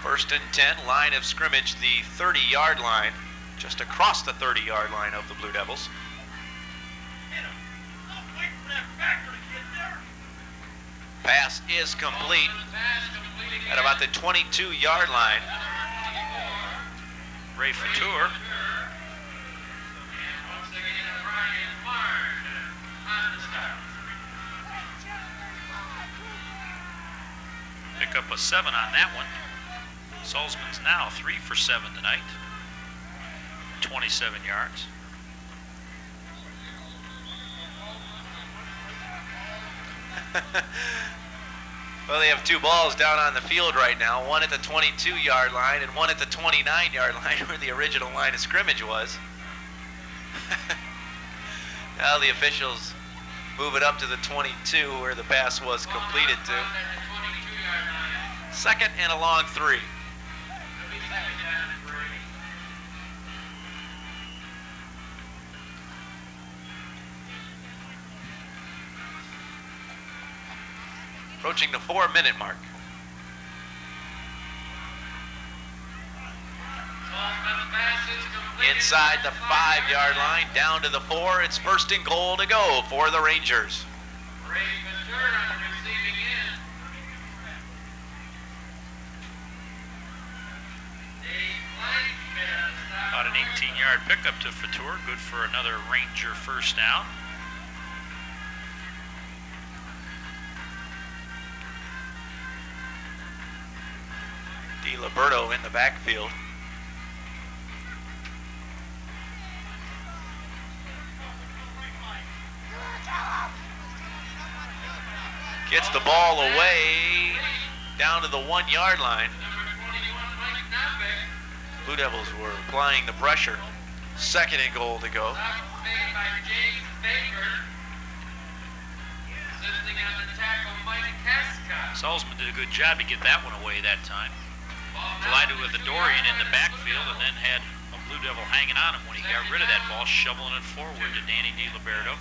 1st and 10, line of scrimmage, the 30-yard line. Just across the 30-yard line of the Blue Devils. Pass is complete at about the 22-yard line. Ray Fatur. Pick up a 7 on that one. Salzman's now 3 for 7 tonight. 27 yards. Well, they have 2 balls down on the field right now, one at the 22-yard line and one at the 29-yard line where the original line of scrimmage was. Now the officials move it up to the 22 where the pass was completed to. 2nd and a long 3. Approaching the 4-minute mark. Inside the 5-yard line, down to the 4. It's 1st and goal to go for the Rangers. About an 18-yard pickup to Fatur, good for another Ranger first down. Liberto in the backfield. Gets the ball away down to the 1-yard line. Blue Devils were applying the pressure. 2nd and goal to go. Salzman did a good job to get that one away that time. Collided with the Dorian in the backfield and then had a Blue Devil hanging on him when he got rid of that ball, shoveling it forward to Danny DiLiberto.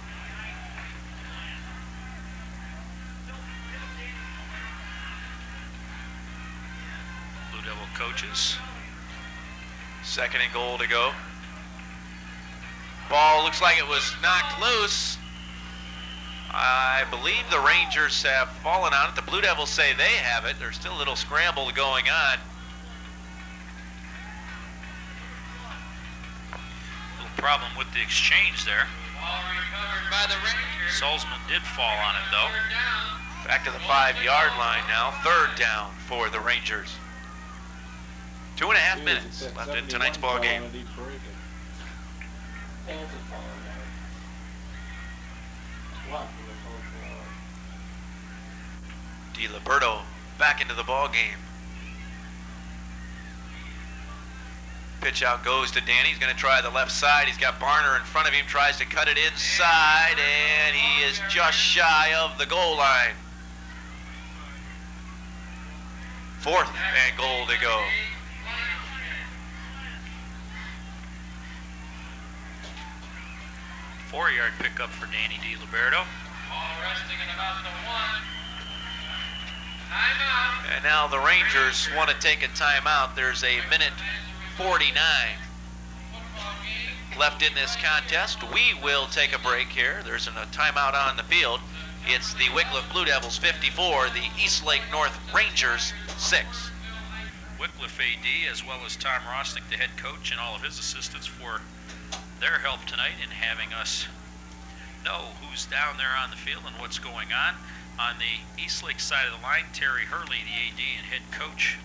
Blue Devil coaches. 2nd and goal to go. Ball looks like it was knocked loose. I believe the Rangers have fallen on it. The Blue Devils say they have it. There's still a little scramble going on. Little problem with the exchange there. Ball recovered by the Rangers. Salzman did fall on it, though. Back to the 5-yard line now. 3rd down for the Rangers. 2.5 minutes left in tonight's ball game. DiLiberto back into the ball game. Pitch out goes to Danny. He's going to try the left side. He's got Barner in front of him. Tries to cut it inside, and he is just shy of the goal line. 4th and goal to go. Four-yard pickup for Danny DiLiberto. All resting at about the 1. Timeout. And now the Rangers want to take a timeout. There's a minute 49 left in this contest. We will take a break here. There's a timeout on the field. It's the Wickliffe Blue Devils 54, the Eastlake North Rangers 6. Wickliffe AD, as well as Tom Rosnick, the head coach, and all of his assistants for their help tonight in having us know who's down there on the field and what's going on. On the Eastlake side of the line, Terry Hurley, the AD and head coach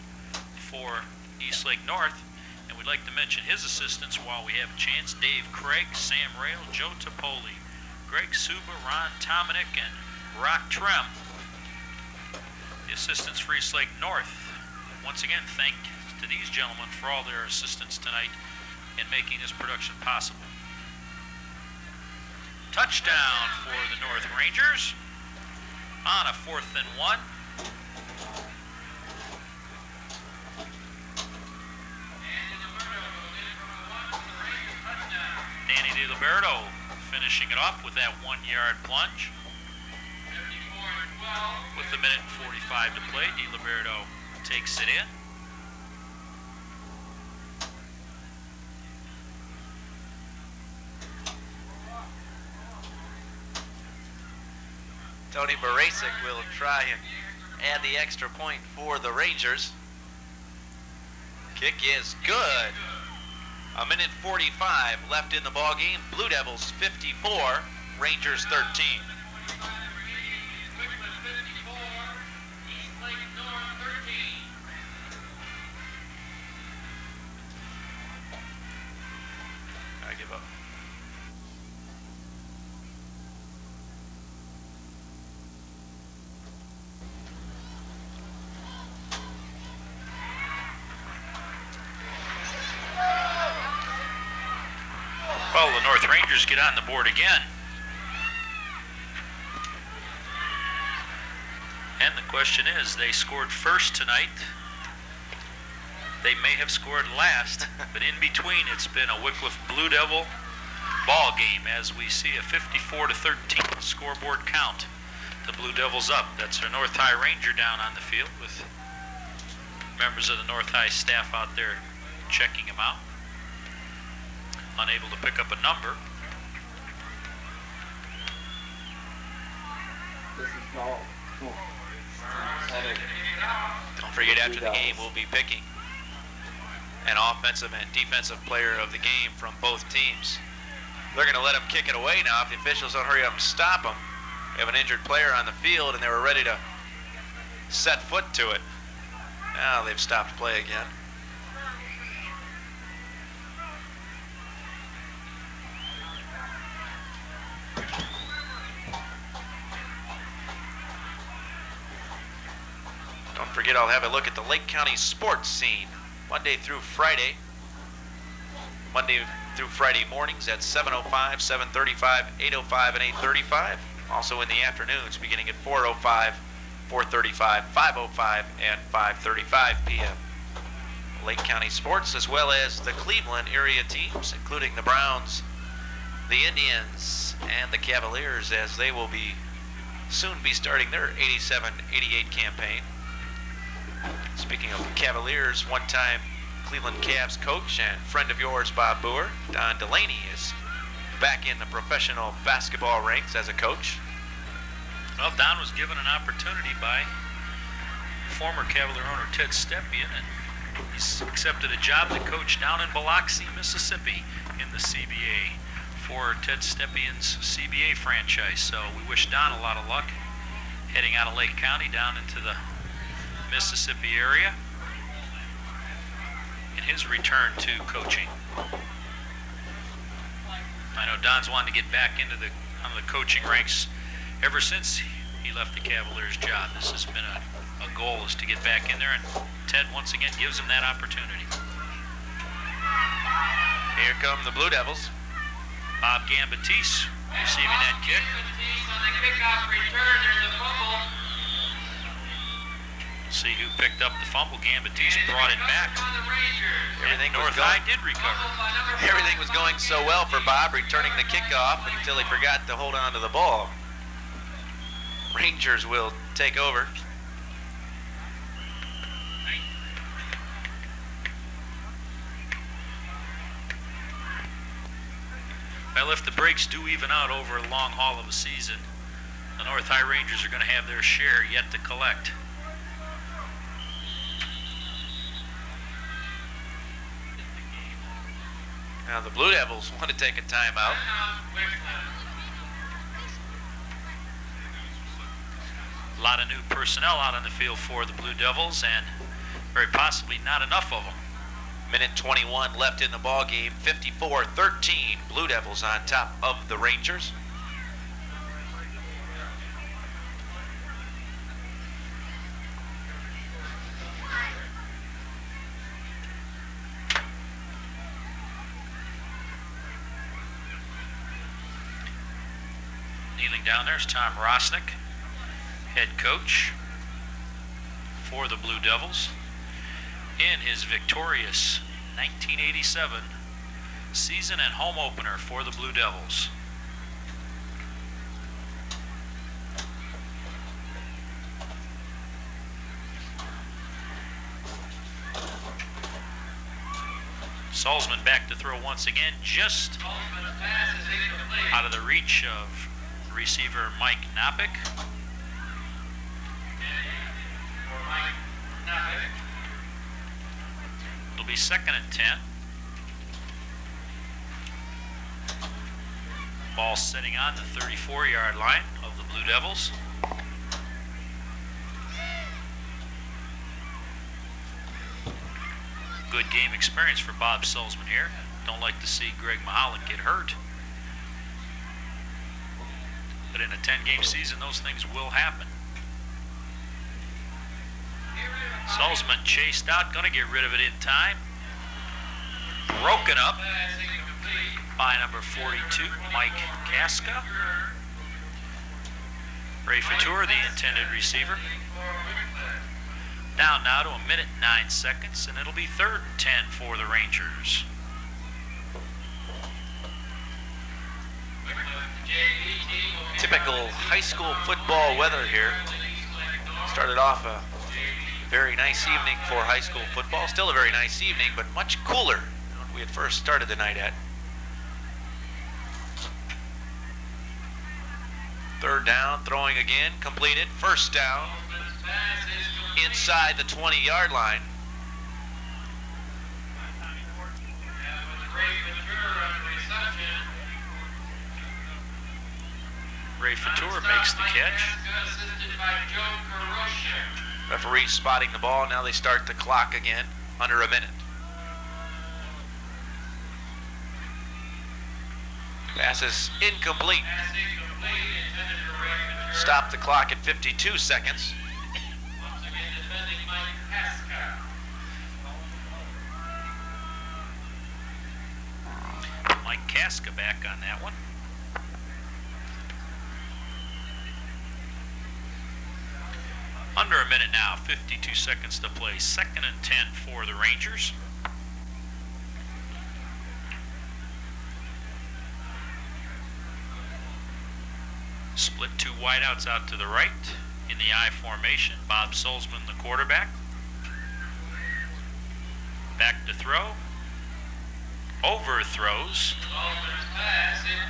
for Eastlake North. And we'd like to mention his assistants while we have a chance: Dave Craig, Sam Rail, Joe Topoli, Greg Suba, Ron Tominik, and Rock Trem. The assistants for Eastlake North. Once again, thank to these gentlemen for all their assistance tonight in making this production possible. Touchdown for the North Rangers on a 4th and 1. Danny DiLiberto finishing it off with that 1-yard plunge. With a minute and 45 to play, DiLiberto takes it in. Tony Barasic will try and add the extra point for the Rangers. Kick is good. A minute 45 left in the ball game. Blue Devils 54, Rangers 13. I give up. Well, the North Rangers get on the board again. And the question is, they scored first tonight. They may have scored last, but in between it's been a Wickliffe Blue Devil ball game as we see a 54-13 scoreboard count. The Blue Devils up. That's our North High Ranger down on the field with members of the North High staff out there checking him out. Unable to pick up a number. This is all. Don't forget, after the game, we'll be picking an offensive and defensive player of the game from both teams. They're going to let them kick it away now if the officials don't hurry up and stop them. We have an injured player on the field, and they were ready to set foot to it. Now they've stopped play again. Don't forget, I'll have a look at the Lake County sports scene Monday through Friday. Monday through Friday mornings at 7:05, 7:35, 8:05, and 8:35. Also in the afternoons beginning at 4:05, 4:35, 5:05, and 5:35 p.m. Lake County sports, as well as the Cleveland area teams, including the Browns, the Indians, and the Cavaliers, as they will be soon be starting their 87-88 campaign. Speaking of Cavaliers, one-time Cleveland Cavs coach and friend of yours, Bob Boer, Don Delaney, is back in the professional basketball ranks as a coach. Well, Don was given an opportunity by former Cavalier owner Ted Stepien, and he's accepted a job to coach down in Biloxi, Mississippi in the CBA. for Ted Steppian's CBA franchise. So we wish Don a lot of luck heading out of Lake County down into the Mississippi area in his return to coaching. I know Don's wanted to get back into the coaching ranks ever since he left the Cavaliers job. This has been a goal, is to get back in there, and Ted once again gives him that opportunity. Here come the Blue Devils. Bob Gambatese receiving that kick. On the kickoff return, there's a fumble. See who picked up the fumble. Gambatese brought it back. Everything was North High did recover. Everything was going so well for Bob returning the kickoff until he forgot to hold on to the ball. Rangers will take over. Well, if the breaks do even out over a long haul of a season, the North High Rangers are going to have their share yet to collect. Now the Blue Devils want to take a timeout. A lot of new personnel out on the field for the Blue Devils, and very possibly not enough of them. Minute 21 left in the ball game. 54-13. Blue Devils on top of the Rangers. Kneeling down there is Tom Rosnick, head coach for the Blue Devils, in his victorious 1987 season and home opener for the Blue Devils. Salzman back to throw once again, just out of the reach of receiver Mike Knopik. It'll be 2nd and 10. Ball sitting on the 34-yard line of the Blue Devils. Good game experience for Bob Salzman here. Don't like to see Greg Mahalan get hurt. But in a 10-game season, those things will happen. Salzman chased out, going to get rid of it in time. Broken up by number 42, Mike Casca. Ray Fatur, the intended receiver. Down now to 1 minute 9 seconds, and it'll be 3rd and 10 for the Rangers. Typical high school football weather here. Started off a very nice evening for high school football. Still a very nice evening, but much cooler than when we had first started the night at. 3rd down, throwing again, completed. 1st down, inside the 20-yard line. Ray Fatur makes the catch. Referee spotting the ball. Now they start the clock again, under a minute. Pass is incomplete. Stop the clock at 52 seconds. Mike Casca back on that one. Under a minute now, 52 seconds to play. 2nd and 10 for the Rangers. Split 2 wideouts out to the right in the I formation. Bob Salzman, the quarterback. Back to throw. Overthrows.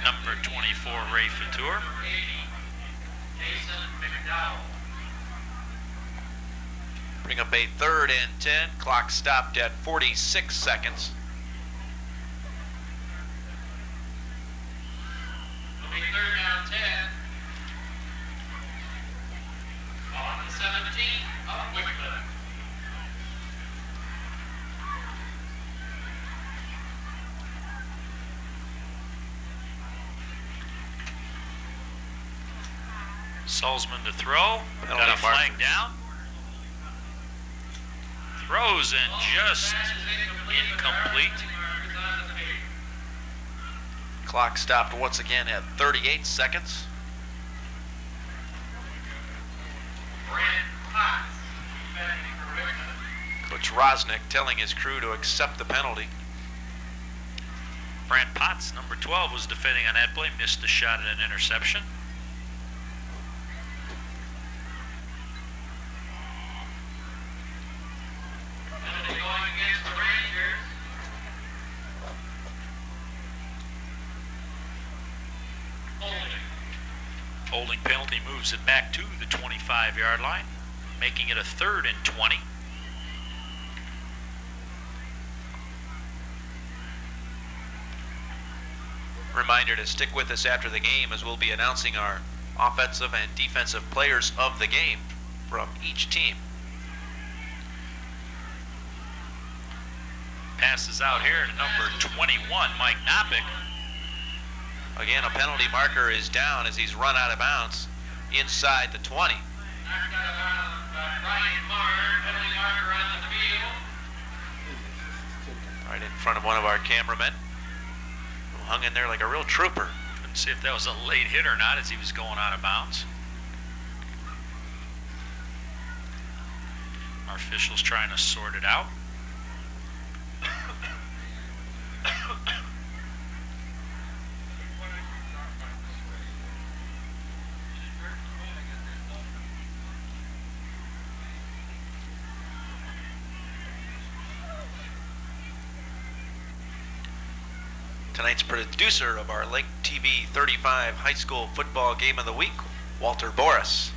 Number 24, Ray Fatur. Bring up a 3rd and 10. Clock stopped at 46 seconds. Salzman to throw. Got a flag down. Throws and just incomplete. Clock stopped once again at 38 seconds. Coach Rosnick telling his crew to accept the penalty. Brant Potts, number 12, was defending on that play, missed the shot at an interception. Holding penalty moves it back to the 25-yard line, making it a 3rd and 20. Reminder to stick with us after the game, as we'll be announcing our offensive and defensive players of the game from each team. Passes out here to number 21, Mike Knopick. Again, a penalty marker is down as he's run out of bounds inside the 20. Right in front of one of our cameramen, who hung in there like a real trooper. Couldn't see if that was a late hit or not as he was going out of bounds. Our officials trying to sort it out. Tonight's producer of our Lake TV-35 high school football game of the week, Walter Boris.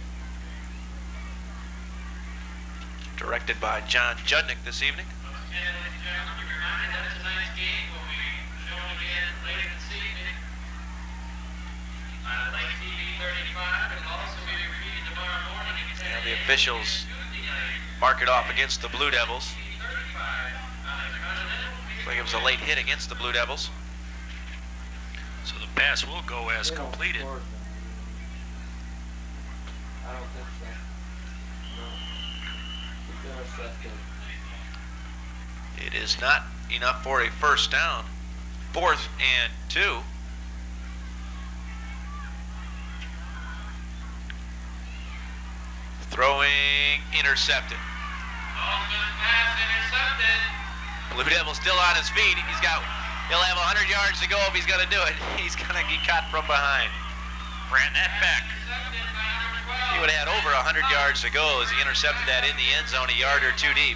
Directed by John Judnick this evening. And the officials mark it off against the Blue Devils. Looks like it was a late hit against the Blue Devils. So the pass will go as completed. I don't think so. No. It's intercepted. It is not enough for a first down. 4th and 2. Throwing intercepted. Blue Devil still on his feet. He'll have 100 yards to go if he's going to do it. He's going to get caught from behind. Ran that back. He would have had over 100 yards to go as he intercepted that in the end zone, a yard or two deep.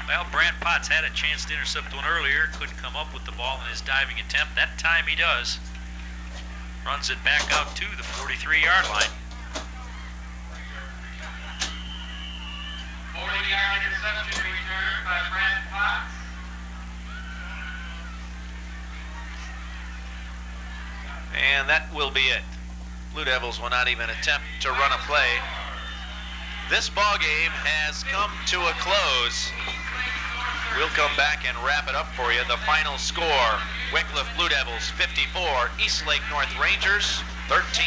Well, Brant Potts had a chance to intercept one earlier. Couldn't come up with the ball in his diving attempt. That time he does. Runs it back out to the 43-yard line. 40-yard interception return by Brant Potts. And that will be it. Blue Devils will not even attempt to run a play. This ball game has come to a close. We'll come back and wrap it up for you. The final score, Wickliffe Blue Devils 54, Eastlake North Rangers 13.